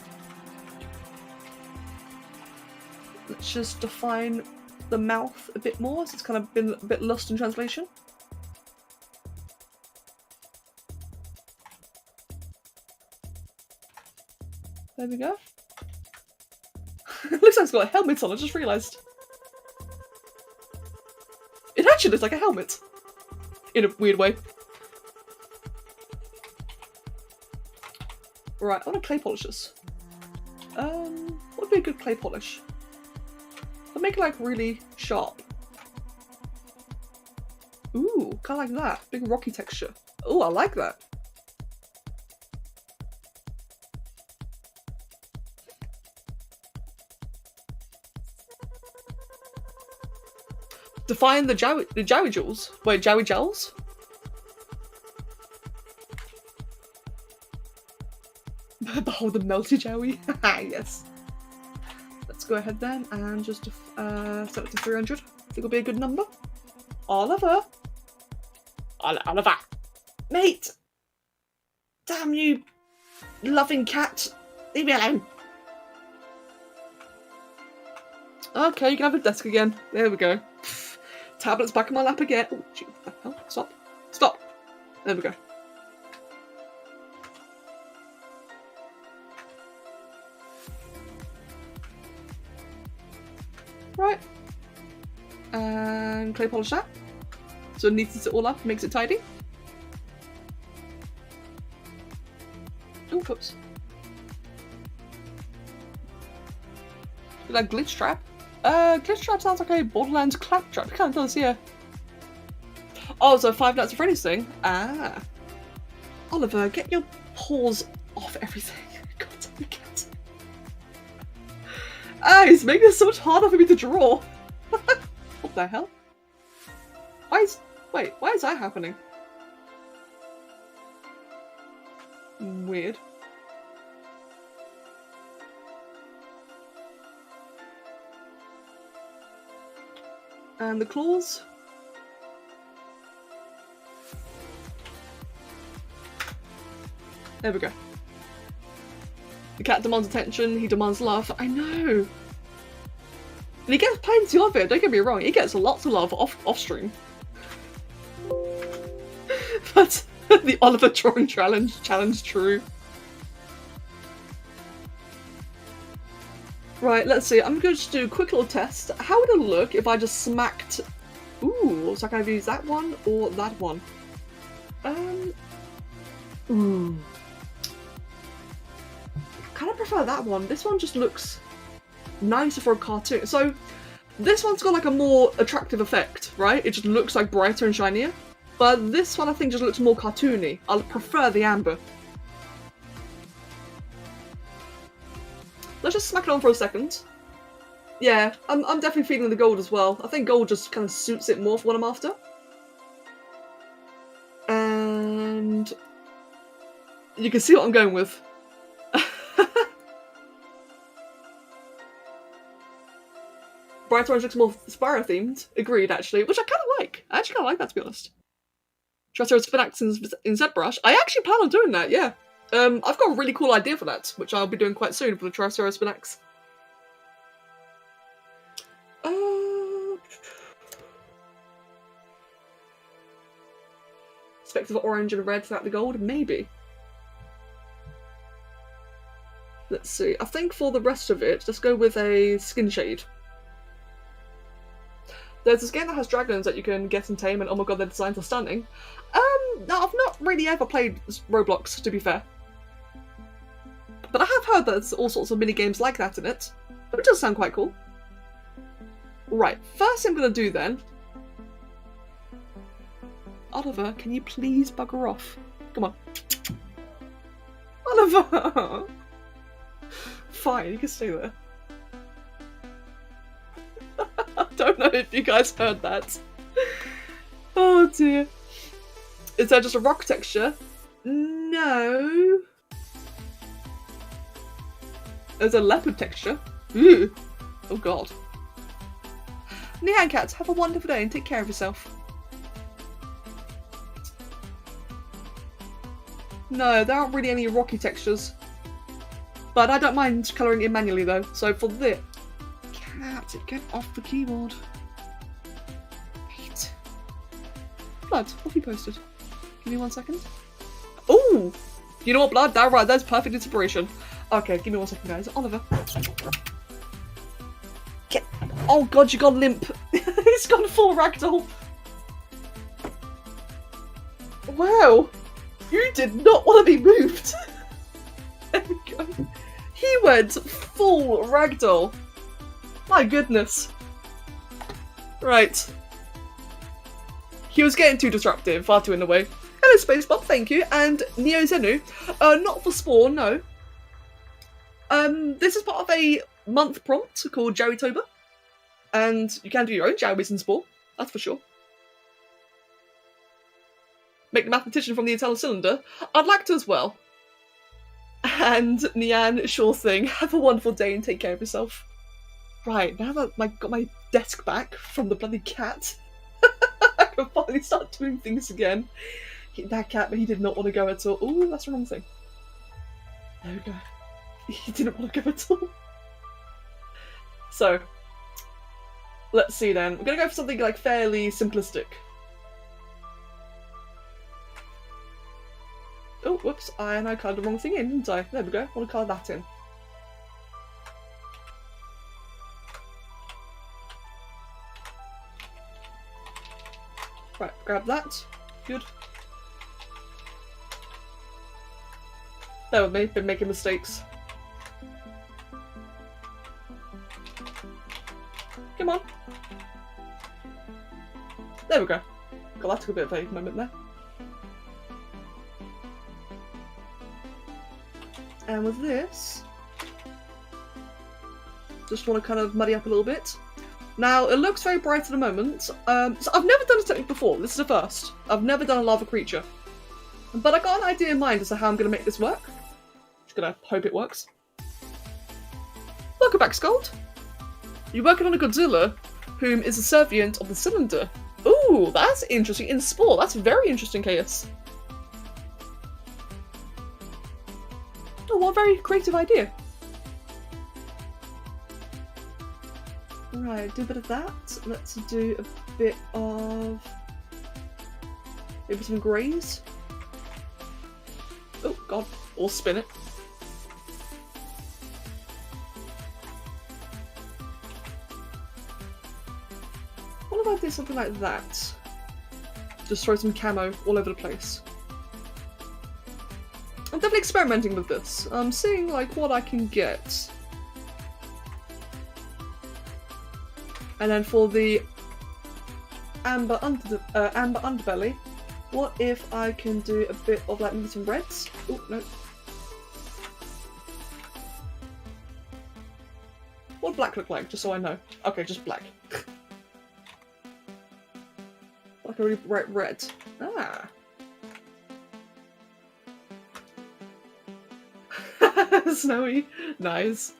Let's just define the mouth a bit more, so it's kind of been a bit lost in translation. There we go. Looks like it's got a helmet on, I just realised. It actually looks like a helmet. In a weird way. Right, I want to clay polish this. What would be a good clay polish? I'll make it like really sharp. Ooh, kinda like that. Big rocky texture. Ooh, I like that. Define the Jowie jewels. Wait, Jowie gels? Behold the melty Joey. Yes. Let's go ahead then and just set it to 300. I think it'll be a good number. Oliver. Oliver. Mate. Damn you, loving cat. Leave me alone. Okay, you can have a desk again. There we go. Tablet's back in my lap again. Oh, gee, what the hell? Stop. Stop. There we go. Right. And clay polish that. So it neatens it all up, makes it tidy. Oh, whoops. Like glitch trap. Glitch trap sounds like a Borderlands claptrap. It kind of does, yeah. Oh, so Five Nights at Freddy's thing. Ah. Oliver, get your paws off everything. God damn it. Ah, he's making it so much harder for me to draw. What the hell? Wait, why is that happening? Weird. And the claws. There we go. The cat demands attention, he demands love. I know! And he gets plenty of it, don't get me wrong, he gets lots of love off stream. But the Oliver drawing challenge true. Right, let's see. I'm going to do a quick little test. How would it look if I just smacked... Ooh, so I can either use that one or that one. Ooh. I kind of prefer that one. This one just looks nicer for a cartoon. So, this one's got like a more attractive effect, right? It just looks like brighter and shinier. But this one I think just looks more cartoony. I prefer the amber. Let's just smack it on for a second. Yeah, I'm definitely feeling the gold as well. I think gold just kind of suits it more for what I'm after. And you can see what I'm going with. Bright orange looks more Spyro themed. Agreed, actually, which I kind of like. I actually kind of like that, to be honest. Triceratops in ZBrush. I actually plan on doing that, yeah. I've got a really cool idea for that, which I'll be doing quite soon for the Triceratops. Specks of orange and red throughout the gold? Maybe. Let's see. I think for the rest of it, let's go with a skin shade. There's this game that has dragons that you can get and tame, and oh my god, their designs are stunning. No, I've not really ever played Roblox, to be fair. But I have heard that there's all sorts of mini games like that in it. But it does sound quite cool. Right, first thing I'm going to do then... Oliver, can you please bugger off? Come on. Oliver! Fine, you can stay there. I don't know if you guys heard that. Oh dear. Is that just a rock texture? No. There's a leopard texture. Ooh. Oh god. Nihan cats, have a wonderful day and take care of yourself. No, there aren't really any rocky textures. But I don't mind colouring it manually though. So for this... Cat, get off the keyboard. Wait. Blood, what have you posted? Give me 1 second. Ooh! You know what, Blood? That right, that's perfect inspiration. Okay, give me 1 second, guys. Oliver. Get... Oh god, you got limp. He's gone full ragdoll. Wow. You did not want to be moved. There we go. He went full ragdoll. My goodness. Right. He was getting too disruptive, far too in the way. Hello Space Bob, thank you. And Neo Zenu. Not for Spawn, no. This is part of a month prompt called Jowwitober. And you can do your own Jowies in Spawn, that's for sure. Make the mathematician from the Eternal Cylinder. I'd like to as well. And Nian, sure thing. Have a wonderful day and take care of yourself. Right, now that I got my desk back from the bloody cat, I can finally start doing things again. That cat, but he did not want to go at all. Ooh, that's the wrong thing. There we go. He didn't want to go at all. So, let's see then. We're going to go for something like fairly simplistic. Oh, whoops, and I colored the wrong thing in, didn't I? There we go, I want to colour that in. Right, grab that. Good. Bear with me, been making mistakes. Come on. There we go. God, that took a bit of a moment there. And with this, just want to kind of muddy up a little bit. Now, it looks very bright at the moment. So I've never done a technique before. This is the first. I've never done a lava creature. But I got an idea in mind as to how I'm going to make this work. Just going to hope it works. Welcome back, Scald. You're working on a Godzilla, whom is a servient of the cylinder. Ooh, that's interesting. In Spore, that's very interesting, Chaos. Oh, what a very creative idea. Right, do a bit of that. Let's do a bit of maybe some greys. Oh god, or spin it. What if I did something like that? Just throw some camo all over the place. I'm definitely experimenting with this. I'm seeing like what I can get. And then for the amber underbelly, what if I can do a bit of like maybe some reds? Oh no. What does black look like? Just so I know. Okay, just black. Like a really bright red. Ah. Snowy. Nice.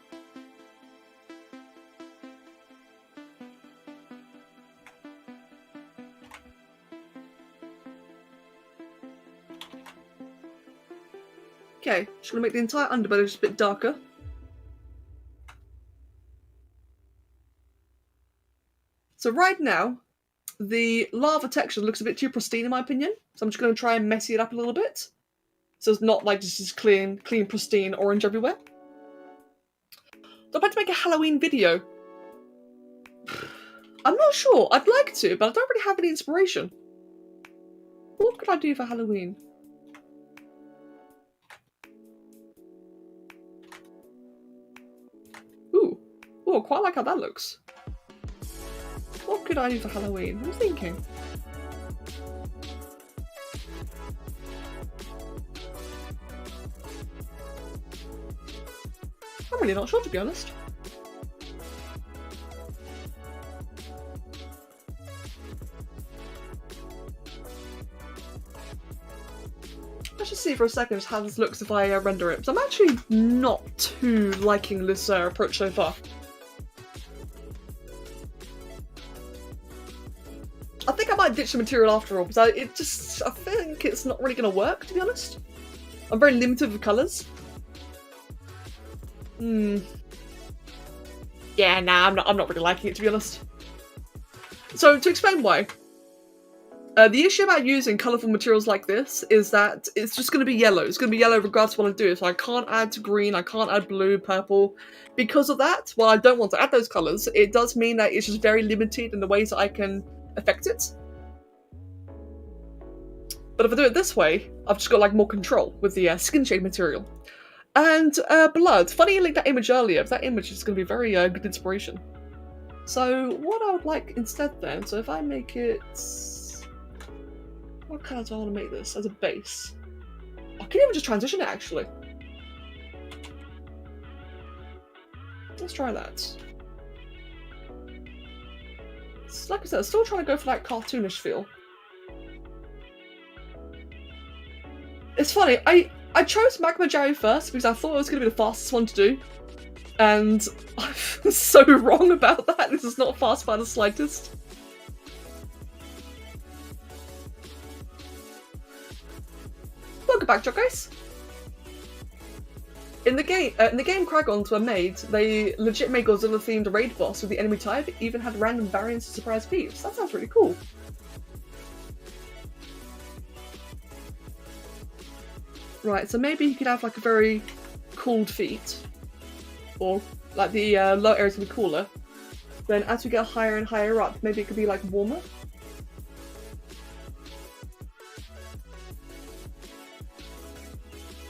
Okay, just gonna make the entire underbelly just a bit darker. So right now, the lava texture looks a bit too pristine in my opinion. So I'm just gonna try and messy it up a little bit. So it's not like just clean, pristine orange everywhere. So I'm about to make a Halloween video. I'm not sure. I'd like to, but I don't really have any inspiration. What could I do for Halloween? Ooh, I quite like how that looks. What could I do for Halloween? I'm thinking. I'm really not sure, to be honest. Let's just see for a second how this looks if I render it. So I'm actually not too liking this approach so far. I think I might ditch the material after all, because I think it's not really going to work, to be honest. I'm very limited with colours. Yeah, nah, I'm not really liking it, to be honest. So, to explain why. The issue about using colourful materials like this is that it's just going to be yellow. It's going to be yellow regardless of what I do. So I can't add green, I can't add blue, purple. Because of that, while I don't want to add those colours, it does mean that it's just very limited in the ways that I can affect it. But if I do it this way, I've just got like more control with the skin shade material. And blood. Funny you linked that image earlier. That image is going to be very good inspiration. So what I would like instead then, so if I make it... What colour do I want to make this as a base? I can even just transition it actually. Let's try that. It's, like I said, I'm still trying to go for that cartoonish feel. It's funny, I chose Magma Jowie first because I thought it was going to be the fastest one to do. And I'm so wrong about that. This is not fast by the slightest. Welcome back, guys. In the game Kragons were made, they legit made Godzilla-themed raid boss with the enemy type, even had random variants of surprise peeps. That sounds really cool. Right, so maybe he could have like a very cooled feet. Or like the low areas would be cooler. Then as we get higher and higher up, maybe it could be like warmer.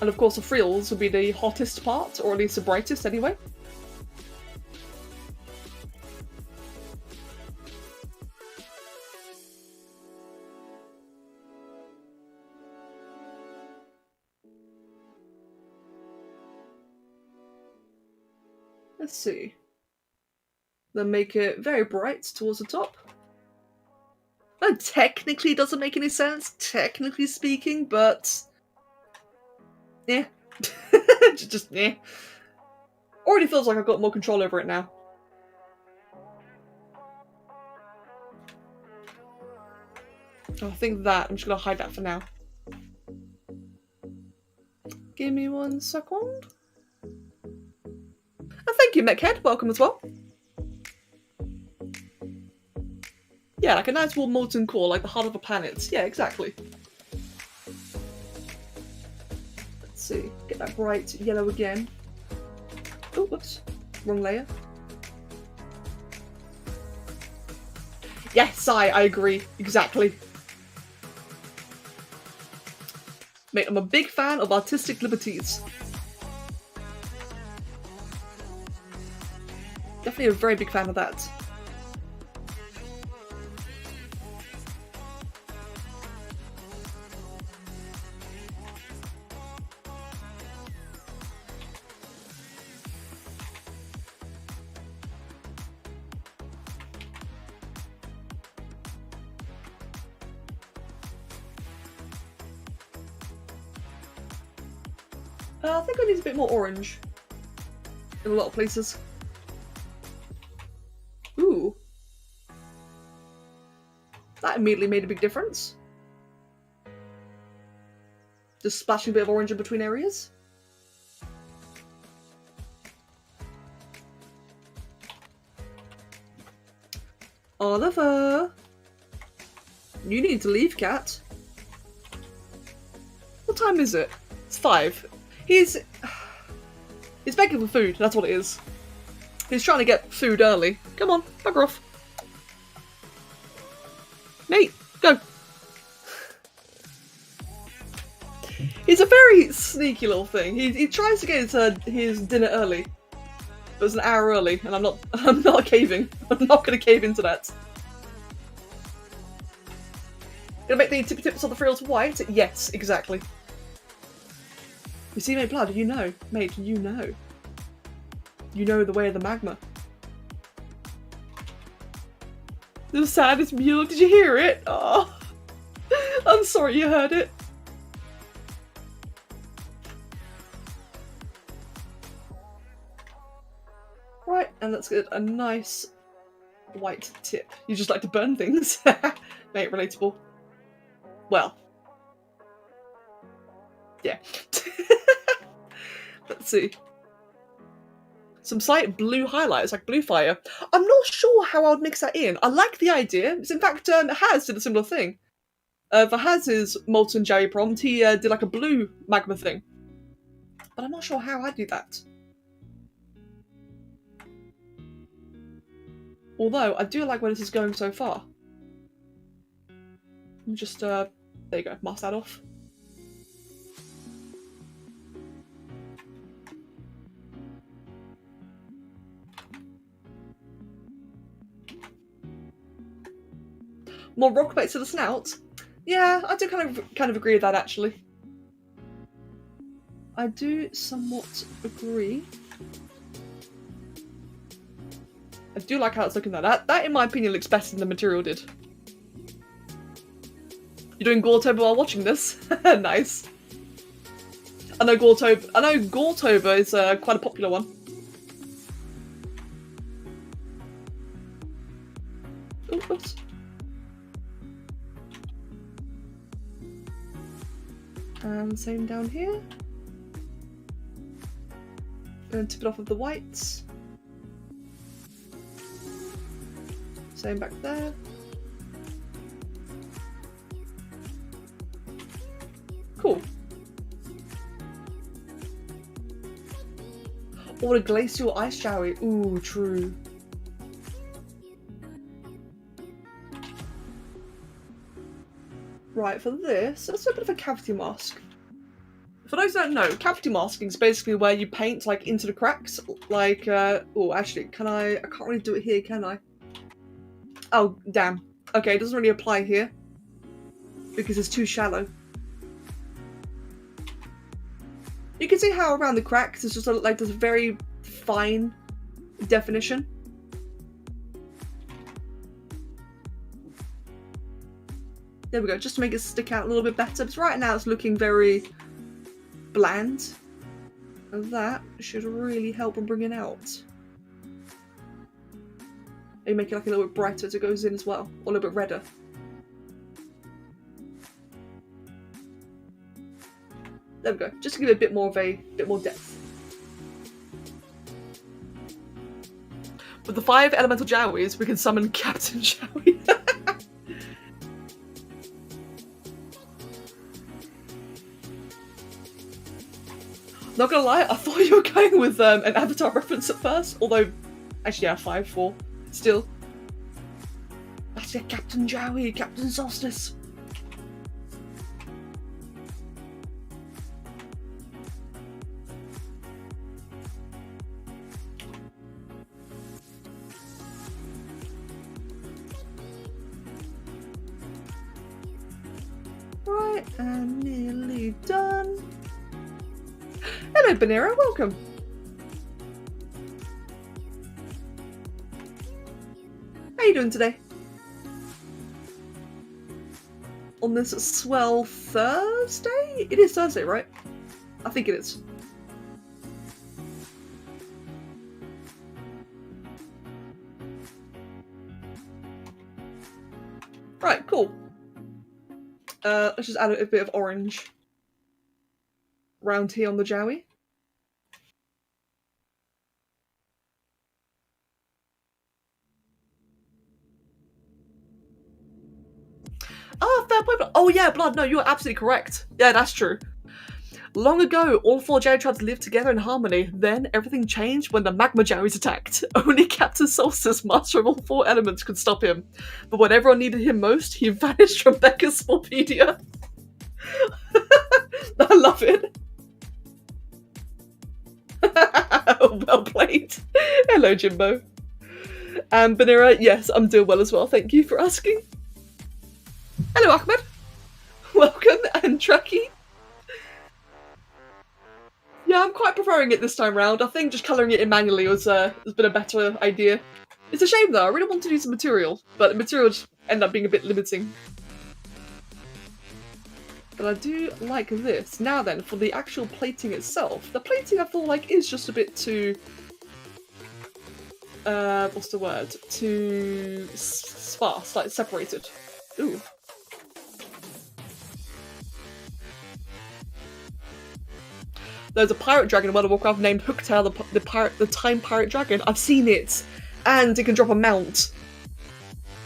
And of course the frills would be the hottest part, or at least the brightest anyway. Let's see. Then make it very bright towards the top. That technically doesn't make any sense, technically speaking, but yeah. just yeah. Already feels like I've got more control over it now. Oh, I think that I'm just gonna hide that for now. Give me 1 second. And thank you, Mechhead. Welcome as well. Yeah, like a nice warm molten core, like the heart of a planet. Yeah, exactly. Let's see. Get that bright yellow again. Oh, whoops. Wrong layer. Yes, I agree. Exactly. Mate, I'm a big fan of artistic liberties. Definitely a very big fan of that. I think I need a bit more orange in a lot of places. Ooh. That immediately made a big difference. Just splashing a bit of orange in between areas. Oliver! You need to leave, cat. What time is it? It's 5. He's begging for food, that's what it is. He's trying to get food early. Come on, bugger off. Mate, go. He's a very sneaky little thing. He tries to get his dinner early. But it's an hour early, and I'm not caving. I'm not gonna cave into that. Gonna make the tippy tips on the frills white? Yes, exactly. You see, mate, blood, you know. Mate, you know. You know the way of the magma. The saddest mule, did you hear it? Oh, I'm sorry you heard it. Right, and let's get a nice white tip. You just like to burn things. Mate, relatable. Well. Yeah. Let's see. Some slight blue highlights, like blue fire. I'm not sure how I would mix that in. I like the idea. It's in fact, Haz did a similar thing. For Haz's Molten Jowie prompt, he did like a blue magma thing. But I'm not sure how I'd do that. Although, I do like where this is going so far. Just, there you go, mask that off. More rock bits to the snout? Yeah, I do kind of agree with that, actually. I do somewhat agree. I do like how it's looking like that. That, in my opinion, looks better than the material did. You're doing Jowwitober while watching this? Nice. I know Jowwitober is quite a popular one. Oops. And same down here. And tip it off with the whites. Same back there. Cool. Or a glacial ice shower. Ooh, true. Right, for this, let's do a bit of a cavity mask. For those who don't know, cavity masking is basically where you paint like into the cracks. Like, oh, actually, I can't really do it here, can I? Oh, damn. Okay, it doesn't really apply here because it's too shallow. You can see how around the cracks it's just like there's a very fine definition. There we go, just to make it stick out a little bit better. Because right now it's looking very bland. And that should really help in bringing out. And make it like a little bit brighter as it goes in as well. Or a little bit redder. There we go, just to give it a bit more depth. With the 5 elemental Jowies, we can summon Captain Joey. Not gonna lie, I thought you were going with an Avatar reference at first, although, actually yeah, 5-4, still. That's it, Captain Joey, Captain Solstice. Right, and nearly done. Hello, Banera, welcome. How you doing today? On this swell Thursday? It is Thursday, right? I think it is. Right, cool. Let's just add a bit of orange round here on the Jowie. Oh, fair point. Oh yeah, Blood, no, you're absolutely correct. Yeah, that's true. Long ago, all 4 Jowie tribes lived together in harmony. Then, everything changed when the Magma Jowies attacked. Only Captain Solstice, master of all 4 elements, could stop him. But when everyone needed him most, he vanished from Becca's Smallpedia. I love it. Well played. Hello, Jimbo. And Banera, yes, I'm doing well as well. Thank you for asking. Hello, Ahmed. Welcome, and Trucky. Yeah, I'm quite preferring it this time round. I think just colouring it in manually has been a better idea. It's a shame though, I really wanted to use some material, but the material just ended up being a bit limiting. But I do like this. Now then, for the actual plating itself. The plating I feel like is just a bit too... what's the word? Too sparse, like separated. Ooh. There's a pirate dragon in World of Warcraft named Hooktail, the Time Pirate Dragon. I've seen it! And it can drop a mount,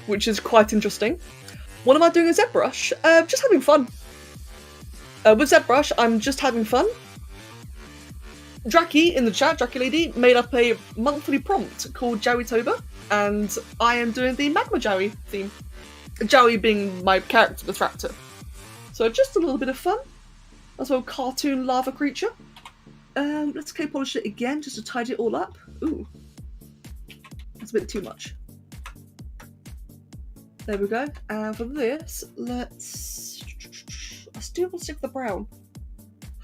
which is quite interesting. What am I doing with ZBrush? Just having fun. With ZBrush, I'm just having fun. Dracky in the chat, Dracky Lady, made up a monthly prompt called Jowwitober, and I am doing the Magma Jowie theme. Jowie being my character, the Raptor. So just a little bit of fun. That's a little cartoon lava creature. Let's clay polish it again just to tidy it all up. Ooh. That's a bit too much. There we go. And for this, let's still stick the brown.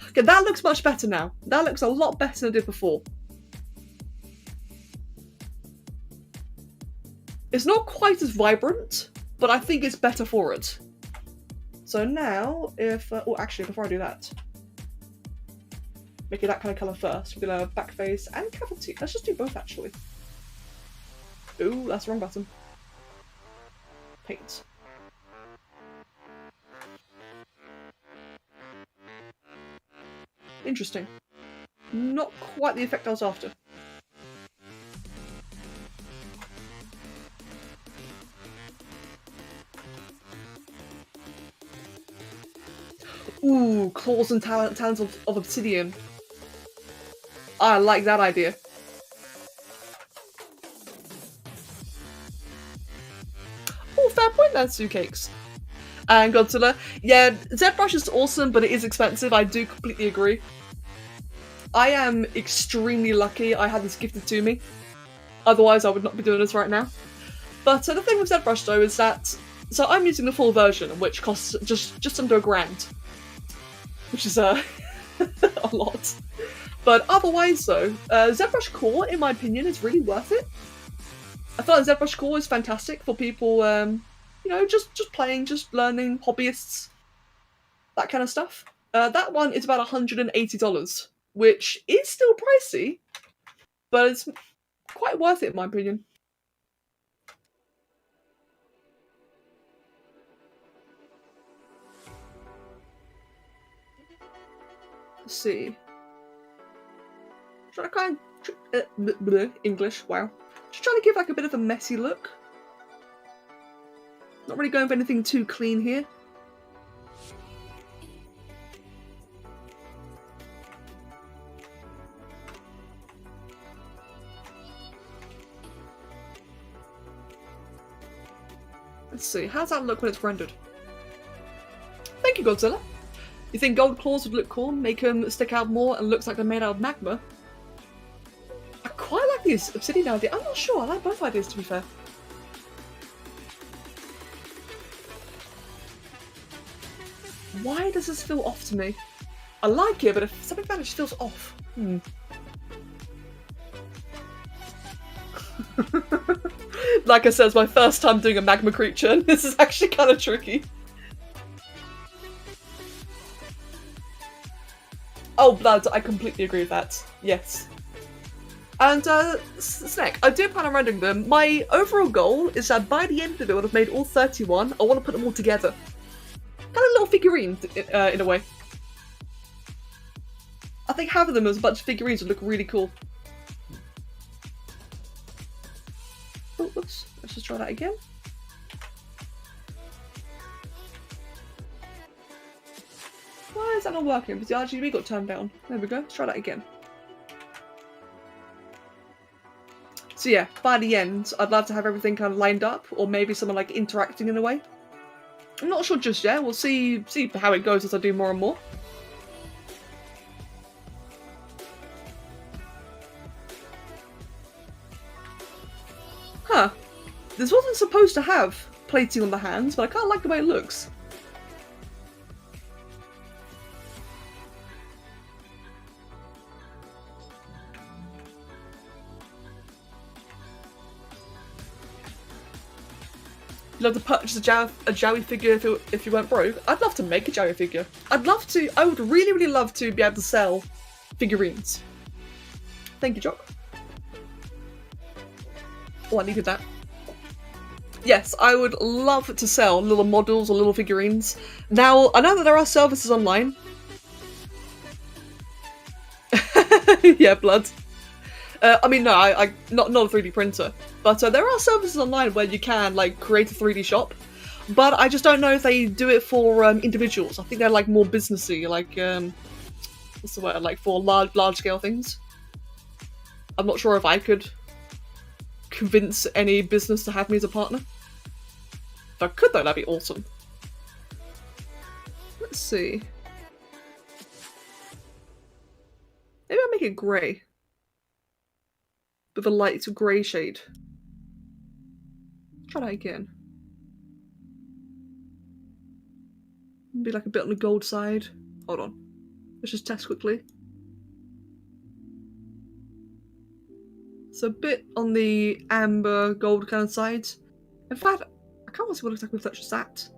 Okay, that looks much better now. That looks a lot better than it did before. It's not quite as vibrant, but I think it's better for it. So now, if... oh, actually, before I do that... Make it that kind of colour first. We're gonna back face and cavity. Let's just do both actually. Ooh, that's the wrong button. Paint. Interesting. Not quite the effect I was after. Ooh, claws and talons of obsidian. I like that idea. Oh, fair point there, Cakes. And Godzilla. Yeah, ZBrush is awesome, but it is expensive. I do completely agree. I am extremely lucky I had this gifted to me. Otherwise, I would not be doing this right now. But the thing with ZBrush, though, is that... So I'm using the full version, which costs just under $1,000. Which is a lot. But otherwise, though, ZBrush Core, in my opinion, is really worth it. I feel like ZBrush Core is fantastic for people, you know, just playing, just learning, hobbyists, that kind of stuff. That one is about $180, which is still pricey, but it's quite worth it, in my opinion. Let's see. Trying to kind of English. Wow. Just trying to give like a bit of a messy look. Not really going for anything too clean here. Let's see. How's that look when it's rendered? Thank you, Godzilla. You think gold claws would look cool, make them stick out more, and looks like they're made out of magma? I quite like this obsidian idea. I'm not sure. I like both ideas, to be fair. Why does this feel off to me? I like it, but if something about it just feels off. Like I said, it's my first time doing a magma creature, and this is actually kind of tricky. Oh, blood, I completely agree with that. Yes. And, Snake, I do plan on rendering them. My overall goal is that by the end of it, when I've made all 31, I want to put them all together. Kind of little figurines, in a way. I think having them as a bunch of figurines would look really cool. Oh, oops. Let's just try that again. Why is that not working? Because the RGB got turned down. There we go. Let's try that again. So yeah, by the end, I'd love to have everything kind of lined up, or maybe someone like interacting in a way. I'm not sure just yet. We'll see how it goes as I do more and more. Huh. This wasn't supposed to have plating on the hands, but I kind of like the way it looks. You'd love to purchase a Jowie figure if you weren't broke. I'd love to make a Jowie figure. I would really, really love to be able to sell figurines. Thank you, Jock. Oh, I needed that. Yes, I would love to sell little models or little figurines. Now, I know that there are services online. Yeah, blood. I mean, no, not a 3D printer, but there are services online where you can like create a 3D shop. But I just don't know if they do it for individuals. I think they're like more businessy, like what's the word? Like for large scale things. I'm not sure if I could convince any business to have me as a partner. If I could, though, that'd be awesome. Let's see. Maybe I'll make it grey. With a light grey shade. Try that again. Be like a bit on the gold side. Hold on. Let's just test quickly. So a bit on the amber gold kind of side. In fact, I can't see what it looks like with touch that.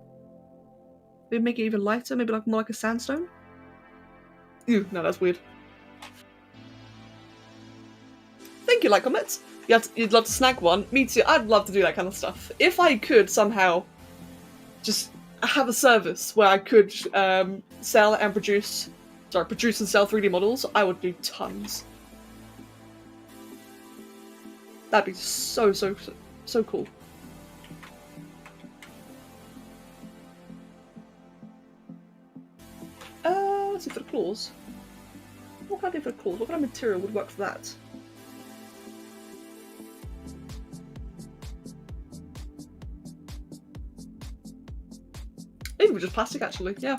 Maybe make it even lighter, maybe like more like a sandstone. Ew, no, that's weird. thank you, Like Comet. You'd love to snag one. Me too. I'd love to do that kind of stuff. If I could somehow just have a service where I could sell and produce and sell 3D models, I would do tons. That'd be so cool. Let's see for the claws. What can I do for the claws? What kind of material would work for that? Even just plastic, actually, yeah.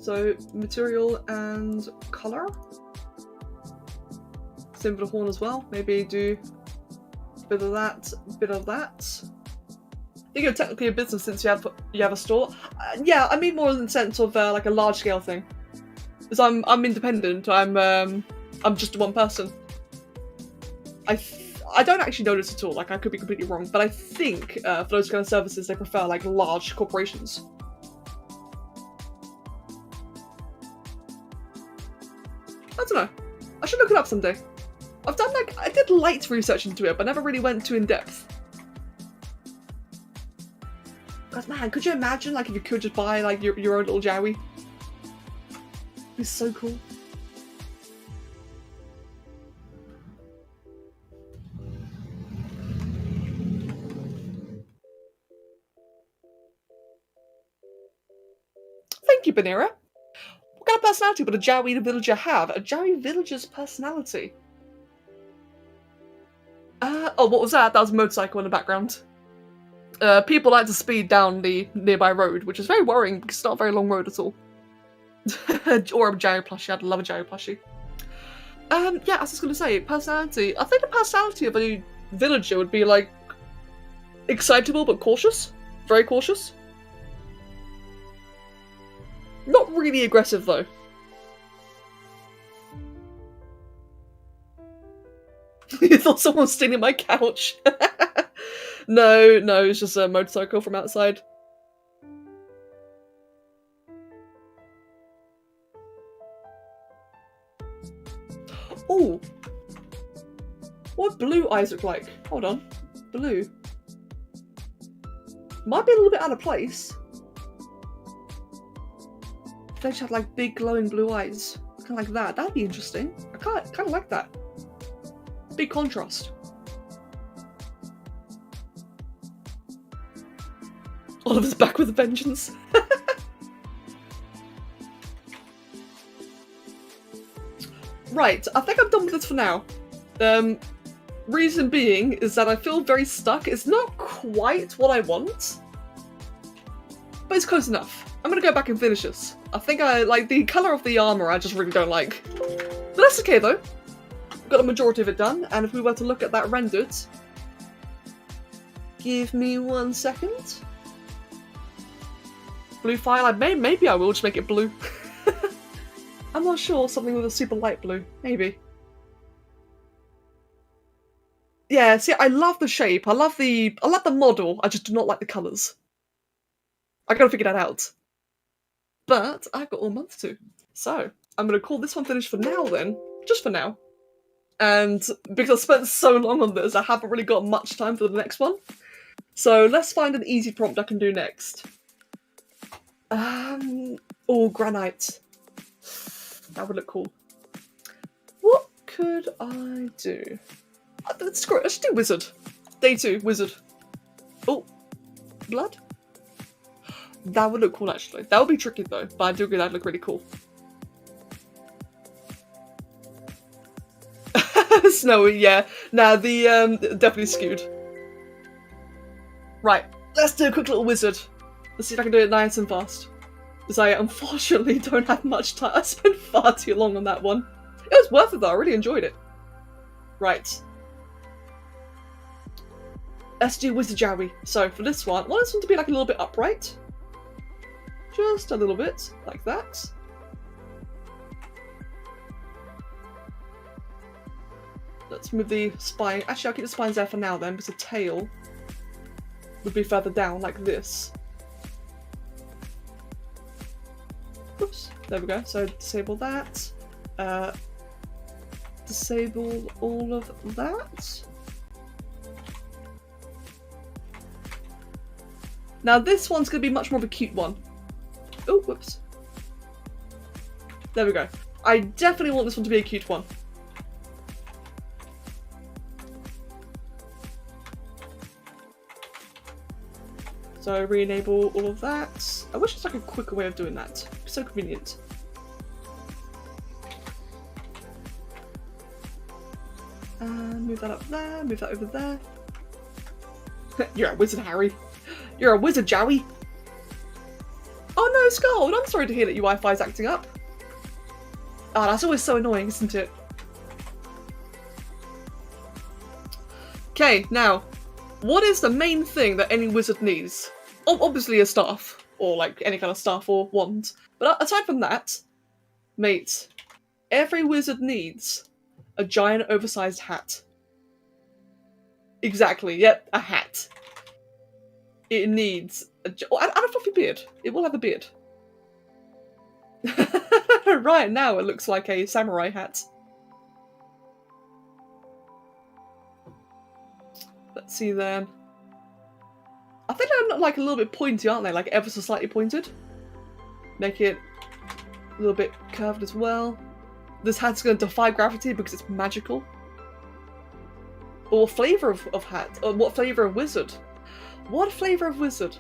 So, material and colour. Same for the horn as well. Maybe do a bit of that, bit of that. You're technically a business since you have a store. Yeah, I mean more in the sense of like a large scale thing. Because I'm independent. I'm just one person. I don't actually know this at all. Like I could be completely wrong, but I think for those kind of services they prefer like large corporations. I don't know. I should look it up someday. I did light research into it, but never really went too in depth. God, man, could you imagine like if you could just buy like your own little Jowie? It'd be so cool. Thank you, Banera. What kind of personality would a Jowie villager have? A Jowie villager's personality? Oh, what was that? That was a motorcycle in the background. People like to speed down the nearby road, which is very worrying because it's not a very long road at all. Or a Jowie plushie. I'd love a Jowie plushie. Yeah, I was just going to say, personality. I think the personality of a villager would be like excitable but cautious. Very cautious. Not really aggressive though. You thought someone was stealing my couch. No, it's just a motorcycle from outside. Oh, what blue eyes look like? Hold on, blue. Might be a little bit out of place. If they just had like big glowing blue eyes, kind of like that. That'd be interesting. I kind of like that. Big contrast. Oliver's back with a vengeance. Right, I think I'm done with this for now. Reason being is that I feel very stuck. It's not quite what I want, but it's close enough. I'm gonna go back and finish this. I think I like the colour of the armour I just really don't like. But that's okay though. Got a majority of it done, and if we were to look at that rendered... Give me 1 second. Blue file, maybe I will just make it blue. I'm not sure, something with a super light blue, maybe. Yeah, see, I love the shape, I love the model, I just do not like the colours. I gotta figure that out. But I've got all month to. So, I'm gonna call this one finished for now then, just for now. And because I spent so long on this, I haven't really got much time for the next one. So let's find an easy prompt I can do next. Oh, granite. That would look cool. What could I do? Screw it, let's do wizard. Day 2, wizard. Oh, blood? That would look cool actually. That would be tricky though, but I do agree that'd look really cool. Snowy, yeah. Nah, the definitely skewed. Right, let's do a quick little wizard. Let's see if I can do it nice and fast. Because I unfortunately don't have much time. I spent far too long on that one. It was worth it though, I really enjoyed it. Right. Let's do Wizard Jowie. So for this one, I want this one to be like a little bit upright. Just a little bit, like that. Let's move the spine. Actually, I'll keep the spines there for now then, because the tail would be further down, like this. Oops, there we go. So disable that. Disable all of that. Now this one's going to be much more of a cute one. Oh, whoops. There we go. I definitely want this one to be a cute one. So re-enable all of that. I wish there's like a quicker way of doing that. It'd be so convenient. Move that up there, move that over there. You're a wizard, Harry. You're a wizard, Joey. Oh no, Skull! I'm sorry to hear that your Wi-Fi is acting up. Oh, that's always so annoying, isn't it? Okay, now, what is the main thing that any wizard needs? Obviously a staff, or like any kind of staff or wand. But aside from that, mate, every wizard needs a giant oversized hat. Exactly, yep, a hat. It needs and a fluffy beard. It will have a beard. Right now it looks like a samurai hat. Let's see then. I think they're like a little bit pointy, aren't they? Like ever so slightly pointed. Make it a little bit curved as well. This hat's going to defy gravity because it's magical. Or what flavour of hat? Or what flavour of wizard? What flavour of wizard?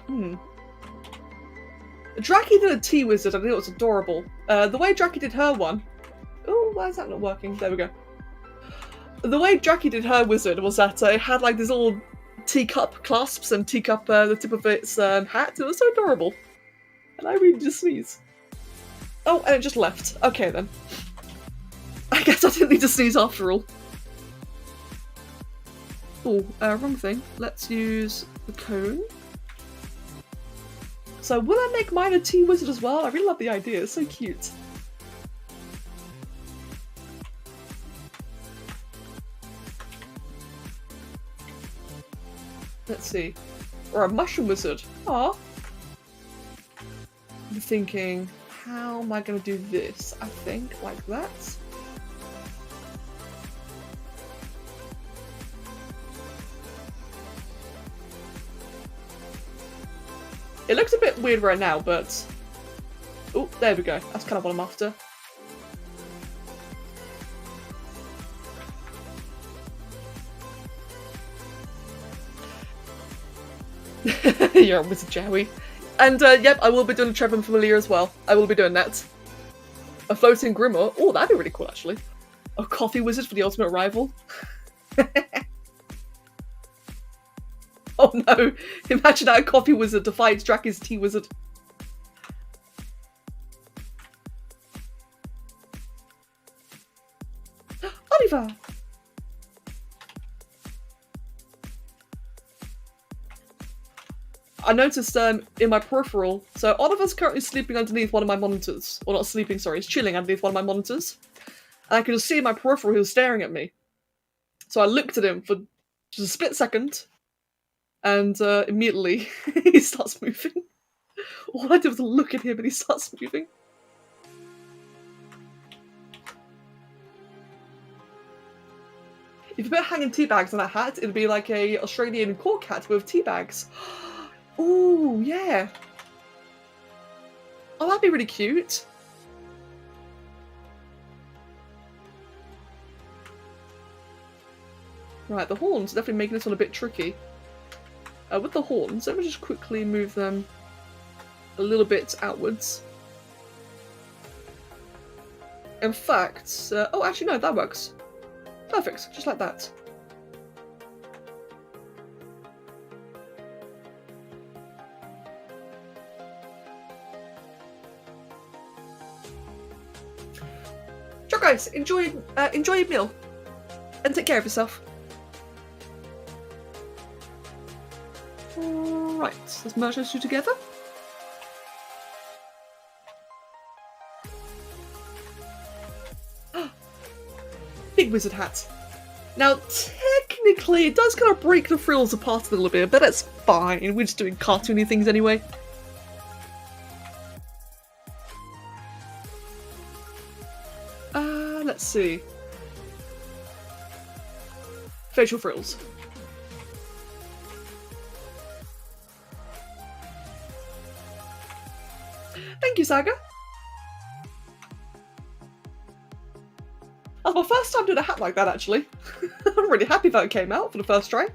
Draki did a tea wizard, I think it was adorable. The way Draki did her one... Oh, why is that not working? There we go. The way Draki did her wizard was that it had like these little teacup clasps and teacup the tip of its hat. It was so adorable. And I really just sneeze. Oh, and it just left. Okay then. I guess I didn't need to sneeze after all. Oh, wrong thing. Let's use the cone. So will I make mine a tea wizard as well? I really love the idea, it's so cute. Let's see. Or a mushroom wizard. Aw. I'm thinking, how am I going to do this? I think like that. It looks a bit weird right now, but... Oh, there we go. That's kind of what I'm after. You're a wizard, Joey. And, yep, I will be doing a Trevor Familiar as well. I will be doing that. A floating grimoire. Oh, that'd be really cool, actually. A coffee wizard for the ultimate rival. Oh no! Imagine that a coffee wizard defies Draki's tea wizard. Oliver! I noticed in my peripheral, so Oliver's currently sleeping underneath one of my monitors. Or not sleeping, sorry, he's chilling underneath one of my monitors. And I could just see in my peripheral he was staring at me. So I looked at him for just a split second. And immediately he starts moving. All I did was look at him and he starts moving. If you put hanging tea bags on that hat, it'd be like a Australian cork hat with tea bags. Oh, yeah. Oh, that'd be really cute. Right, the horns are definitely making this one a bit tricky. With the horns, let me just quickly move them a little bit outwards. In fact, oh actually no, that works. Perfect, just like that. So guys, enjoy your meal, and take care of yourself. Right, let's merge those two together. Big wizard hat. Now, technically, it does kind of break the frills apart a little bit, but that's fine. We're just doing cartoony things anyway. let's see. Facial frills. Thank you, Saga. That was my first time doing a hat like that, actually. I'm really happy that it came out for the first try.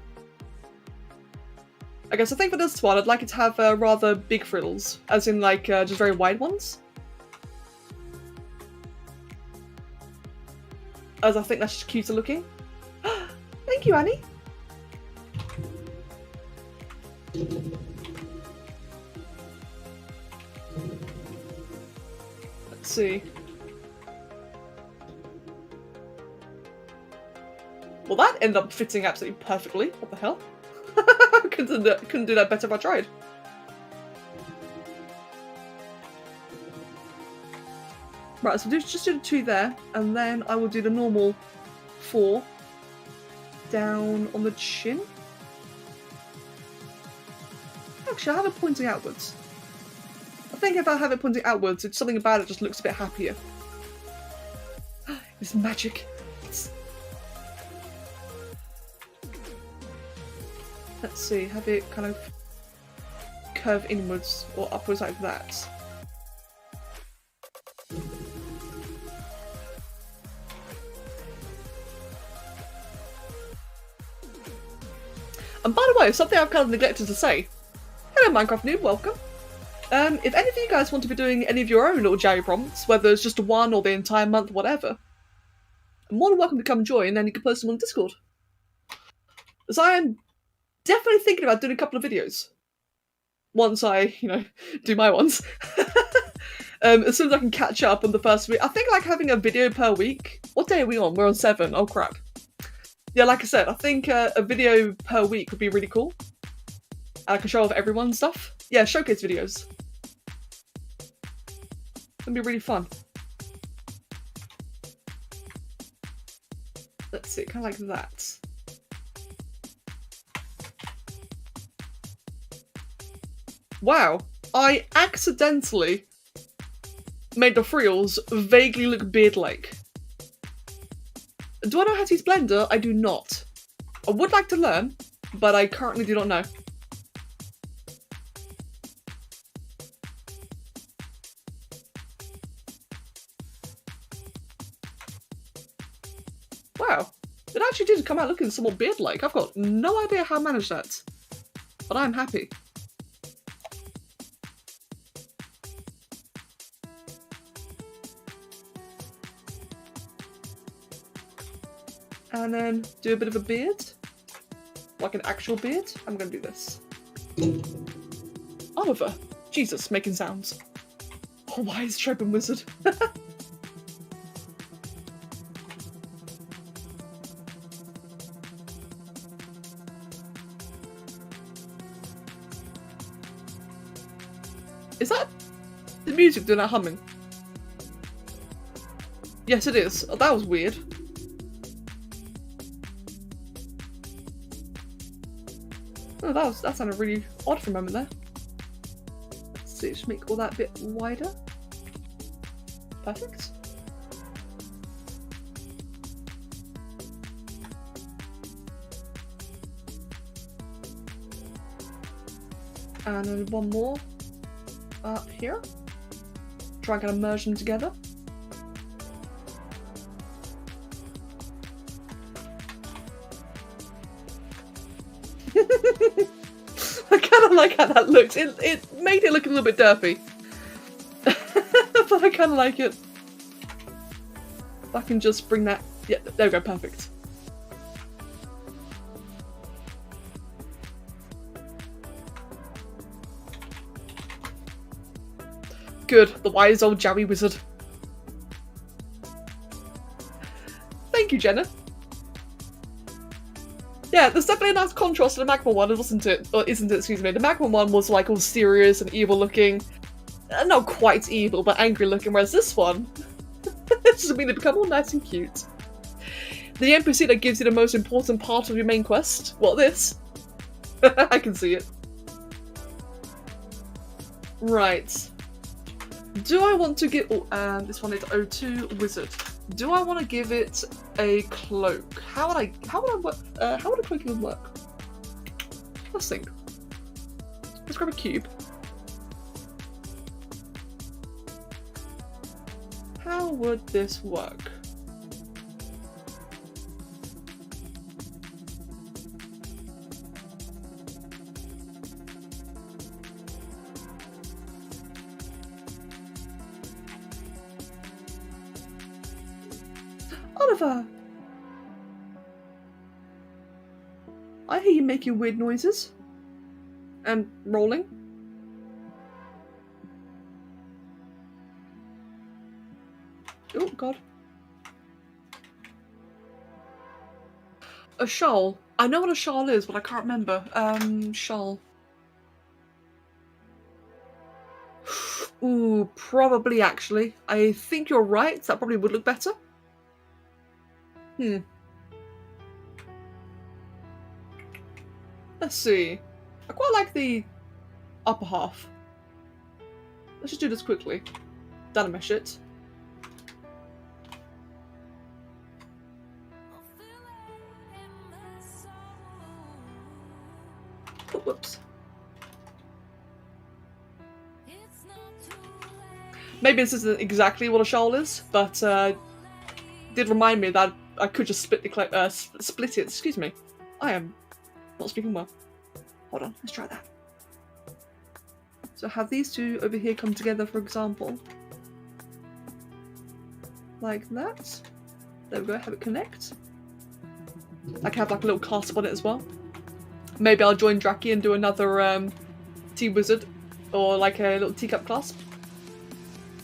I guess I think for this one, I'd like it to have rather big frills, as in like just very wide ones. As I think that's just cuter looking. Thank you, Annie. Let's see. Well, that ended up fitting absolutely perfectly. What the hell? couldn't do that better if I tried. Right, so just do the 2 there, and then I will do the normal 4 down on the chin. Actually, I have it pointing outwards. I think if I have it pointing outwards, it's something about it just looks a bit happier. It's magic. Let's see, have it kind of curve inwards or upwards like that. And by the way, something I've kind of neglected to say. Hello Minecraft noob, welcome. If any of you guys want to be doing any of your own little Jowie prompts, whether it's just one or the entire month, whatever, I'm more than welcome to come join, and you can post them on Discord. As I am definitely thinking about doing a couple of videos. Once I, do my ones. As soon as I can catch up on the first week. I think like having a video per week. What day are we on? We're on 7. Oh crap. Yeah, like I said, I think a video per week would be really cool. And I can show off everyone's stuff. Yeah, showcase videos. It'd be really fun. Let's see, kind of like that. Wow, I accidentally made the frills vaguely look beard-like. Do I know how to use Blender? I do not. I would like to learn, but I currently do not know. Wow, it actually did come out looking somewhat beard-like. I've got no idea how I managed that, but I'm happy. And then do a bit of a beard. Like an actual beard. I'm gonna do this. Oliver. Jesus, making sounds. Oh, wise Trebin wizard. Is that the music doing that humming? Yes, it is. Oh, that was weird. Oh, that sounded really odd for a moment there. Let's see, just make all that a bit wider. Perfect. And then one more up here. Try and kind of merge them together. I kind of like how that looks. It made it look a little bit derpy. But I kind of like it. If I can just bring that... Yeah, there we go, perfect. Good, the wise old Jowie wizard. Thank you, Jenna. Yeah, there's definitely a nice contrast to the Magma one, wasn't it? Or isn't it, excuse me. The Magma one was like all serious and evil looking. Not quite evil, but angry looking, whereas this one, it's just made it become all nice and cute. The NPC that gives you the most important part of your main quest? What, this? I can see it. Right. Do I want to get... Oh, this one is O2 Wizard. Do I want to give it a cloak? How would a cloak even work? Let's think. Let's grab a cube. How would this work? Oliver! I hear you making weird noises. And rolling. Oh, God. A shawl. I know what a shawl is, but I can't remember. Shawl. Ooh, probably actually. I think you're right. That probably would look better. Let's see. I quite like the upper half. Let's just do this quickly. Dynamesh it. Oh, whoops. Maybe this isn't exactly what a shawl is, but did remind me that I could just split it. Excuse me. I am not speaking well. Hold on, let's try that. So have these two over here come together, for example. Like that. There we go, have it connect. I can have like a little clasp on it as well. Maybe I'll join Draki and do another tea wizard, or like a little teacup clasp.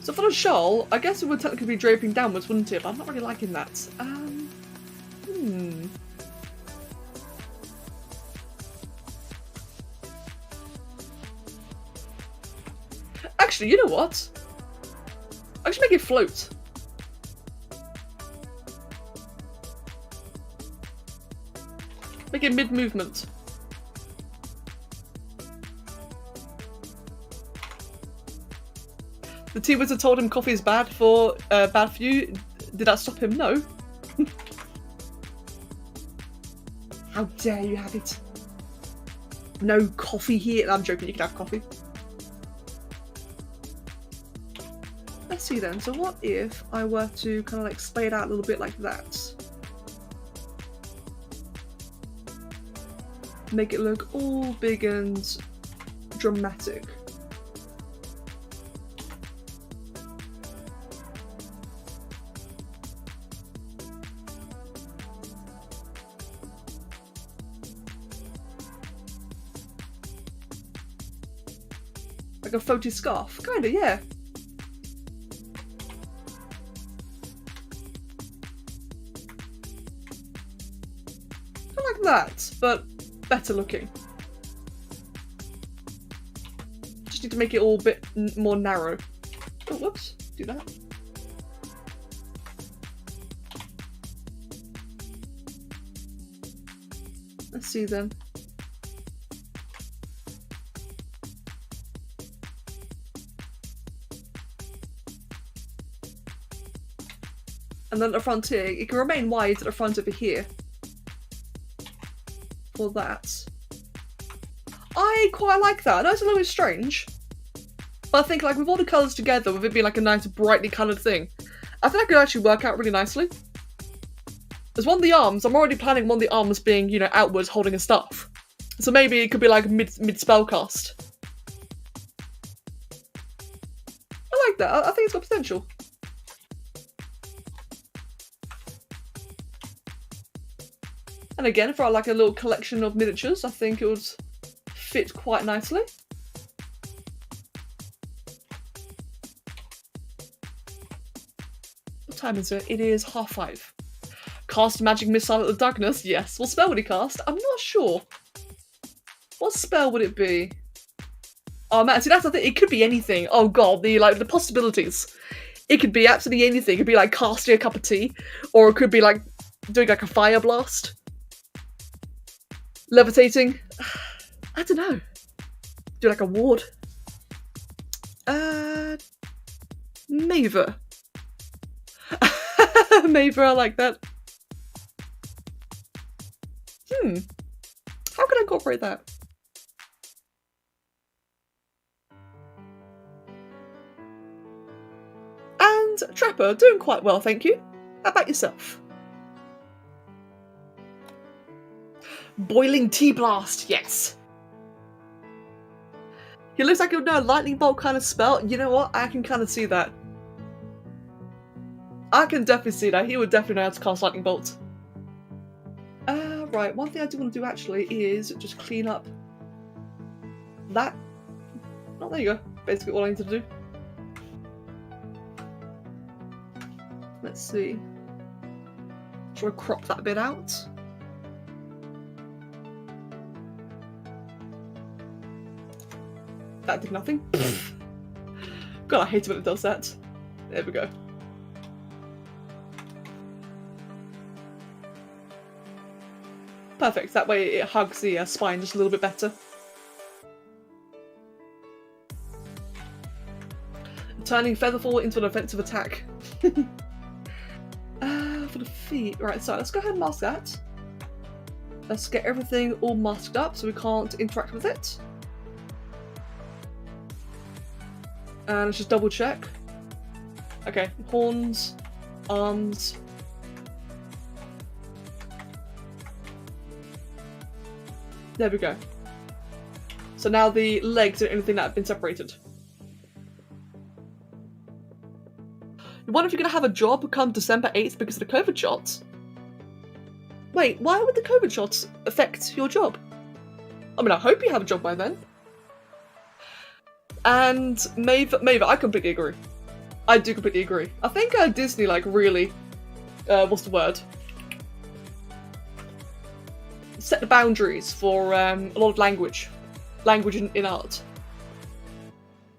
So for the shawl, I guess it would technically be draping downwards, wouldn't it? But I'm not really liking that. Actually, you know what? I should make it float. Make it mid-movement. The tea wizard told him coffee is bad for you. Did that stop him? No. How dare you have it? No coffee here. I'm joking, you can have coffee. Let's see then. So what if I were to kind of like splay it out a little bit like that? Make it look all big and dramatic. Like a floaty scarf? Kinda, yeah. Kinda like that, but better looking. Just need to make it all a bit more narrow. Oh, whoops. Do that. Let's see then. And then at the front here, it can remain wide at the front over here. For that. I quite like that. I know it's a little bit strange. But I think like with all the colours together, with it being like a nice brightly coloured thing, I think that could actually work out really nicely. As one of the arms, I'm already planning one of the arms being, you know, outwards holding a staff. So maybe it could be like mid spellcast. I like that. I think it's got potential. And again, for like a little collection of miniatures, I think it would fit quite nicely. What time is it? It is 5:30. Cast magic missile at the darkness? Yes. What spell would he cast? I'm not sure. What spell would it be? Oh man, see that's the thing. It could be anything. Oh god, the possibilities. It could be absolutely anything. It could be like casting a cup of tea, or it could be like doing like a fire blast. Levitating? I don't know. Do like a ward? Neither. Maybe I like that. How can I incorporate that? And Trapper, doing quite well, thank you. How about yourself? Boiling Tea Blast, yes. He looks like he'll know a lightning bolt kind of spell. You know what? I can kind of see that. I can definitely see that. He would definitely know how to cast lightning bolt. Right, one thing I do want to do actually is just clean up that. Oh, there you go. Basically all I need to do. Let's see. Should I crop that bit out? That did nothing. God, I hate it when it does that. There we go. Perfect, that way it hugs the spine just a little bit better. Turning Featherfall into an offensive attack. For the feet. Right, so let's go ahead and mask that. Let's get everything all masked up so we can't interact with it. And let's just double check. Okay, horns, arms. There we go. So now the legs are anything that have been separated. You wonder if you're going to have a job come December 8th because of the COVID shots? Wait, why would the COVID shots affect your job? I mean, I hope you have a job by then. And Maeve, I completely agree. I do completely agree. I think Disney, like, really, what's the word? Set the boundaries for a lot of language in art.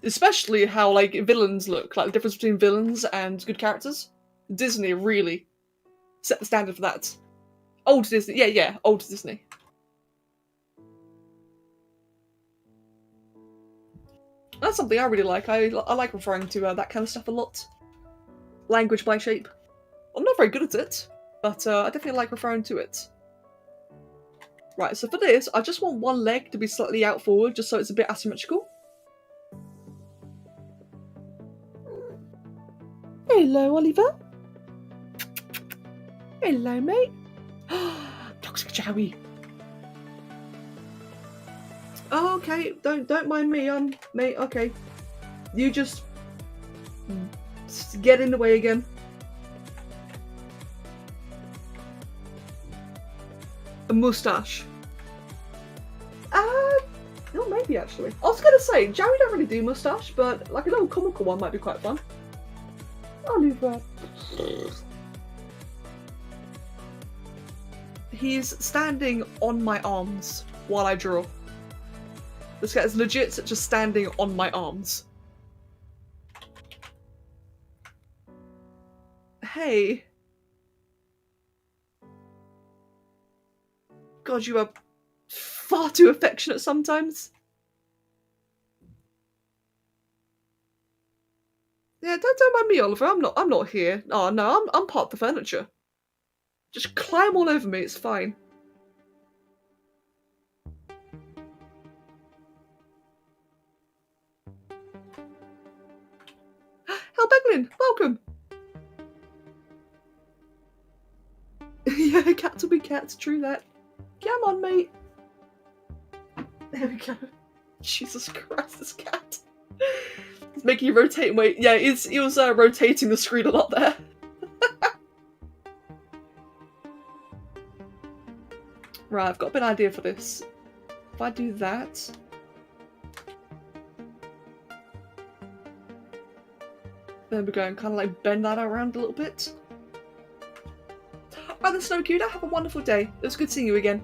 Especially how, like, villains look, like the difference between villains and good characters. Disney really set the standard for that. Old Disney, yeah, old Disney. That's something I really like. I like referring to that kind of stuff a lot. Language by shape. I'm not very good at it, but I definitely like referring to it. Right, so for this, I just want one leg to be slightly out forward, just so it's a bit asymmetrical. Hello, Oliver. Hello, mate. Toxic Joey. Oh, okay, don't mind me, mate. Okay, you just get in the way again. A moustache. No, maybe actually. I was gonna say, Joey don't really do moustache, but like a little comical one might be quite fun. Oliver. He's standing on my arms while I draw. This guy is legit just standing on my arms. Hey. God, you are far too affectionate sometimes. Yeah, don't mind me, Oliver. I'm not here. Oh no, I'm part of the furniture. Just climb all over me, it's fine. Hal Beglin, welcome! Yeah, cats will be cats, true that. Come on, mate. There we go. Jesus Christ, this cat. It's making you rotate and wait. Yeah, he was rotating the screen a lot there. Right, I've got a bit of an idea for this. If I do that... There we go, and kind of like bend that around a little bit. Right then, Snowcuda, have a wonderful day. It was good seeing you again.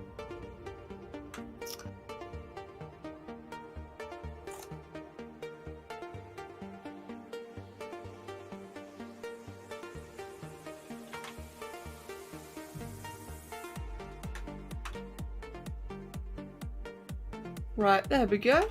Right, there we go.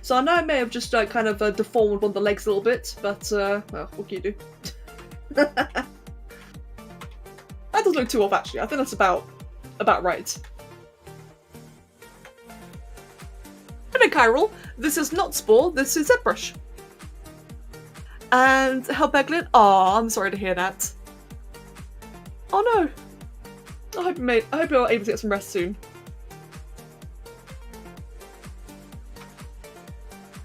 So I know I may have just kind of deformed one of the legs a little bit, but well, what can you do? That doesn't look too off actually. I think that's about right. Hello Chiral, this is not Spore, this is ZBrush. And Helbeglin, oh, I'm sorry to hear that. Oh no. I hope you're able to get some rest soon.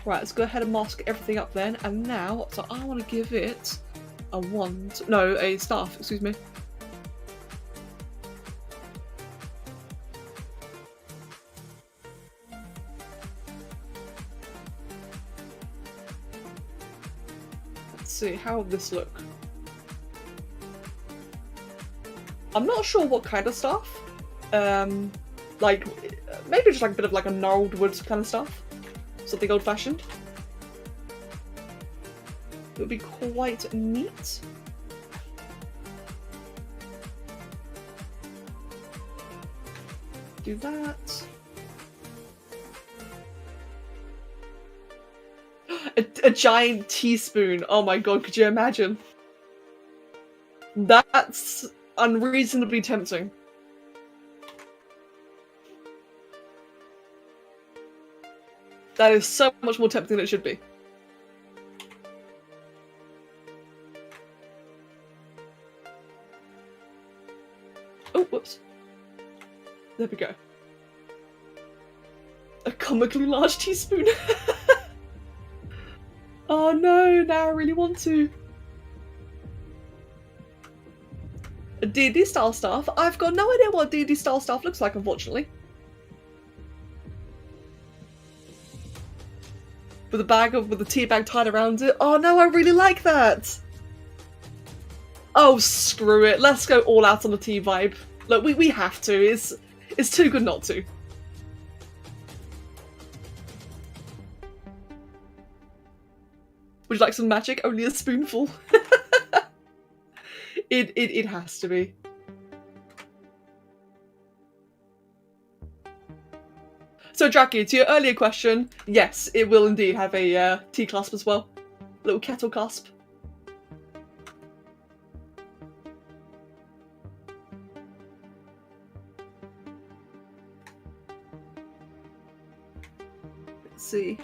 Right, let's go ahead and mask everything up then. And now, so I want to give it a wand. No, a staff, excuse me. Let's see, how will this look? I'm not sure what kind of staff. Like, maybe just like a bit of like a gnarled wood kind of stuff. Something old-fashioned. It would be quite neat. Do that. A giant teaspoon. Oh my god, could you imagine? That's unreasonably tempting. That is so much more tempting than it should be. Oh, whoops. There we go. A comically large teaspoon. Oh no, now I really want to. A D&D style staff? I've got no idea what D&D style staff looks like, unfortunately. With the tea bag tied around it. Oh no, I really like that! Oh, screw it. Let's go all out on the tea vibe. Look, we have to. It's too good not to. Would you like some magic? Only a spoonful. It has to be. So, Jackie, to your earlier question, yes, it will indeed have a tea clasp as well. Little kettle clasp. Let's see.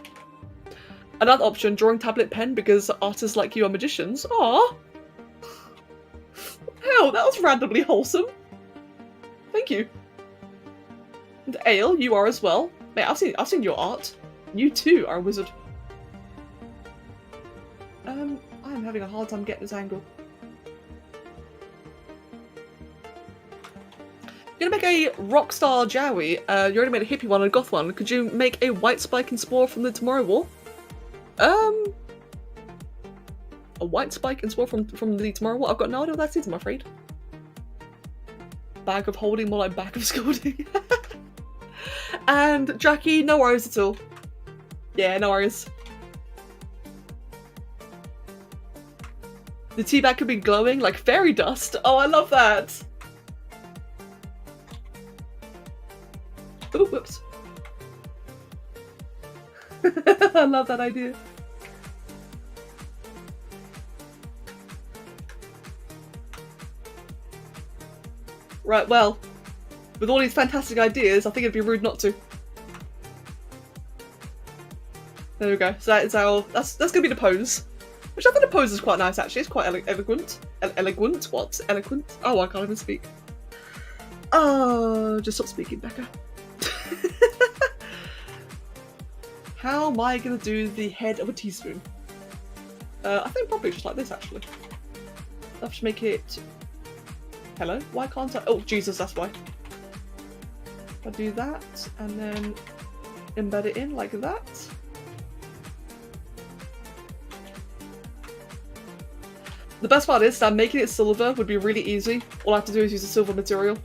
Another option, drawing tablet pen, because artists like you are magicians. Aww! Hell, that was randomly wholesome. Thank you. And Ale, you are as well. Mate, I've seen your art. You too are a wizard. I'm having a hard time getting this angle. You're gonna make a rockstar Jowie. You already made a hippie one and a goth one. Could you make a white spike and spore from the Tomorrow War? A white spike and spore from the Tomorrow War? I've got no idea what that is, I'm afraid. Bag of holding, more like bag of scolding. And Jackie, no worries at all. Yeah, no worries. The tea bag could be glowing like fairy dust. Oh, I love that. Oh, whoops. I love that idea. Right, well, with all these fantastic ideas, I think it'd be rude not to. There we go. So that is our. That's gonna be the pose. Which I think the pose is quite nice actually. It's quite elegant. Elegant? What? Eloquent? Oh, I can't even speak. Oh, just stop speaking, Becca. How am I gonna do the head of a teaspoon? I think probably just like this actually. I have to make it. Hello? Why can't I? Oh, Jesus, that's why. If I do that and then embed it in like that. The best part is that making it silver would be really easy. All I have to do is use a silver material.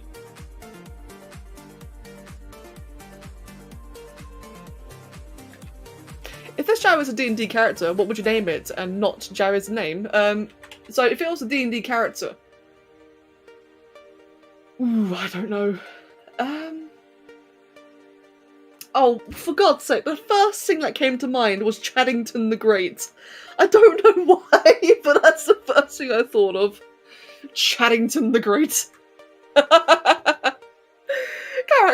If this Jowie is a D&D character, what would you name it and not Jowie's name? So if it was a D&D character... Ooh, I don't know. Oh, for God's sake, the first thing that came to mind was Chaddington the Great. I don't know why, but that's the first thing I thought of. Chaddington the Great. Karak,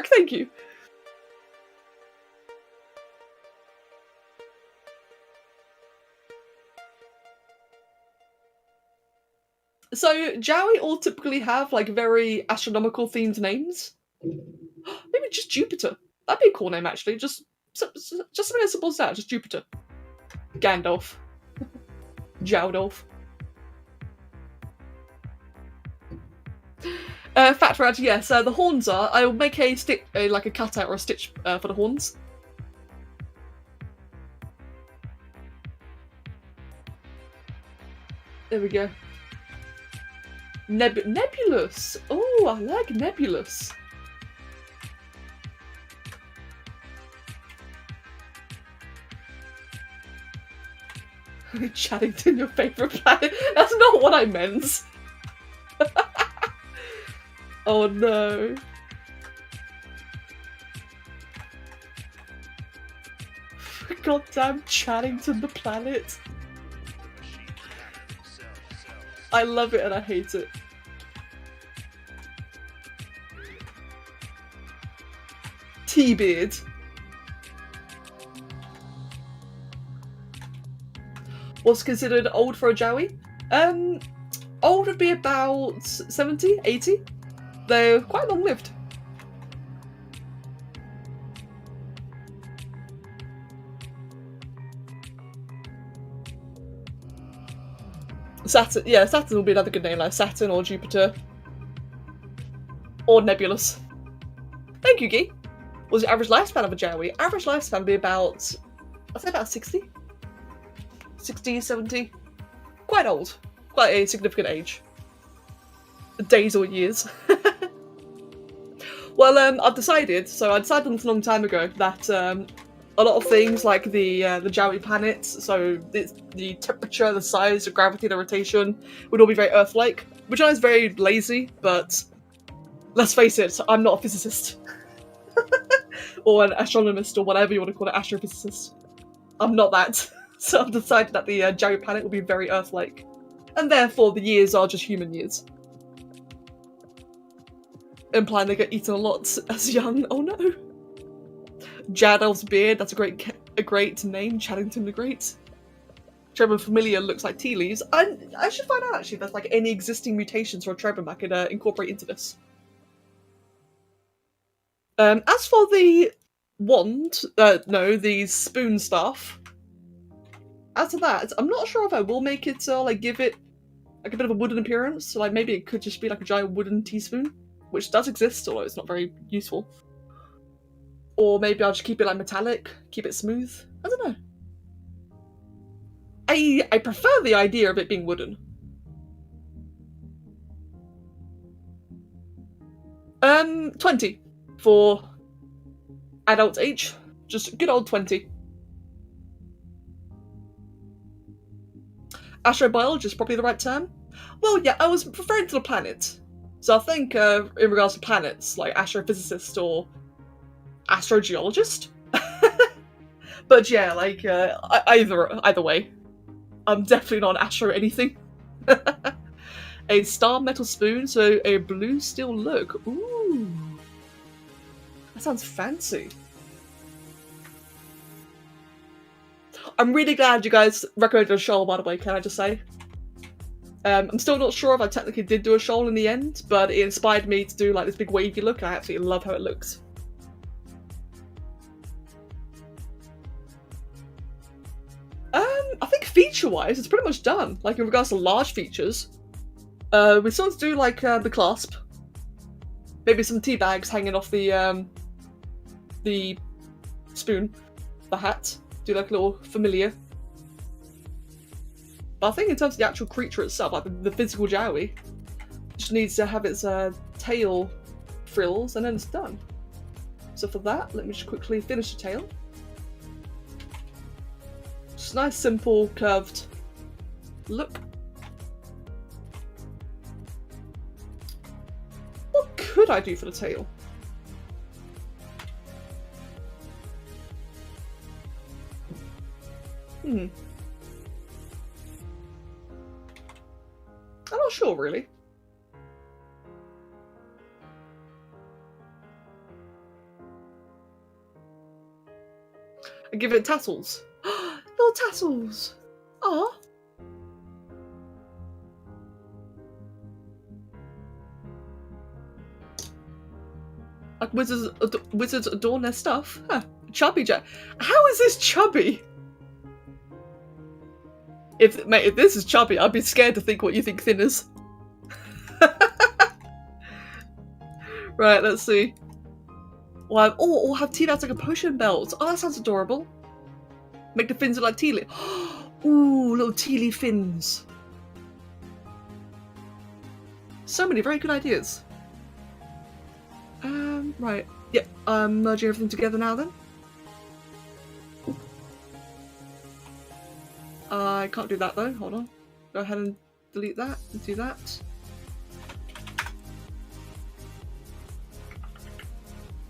thank you. So, Jowie all typically have, like, very astronomical themed names. Maybe just Jupiter. That'd be a cool name, actually. Just something as simple as that. Just Jupiter. Gandalf. Jowdolf. Fat Rad, yes. The horns are. I'll make a like a cutout or a stitch for the horns. There we go. Nebulous. Oh, I like Nebulous. Chaddington, your favourite planet? That's not what I meant. Oh no. Goddamn Chaddington the planet. I love it and I hate it. T-Beard. What's considered old for a Jowie? Old would be about 70, 80. They're quite long-lived. Saturn, yeah, Saturn will be another good name, like Saturn or Jupiter. Or Nebulous. Thank you, Guy. What's the average lifespan of a Jowie? Average lifespan would be about, I'd say about 60. 60, 70. Quite old. Quite a significant age. Days or years. Well, I decided a long time ago that a lot of things like the Jowie planets, so the temperature, the size, the gravity, the rotation, would all be very Earth-like, which I know is very lazy, but let's face it, I'm not a physicist. Or an astronomist, or whatever you want to call it, astrophysicist. I'm not that. So I've decided that the Jowie planet will be very Earth-like. And therefore the years are just human years. Implying they get eaten a lot as young. Oh no. Jadolf's beard, that's a great name, Chaddington the Great. Trevor Familiar looks like tea leaves. I should find out actually if there's like any existing mutations for a Trebham I could incorporate into this. As for the wand, the spoon staff. As to that, I'm not sure if I will make it like give it like a bit of a wooden appearance. So like maybe it could just be like a giant wooden teaspoon, which does exist, although it's not very useful. Or maybe I'll just keep it like metallic, keep it smooth. I don't know. I prefer the idea of it being wooden. 20 for adult age. Just good old 20. Astrobiologist is probably the right term. Well, yeah, I was referring to the planet. So I think in regards to planets, like astrophysicist or astrogeologist. But yeah, like either way. I'm definitely not an astro anything. A star metal spoon, so a blue steel look. Ooh. That sounds fancy. I'm really glad you guys recommended a shoal, by the way, can I just say? I'm still not sure if I technically did do a shoal in the end, but it inspired me to do like this big wavy look, and I absolutely love how it looks. I think feature-wise, it's pretty much done. Like in regards to large features, we still have to do like the clasp, maybe some tea bags hanging off the spoon, the hat. Do like a little familiar. But I think in terms of the actual creature itself, like the physical Jowie, just needs to have its tail frills, and then it's done. So for that, let me just quickly finish the tail. Just a nice, simple, curved look. What could I do for the tail? I'm not sure, really. I give it tassels. Little tassels! Aw! Like wizards adorn their stuff. Huh. Chubby Jack. How is this chubby? Mate, if this is chubby, I'd be scared to think what you think thin is. Right, let's see. We'll have tea that's like a potion belt. Oh, that sounds adorable. Make the fins look like tea leaf. Ooh, little tea leaf fins. So many very good ideas. Right. Yep, I'm merging everything together now then. I can't do that though, hold on. Go ahead and delete that and do that.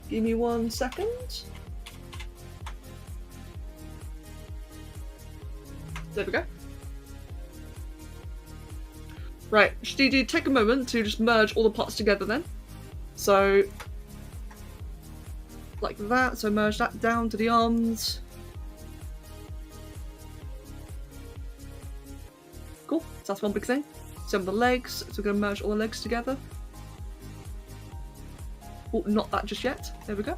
Give me 1 second. There we go. Right, Shtidi, take a moment to just merge all the parts together then. So, like that, so merge that down to the arms. Cool, so that's one big thing. Same with the legs, so we're going to merge all the legs together. Oh, not that just yet. There we go.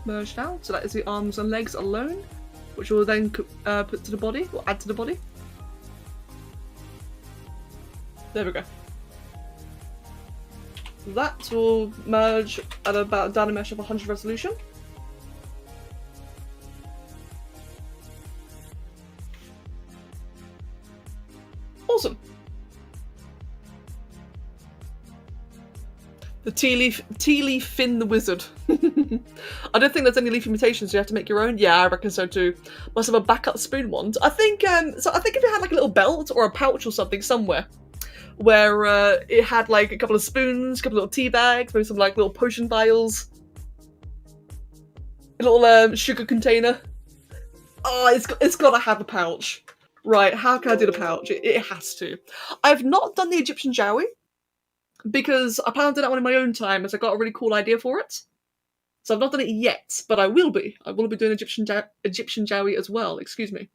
Merge now, so that is the arms and legs alone, which we'll then put to the body, or add to the body. There we go. That will merge at about a data mesh of 100 resolution. Awesome. The tea leaf fin the wizard. I don't think there's any leafy mutations, so you have to make your own. Yeah, I reckon so too. Must have a backup spoon wand. I think so. I think if you had like a little belt or a pouch or something somewhere, where it had like a couple of spoons, a couple of little tea bags, maybe some like little potion vials, a little sugar container. Oh, it's got to have a pouch. Right, how can I do the pouch? It has to. I've not done the Egyptian Jowie, because I plan to do that one in my own time, as I got a really cool idea for it. So I've not done it yet, but I will be. I will be doing Egyptian Jowie as well, excuse me.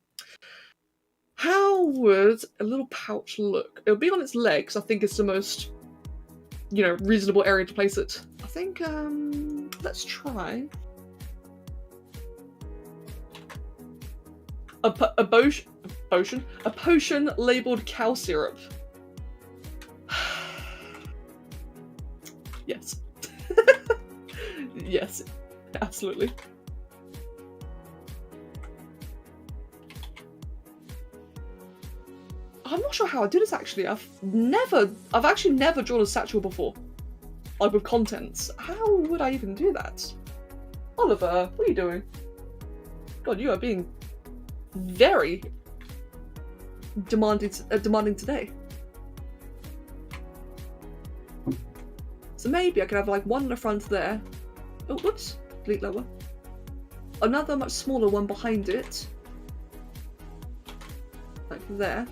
How would a little pouch look? It'll be on its legs, I think it's the most, reasonable area to place it. I think, let's try. A potion labelled cow syrup. Yes. Yes, absolutely. I'm not sure how I do this actually. I've actually never drawn a satchel before. Like with contents. How would I even do that? Oliver, what are you doing? God, you are being very demanding today. So maybe I could have like one in the front there. Oh, whoops, delete lower. Another much smaller one behind it. Like there.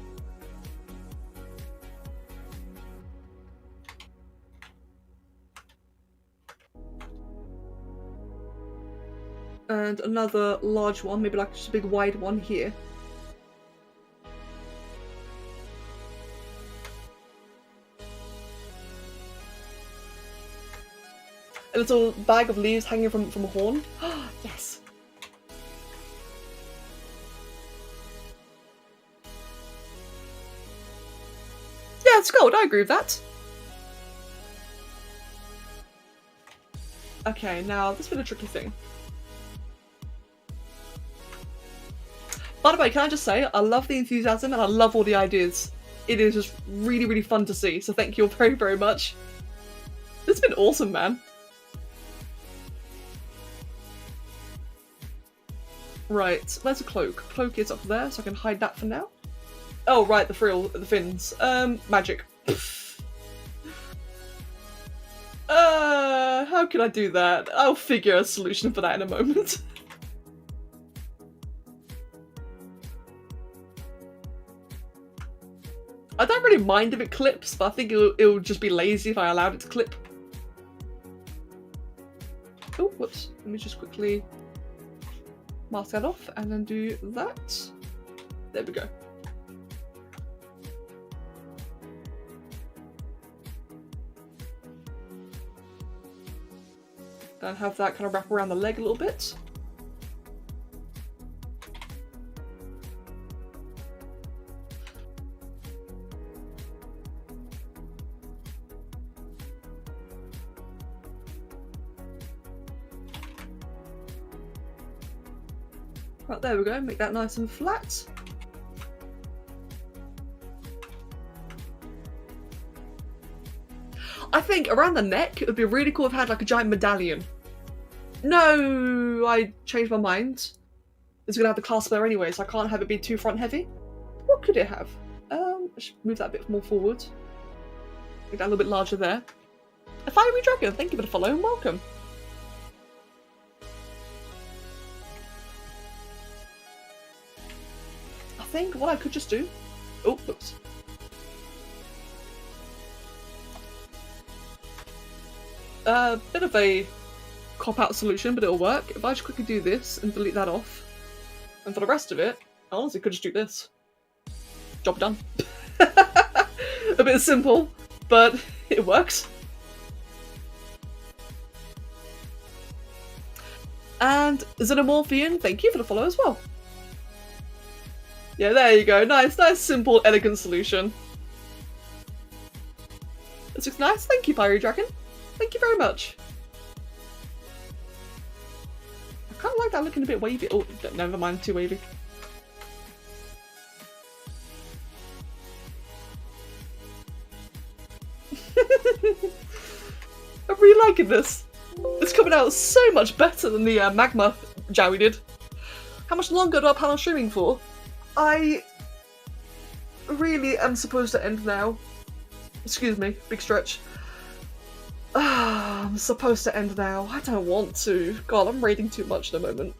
And another large one, maybe like just a big wide one here. A little bag of leaves hanging from a horn. Yes. Yeah, it's gold. I agree with that. Okay, now this bit a tricky thing. By the way, can I just say, I love the enthusiasm and I love all the ideas. It is just really, really fun to see, so thank you all very, very much. This has been awesome, man. Right, where's the cloak? Cloak is up there, so I can hide that for now. Oh, right, the fins. Magic. How can I do that? I'll figure a solution for that in a moment. I don't really mind if it clips, but I think it'll just be lazy if I allowed it to clip. Oh, whoops. Let me just quickly mask that off and then do that. There we go. And have that kind of wrap around the leg a little bit. Right, there we go, make that nice and flat. I think around the neck, it would be really cool if it had like a giant medallion. No, I changed my mind. It's gonna have the clasp there anyway, so I can't have it be too front heavy. What could it have? I should move that a bit more forward. Make that a little bit larger there. A fiery dragon, thank you for the follow and welcome. I think what I could just do. Oh, whoops. Bit of a cop-out solution, but it'll work. If I just quickly do this and delete that off, and for the rest of it, I honestly could just do this. Job done. A bit simple, but it works. And Xenomorphian, thank you for the follow as well. Yeah, there you go. Nice, simple, elegant solution. This looks nice. Thank you, Fiery Dragon. Thank you very much. I kind of like that looking a bit wavy. Oh, never mind, too wavy. I'm really liking this. It's coming out so much better than the Magma Jowie did. How much longer do I plan on streaming for? I really am supposed to end now. Excuse me, big stretch. I'm supposed to end now. I don't want to. God, I'm raiding too much at the moment.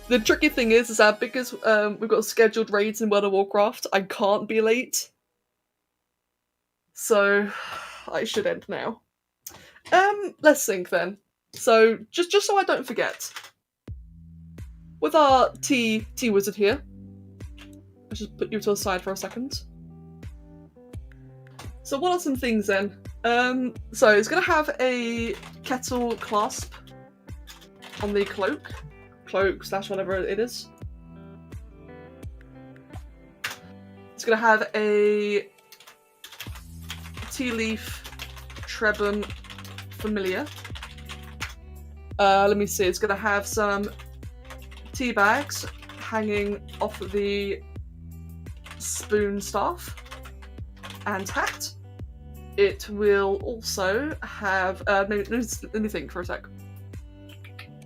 The tricky thing is that because we've got scheduled raids in World of Warcraft, I can't be late. So I should end now. Let's think then. So just so I don't forget. With our tea wizard here, let's just put you to the side for a second. So what are some things then? So it's going to have a kettle clasp on the cloak / whatever it is. It's going to have a tea leaf Trebon familiar. Let me see, it's going to have some tea bags hanging off of the spoon staff and hat. It will also have, let me think for a sec.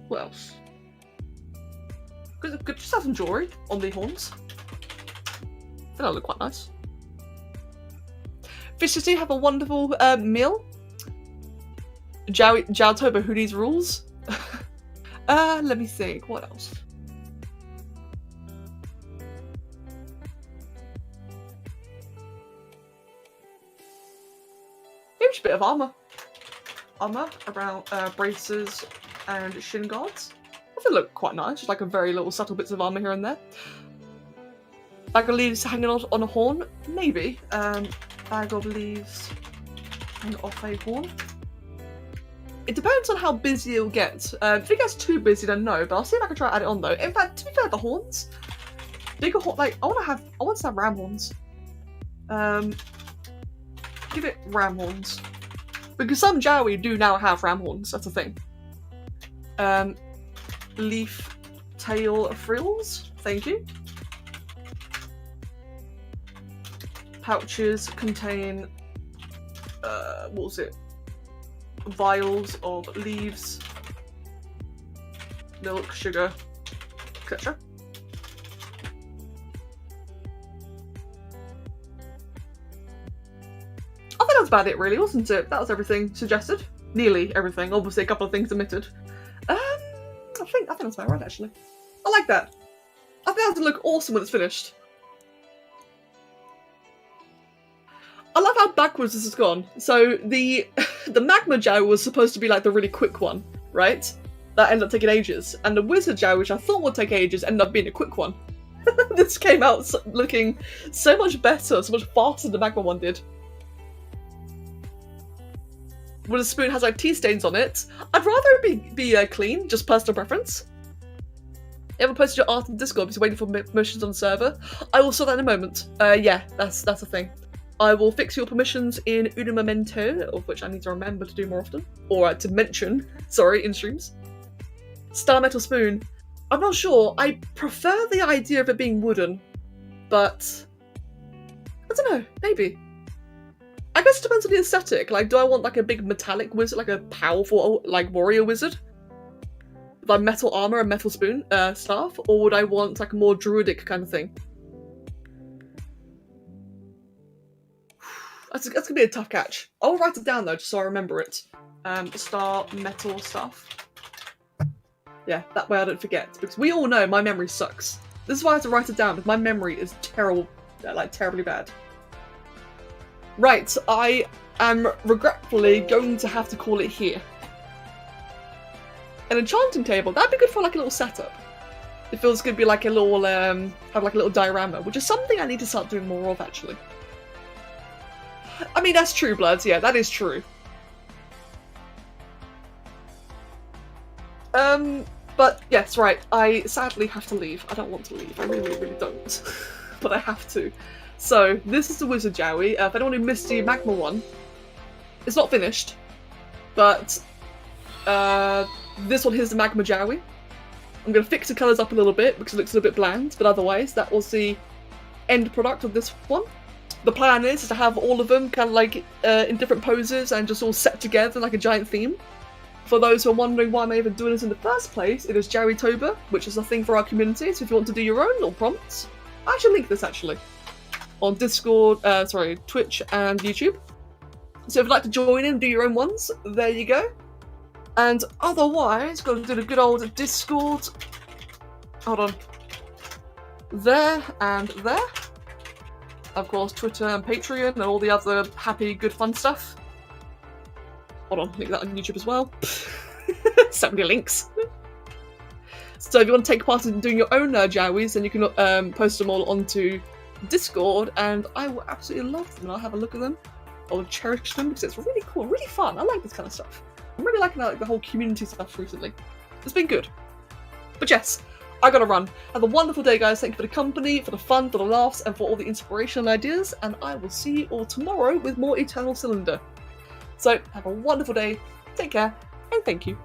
What else? Could just have some jewellery on the horns. I think that'll look quite nice. Fish City have a wonderful meal. Jowwitober, who needs rules? Let me think, what else? Maybe just a bit of armour. Armour around braces and shin guards. I think they look quite nice, just like a very little subtle bits of armour here and there. Bag of leaves hanging on a horn? Maybe. Bag of leaves hanging off a horn. It depends on how busy it'll get. If it gets too busy, then no, but I'll see if I can try to add it on though. In fact, to be fair, the horns, bigger horn, like, I want to have ram horns. Give it ram horns. Because some Jowie do now have ram horns, that's a thing. Leaf tail frills, thank you. Pouches contain, what was it? Vials of leaves, milk, sugar, etc. I think that's about it, really, wasn't it? That was everything suggested. Nearly everything. Obviously, a couple of things omitted. I think that's about right, actually. I like that. I think that's gonna look awesome when it's finished. I love how backwards this has gone. So the Magma Jow was supposed to be like the really quick one, right? That ended up taking ages. And the Wizard Jow, which I thought would take ages, ended up being a quick one. This came out looking so much better, so much faster than the Magma one did. When the spoon has like tea stains on it, I'd rather it be clean, just personal preference. You ever posted your art in Discord because you're waiting for permissions on the server? I will sort that in a moment. Yeah, that's a thing. I will fix your permissions in un momento, of which I need to remember to do more often. Or to mention, sorry, in streams. Star Metal Spoon. I'm not sure. I prefer the idea of it being wooden, but I don't know, maybe. I guess it depends on the aesthetic. Like, do I want like a big metallic wizard, like a powerful like warrior wizard? With like metal armor and metal spoon staff? Or would I want like a more druidic kind of thing? That's gonna be a tough catch. I'll write it down though, just so I remember it. Star metal stuff. Yeah, that way I don't forget. Because we all know my memory sucks. This is why I have to write it down, because my memory is terrible, like terribly bad. Right, I am regretfully going to have to call it here. An enchanting table, that'd be good for like a little setup. It feels good to be like a little, have like a little diorama, which is something I need to start doing more of actually. I mean, that's true, Bloods, yeah, that is true. But yes, right, I sadly have to leave. I don't want to leave, I really, really don't. But I have to. So, this is the Wizard Jowie. If anyone who missed the Magma one, it's not finished, but this one here's the Magma Jowie. I'm going to fix the colours up a little bit because it looks a little bit bland, but otherwise that was the end product of this one. The plan is to have all of them kind of like in different poses and just all set together like a giant theme. For those who are wondering why I'm even doing this in the first place, it is Jowwitober, which is a thing for our community, so if you want to do your own little prompts, I should link this actually on Discord, Twitch and YouTube. So if you'd like to join in and do your own ones, there you go. And otherwise, got to do the good old Discord. Hold on. There and there. Of course, Twitter and Patreon and all the other happy, good, fun stuff. Hold on, link that on YouTube as well. So many links. So if you want to take part in doing your own Jowies, then you can post them all onto Discord, and I will absolutely love them, and I'll have a look at them. I'll cherish them because it's really cool, really fun. I like this kind of stuff. I'm really liking like the whole community stuff recently. It's been good. But yes, I gotta run. Have a wonderful day, guys. Thank you for the company, for the fun, for the laughs, and for all the inspirational ideas. And I will see you all tomorrow with more Eternal Cylinder. So have a wonderful day. Take care, and thank you.